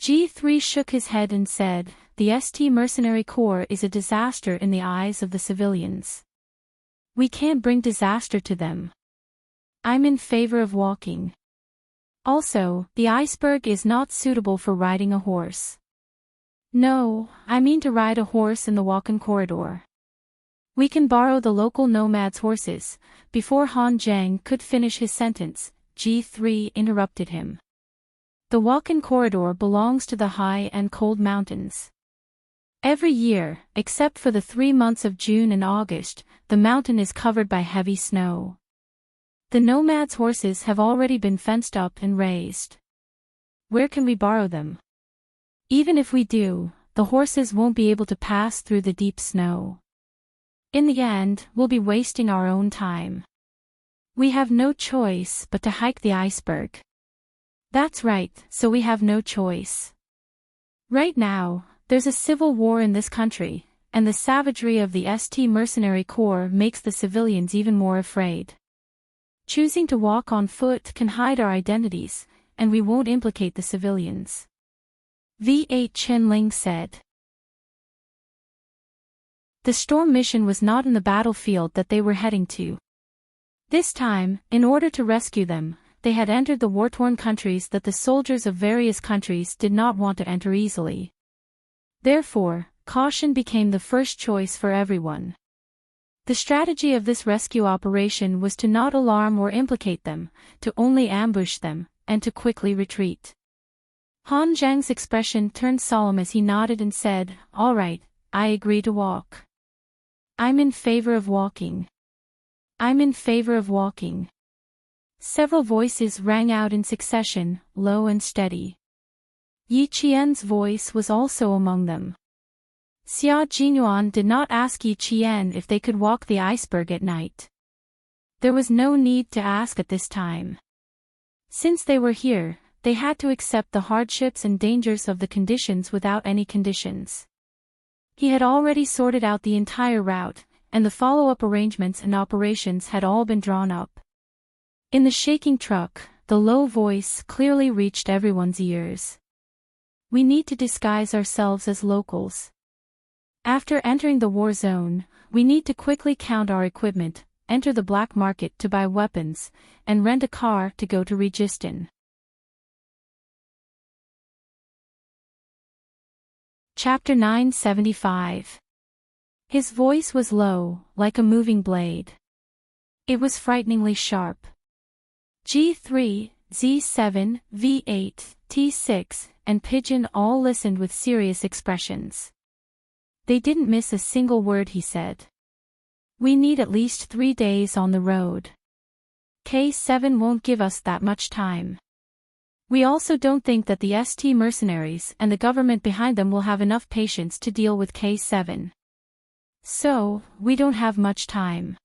A: G3 shook his head and said, the ST Mercenary Corps is a disaster in the eyes of the civilians. We can't bring disaster to them. I'm in favor of walking. Also, the iceberg is not suitable for riding a horse. No, I mean to ride a horse in the walk-in corridor. We can borrow the local nomads' horses. Before Han Zhang could finish his sentence, G3 interrupted him. The walk-in corridor belongs to the high and cold mountains. Every year, except for the 3 months of June and August, the mountain is covered by heavy snow. The nomads' horses have already been fenced up and raised. Where can we borrow them? Even if we do, the horses won't be able to pass through the deep snow. In the end, we'll be wasting our own time. We have no choice but to hike the iceberg. That's right, so we have no choice. Right now, there's a civil war in this country, and the savagery of the ST Mercenary Corps makes the civilians even more afraid. Choosing to walk on foot can hide our identities, and we won't implicate the civilians. V8 Chenling said. The storm mission was not in the battlefield that they were heading to. This time, in order to rescue them, they had entered the war-torn countries that the soldiers of various countries did not want to enter easily. Therefore, caution became the first choice for everyone. The strategy of this rescue operation was to not alarm or implicate them, to only ambush them, and to quickly retreat. Han Zhang's expression turned solemn as he nodded and said, "All right, I agree to walk. I'm in favor of walking. I'm in favor of walking." Several voices rang out in succession, low and steady. Yi Qian's voice was also among them. Xia Jinyuan did not ask Yi Qian if they could walk the iceberg at night. There was no need to ask at this time. Since they were here, they had to accept the hardships and dangers of the conditions without any conditions. He had already sorted out the entire route, and the follow-up arrangements and operations had all been drawn up. In the shaking truck, the low voice clearly reached everyone's ears. We need to disguise ourselves as locals. After entering the war zone, we need to quickly count our equipment, enter the black market to buy weapons, and rent a car to go to Registan. Chapter 975. His voice was low, like a moving blade. It was frighteningly sharp. G3, Z7, V8, T6, and Pigeon all listened with serious expressions. They didn't miss a single word he said. We need at least 3 days on the road. K7 won't give us that much time. We also don't think that the ST mercenaries and the government behind them will have enough patience to deal with K7. So, we don't have much time.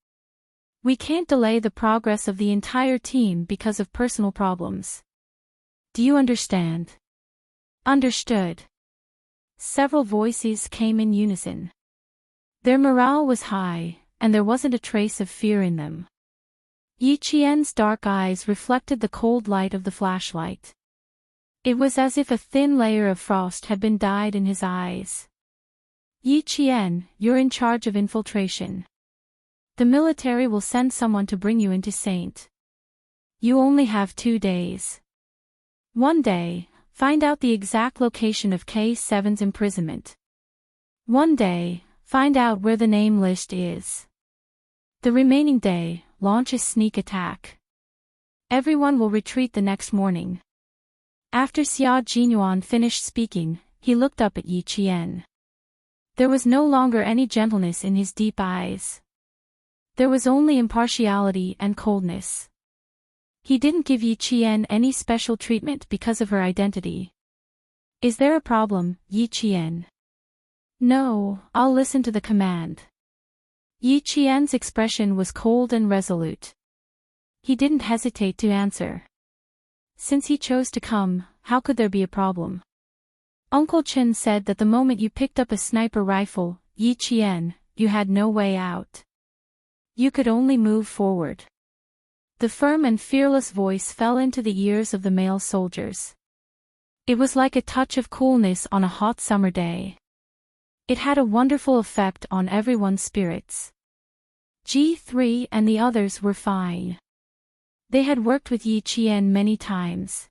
A: We can't delay the progress of the entire team because of personal problems. Do you understand? Understood. Several voices came in unison. Their morale was high, and there wasn't a trace of fear in them. Yi Qian's dark eyes reflected the cold light of the flashlight. It was as if a thin layer of frost had been dyed in his eyes. Yi Qian, you're in charge of infiltration. The military will send someone to bring you into Saint. You only have 2 days. One day, find out the exact location of K7's imprisonment. One day, find out where the name list is. The remaining day, launch a sneak attack. Everyone will retreat the next morning. After Xia Jinyuan finished speaking, he looked up at Yi Qian. There was no longer any gentleness in his deep eyes. There was only impartiality and coldness. He didn't give Yi Qian any special treatment because of her identity. Is there a problem, Yi Qian? No, I'll listen to the command. Yi Qian's expression was cold and resolute. He didn't hesitate to answer. Since he chose to come, how could there be a problem? Uncle Chen said that the moment you picked up a sniper rifle, Yi Qian, you had no way out. You could only move forward. The firm and fearless voice fell into the ears of the male soldiers. It was like a touch of coolness on a hot summer day. It had a wonderful effect on everyone's spirits. G3 and the others were fine. They had worked with Yi Qian many times.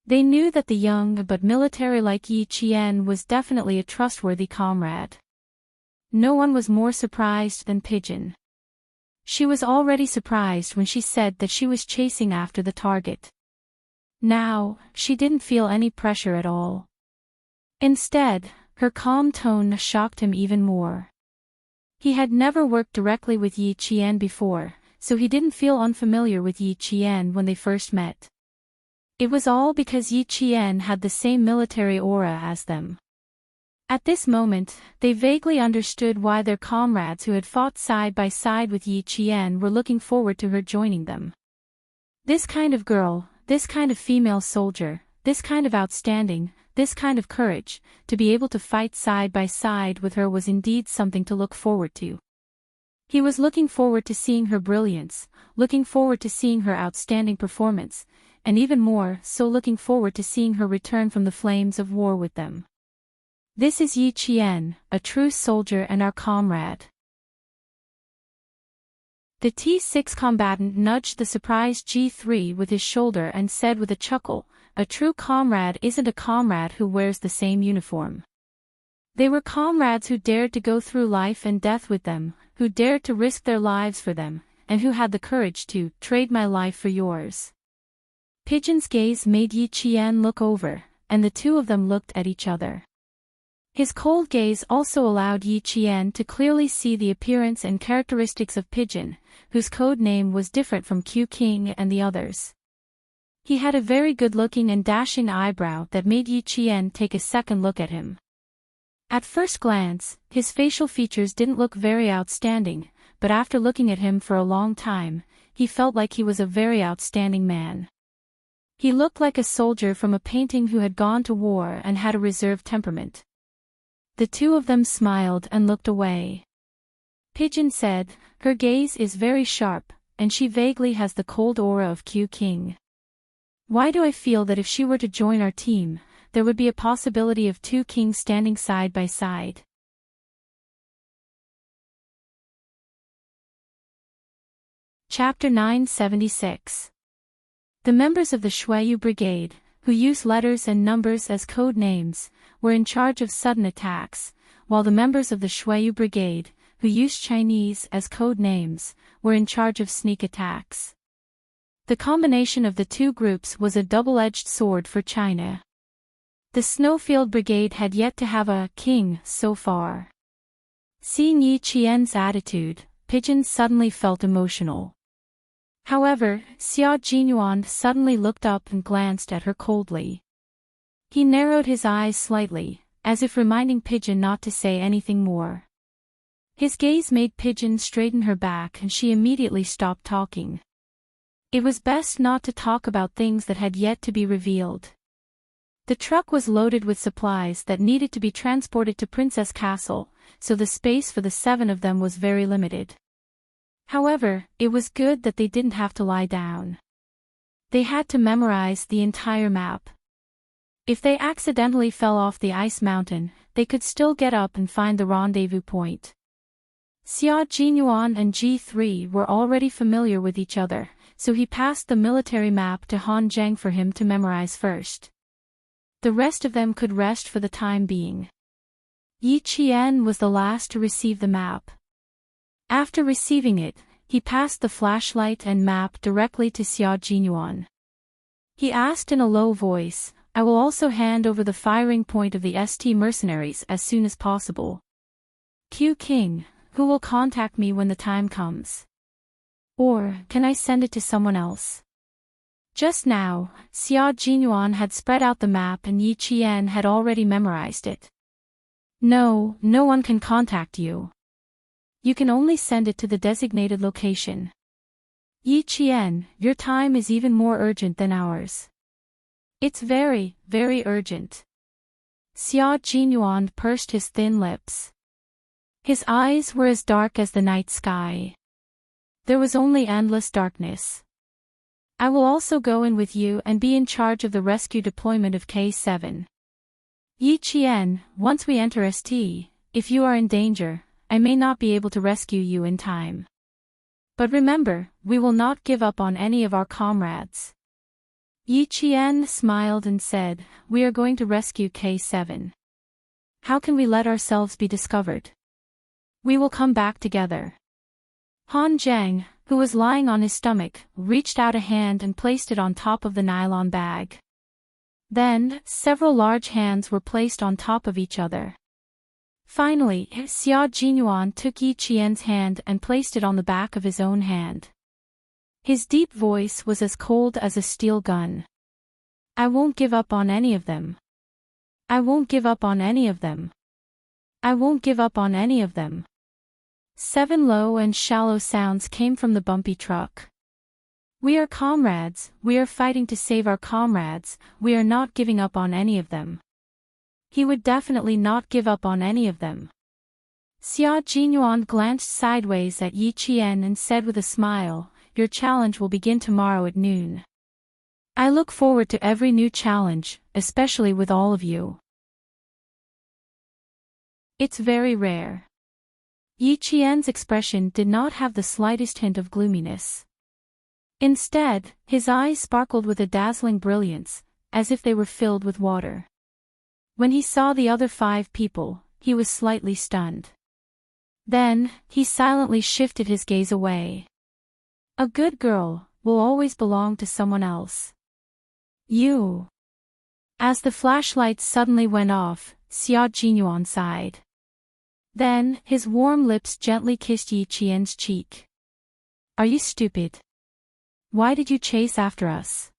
A: They knew that the young but military-like Yi Qian was definitely a trustworthy comrade. No one was more surprised than Pigeon. She was already surprised when she said that she was chasing after the target. Now, she didn't feel any pressure at all. Instead, her calm tone shocked him even more. He had never worked directly with Yi Qian before, so he didn't feel unfamiliar with Yi Qian when they first met. It was all because Yi Qian had the same military aura as them. At this moment, they vaguely understood why their comrades who had fought side by side with Yi Qian were looking forward to her joining them. This kind of girl, this kind of female soldier, this kind of outstanding, this kind of courage, to be able to fight side by side with her was indeed something to look forward to. He was looking forward to seeing her brilliance, looking forward to seeing her outstanding performance, and even more so looking forward to seeing her return from the flames of war with them. This is Yi Qian, a true soldier and our comrade. The T6 combatant nudged the surprised G3 with his shoulder and said with a chuckle, "A true comrade isn't a comrade who wears the same uniform." They were comrades who dared to go through life and death with them, who dared to risk their lives for them, and who had the courage to trade my life for yours. Pigeon's gaze made Yi Qian look over, and the two of them looked at each other. His cold gaze also allowed Yi Qian to clearly see the appearance and characteristics of Pigeon, whose code name was different from Q King and the others. He had a very good-looking and dashing eyebrow that made Yi Qian take a second look at him. At first glance, his facial features didn't look very outstanding, but after looking at him for a long time, he felt like he was a very outstanding man. He looked like a soldier from a painting who had gone to war and had a reserved temperament. The two of them smiled and looked away. Pigeon said, "Her gaze is very sharp, and she vaguely has the cold aura of Q King. Why do I feel that if she were to join our team, there would be a possibility of two kings standing side by side?" Chapter 976. The members of the Shuiyu Brigade, who use letters and numbers as code names, were in charge of sudden attacks, while the members of the Shuiyu Brigade, who used Chinese as code names, were in charge of sneak attacks. The combination of the two groups was a double-edged sword for China. The Snowfield Brigade had yet to have a king so far. Seeing Yi Qian's attitude, Pigeon suddenly felt emotional. However, Xia Jinyuan suddenly looked up and glanced at her coldly. He narrowed his eyes slightly, as if reminding Pigeon not to say anything more. His gaze made Pigeon straighten her back and she immediately stopped talking. It was best not to talk about things that had yet to be revealed. The truck was loaded with supplies that needed to be transported to Princess Castle, so the space for the 7 of them was very limited. However, it was good that they didn't have to lie down. They had to memorize the entire map. If they accidentally fell off the ice mountain, they could still get up and find the rendezvous point. Xia Jinyuan and G3 were already familiar with each other, so he passed the military map to Han Zheng for him to memorize first. The rest of them could rest for the time being. Yi Qian was the last to receive the map. After receiving it, he passed the flashlight and map directly to Xia Jinyuan. He asked in a low voice, "I will also hand over the firing point of the ST mercenaries as soon as possible. Q King, who will contact me when the time comes? Or, can I send it to someone else?" Just now, Xia Jinyuan had spread out the map and Yi Qian had already memorized it. "No, no one can contact you. You can only send it to the designated location. Yi Qian, your time is even more urgent than ours. It's very, very urgent." Xia Jinyuan pursed his thin lips. His eyes were as dark as the night sky. There was only endless darkness. I will also go in with you and be in charge of the rescue deployment of K7. Yi Qian, once we enter ST, if you are in danger, I may not be able to rescue you in time. But remember, we will not give up on any of our comrades. Yi Qian smiled and said, we are going to rescue K7. How can we let ourselves be discovered? We will come back together. Han Zheng, who was lying on his stomach, reached out a hand and placed it on top of the nylon bag. Then, several large hands were placed on top of each other. Finally, Xia Jinyuan took Yi Qian's hand and placed it on the back of his own hand. His deep voice was as cold as a steel gun. I won't give up on any of them. I won't give up on any of them. I won't give up on any of them. 7 low and shallow sounds came from the bumpy truck. We are comrades, we are fighting to save our comrades, we are not giving up on any of them. He would definitely not give up on any of them. Xia Jinyuan glanced sideways at Yi Qian and said with a smile, your challenge will begin tomorrow at noon. I look forward to every new challenge, especially with all of you. It's very rare. Yi Qian's expression did not have the slightest hint of gloominess. Instead, his eyes sparkled with a dazzling brilliance, as if they were filled with water. When he saw the other 5 people, he was slightly stunned. Then, he silently shifted his gaze away. A good girl will always belong to someone else. You. As the flashlights suddenly went off, Xia Jinyuan sighed. Then, his warm lips gently kissed Yi Qian's cheek. Are you stupid? Why did you chase after us?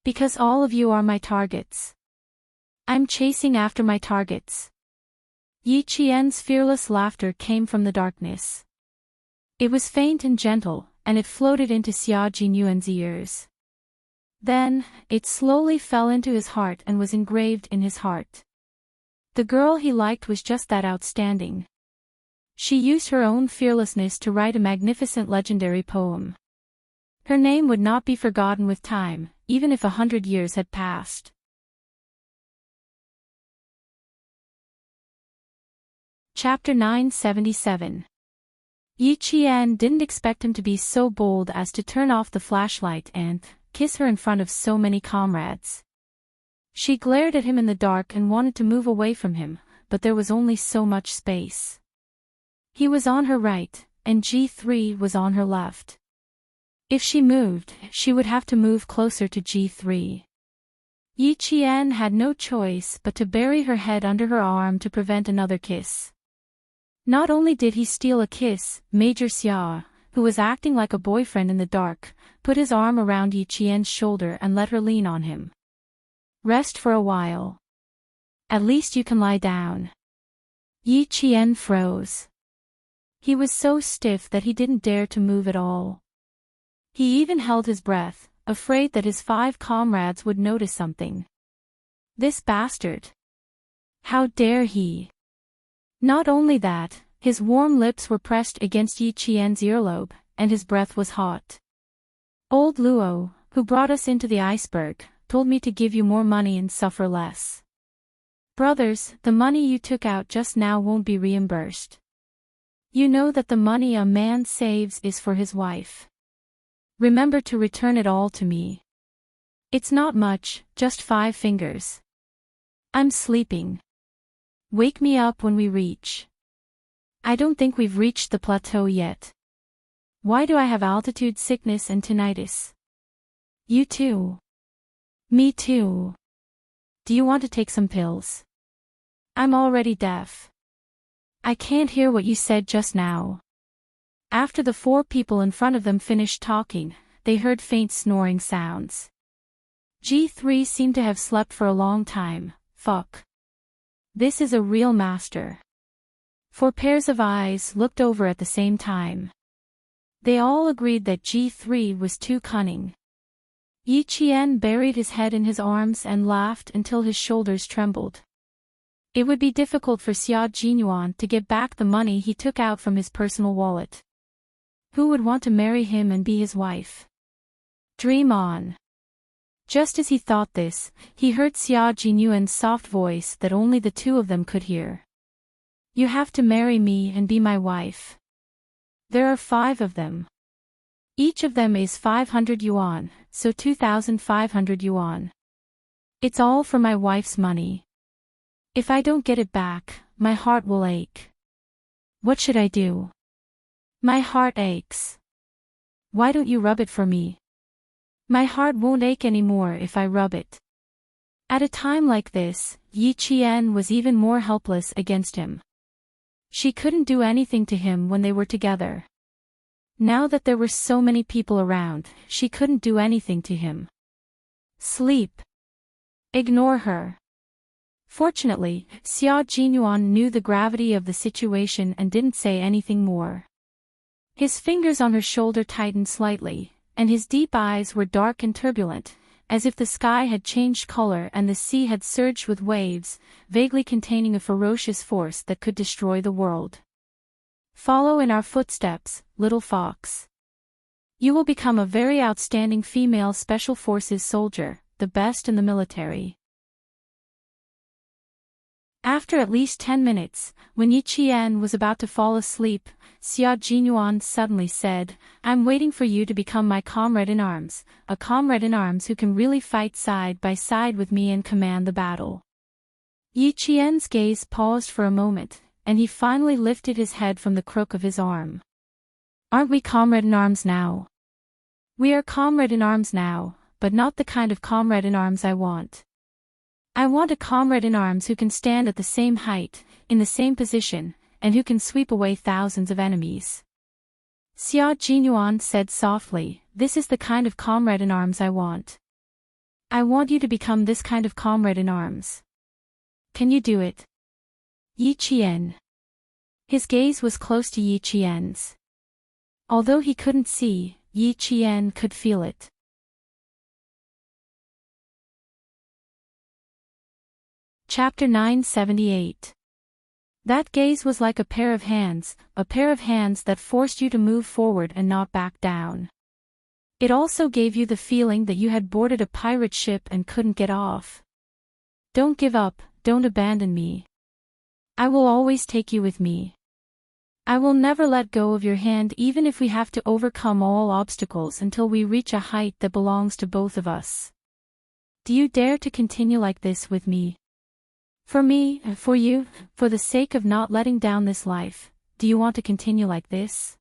A: Because all of you are my targets. I'm chasing after my targets. Yi Qian's fearless laughter came from the darkness. It was faint and gentle, and it floated into Xia Jinyuan's ears. Then, it slowly fell into his heart and was engraved in his heart. The girl he liked was just that outstanding. She used her own fearlessness to write a magnificent legendary poem. Her name would not be forgotten with time, even if 100 years had passed. Chapter 977. Yi Qian didn't expect him to be so bold as to turn off the flashlight and kiss her in front of so many comrades. She glared at him in the dark and wanted to move away from him, but there was only so much space. He was on her right, and G3 was on her left. If she moved, she would have to move closer to G3. Yi Qian had no choice but to bury her head under her arm to prevent another kiss. Not only did he steal a kiss, Major Xia, who was acting like a boyfriend in the dark, put his arm around Yi Qian's shoulder and let her lean on him. Rest for a while. At least you can lie down. Yi Qian froze. He was so stiff that he didn't dare to move at all. He even held his breath, afraid that his 5 comrades would notice something. This bastard. How dare he? Not only that, his warm lips were pressed against Yi Qian's earlobe, and his breath was hot. Old Luo, who brought us into the iceberg, told me to give you more money and suffer less. Brothers, the money you took out just now won't be reimbursed. You know that the money a man saves is for his wife. Remember to return it all to me. It's not much, just 5 fingers. I'm sleeping. Wake me up when we reach. I don't think we've reached the plateau yet. Why do I have altitude sickness and tinnitus? You too. Me too. Do you want to take some pills? I'm already deaf. I can't hear what you said just now. After the 4 people in front of them finished talking, they heard faint snoring sounds. G3 seemed to have slept for a long time. Fuck. This is a real master. 4 pairs of eyes looked over at the same time. They all agreed that G3 was too cunning. Yi Qian buried his head in his arms and laughed until his shoulders trembled. It would be difficult for Xia Jinyuan to get back the money he took out from his personal wallet. Who would want to marry him and be his wife? Dream on. Just as he thought this, he heard Xia Jinyuan's soft voice that only the two of them could hear. You have to marry me and be my wife. There are 5 of them. Each of them is 500 yuan, so 2,500 yuan. It's all for my wife's money. If I don't get it back, my heart will ache. What should I do? My heart aches. Why don't you rub it for me? My heart won't ache anymore if I rub it. At a time like this, Yi Qian was even more helpless against him. She couldn't do anything to him when they were together. Now that there were so many people around, she couldn't do anything to him. Sleep. Ignore her. Fortunately, Xia Jinyuan knew the gravity of the situation and didn't say anything more. His fingers on her shoulder tightened slightly, and his deep eyes were dark and turbulent, as if the sky had changed color and the sea had surged with waves, vaguely containing a ferocious force that could destroy the world. Follow in our footsteps, little fox. You will become a very outstanding female special forces soldier, the best in the military. After at least 10 minutes, when Yi Qian was about to fall asleep, Xia Jinyuan suddenly said, I'm waiting for you to become my comrade in arms, a comrade in arms who can really fight side by side with me and command the battle. Yi Qian's gaze paused for a moment, and he finally lifted his head from the crook of his arm. Aren't we comrade in arms now? We are comrade in arms now, but not the kind of comrade in arms I want. I want a comrade in arms who can stand at the same height, in the same position, and who can sweep away thousands of enemies. Xia Jinyuan said softly, this is the kind of comrade in arms I want. I want you to become this kind of comrade in arms. Can you do it? Yi Qian. His gaze was close to Yi Qian's. Although he couldn't see, Yi Qian could feel it. Chapter 978. That gaze was like a pair of hands that forced you to move forward and not back down. It also gave you the feeling that you had boarded a pirate ship and couldn't get off. Don't give up, don't abandon me. I will always take you with me. I will never let go of your hand even if we have to overcome all obstacles until we reach a height that belongs to both of us. Do you dare to continue like this with me? For me, for you, for the sake of not letting down this life, do you want to continue like this?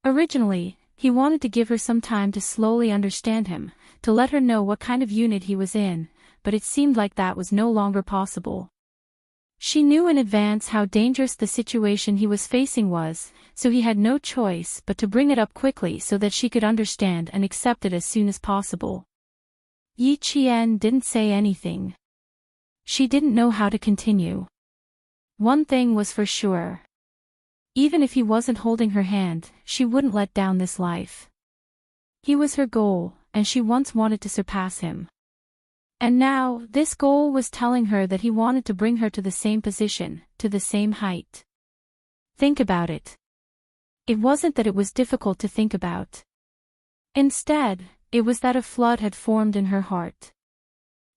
A: Originally, he wanted to give her some time to slowly understand him, to let her know what kind of unit he was in, but it seemed like that was no longer possible. She knew in advance how dangerous the situation he was facing was, so he had no choice but to bring it up quickly so that she could understand and accept it as soon as possible. Yi Qian didn't say anything. She didn't know how to continue. One thing was for sure. Even if he wasn't holding her hand, she wouldn't let down this life. He was her goal, and she once wanted to surpass him. And now, this goal was telling her that he wanted to bring her to the same position, to the same height. Think about it. It wasn't that it was difficult to think about. Instead, it was that a flood had formed in her heart.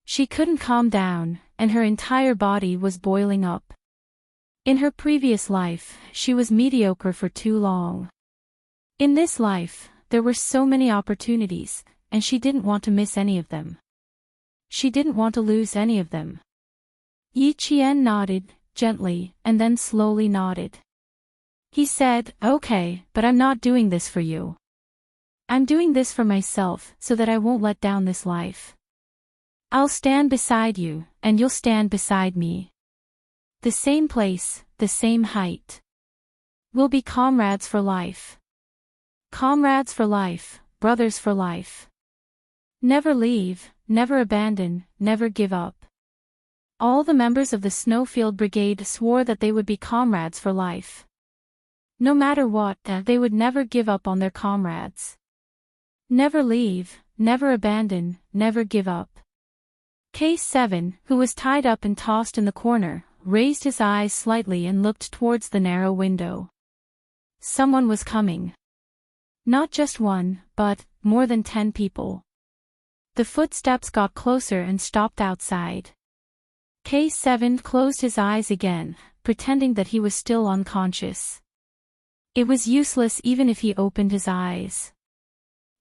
A: She couldn't calm down, and her entire body was boiling up. In her previous life, she was mediocre for too long. In this life, there were so many opportunities, and she didn't want to miss any of them. She didn't want to lose any of them. Yi Qian nodded, gently, and then slowly nodded. He said, okay, but I'm not doing this for you. I'm doing this for myself, so that I won't let down this life. I'll stand beside you, and you'll stand beside me. The same place, the same height. We'll be comrades for life. Comrades for life, brothers for life. Never leave, never abandon, never give up. All the members of the Snowfield Brigade swore that they would be comrades for life. No matter what, they would never give up on their comrades. Never leave, never abandon, never give up. Case 7, who was tied up and tossed in the corner, raised his eyes slightly and looked towards the narrow window. Someone was coming. Not just one, but more than 10 people. The footsteps got closer and stopped outside. K7 closed his eyes again, pretending that he was still unconscious. It was useless even if he opened his eyes.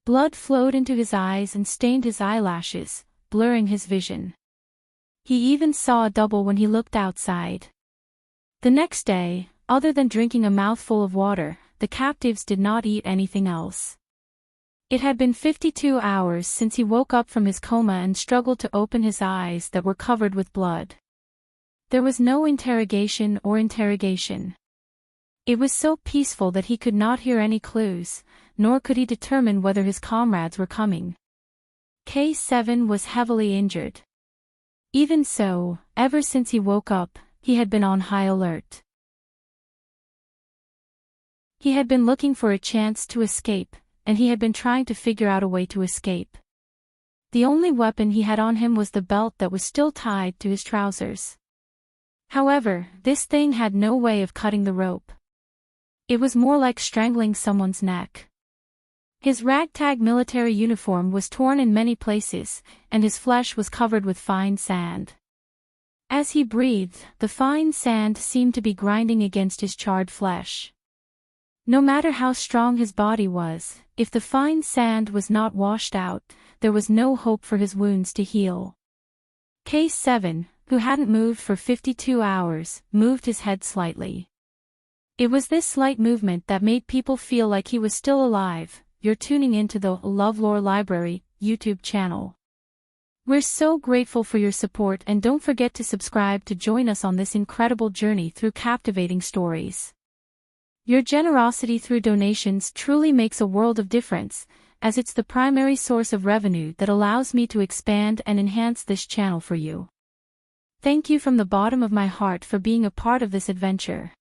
A: Blood flowed into his eyes and stained his eyelashes, blurring his vision. He even saw a double when he looked outside. The next day, other than drinking a mouthful of water, the captives did not eat anything else. It had been 52 hours since he woke up from his coma and struggled to open his eyes that were covered with blood. There was no interrogation or interrogation. It was so peaceful that he could not hear any clues, nor could he determine whether his comrades were coming. K7 was heavily injured. Even so, ever since he woke up, he had been on high alert. He had been looking for a chance to escape, and he had been trying to figure out a way to escape. The only weapon he had on him was the belt that was still tied to his trousers. However, this thing had no way of cutting the rope. It was more like strangling someone's neck. His ragtag military uniform was torn in many places, and his flesh was covered with fine sand. As he breathed, the fine sand seemed to be grinding against his charred flesh. No matter how strong his body was, if the fine sand was not washed out, there was no hope for his wounds to heal. K7, who hadn't moved for 52 hours, moved his head slightly. It was this slight movement that made people feel like he was still alive. You're tuning into the LoveLore Library YouTube channel. We're so grateful for your support, and don't forget to subscribe to join us on this incredible journey through captivating stories. Your generosity through donations truly makes a world of difference, as it's the primary source of revenue that allows me to expand and enhance this channel for you. Thank you from the bottom of my heart for being a part of this adventure.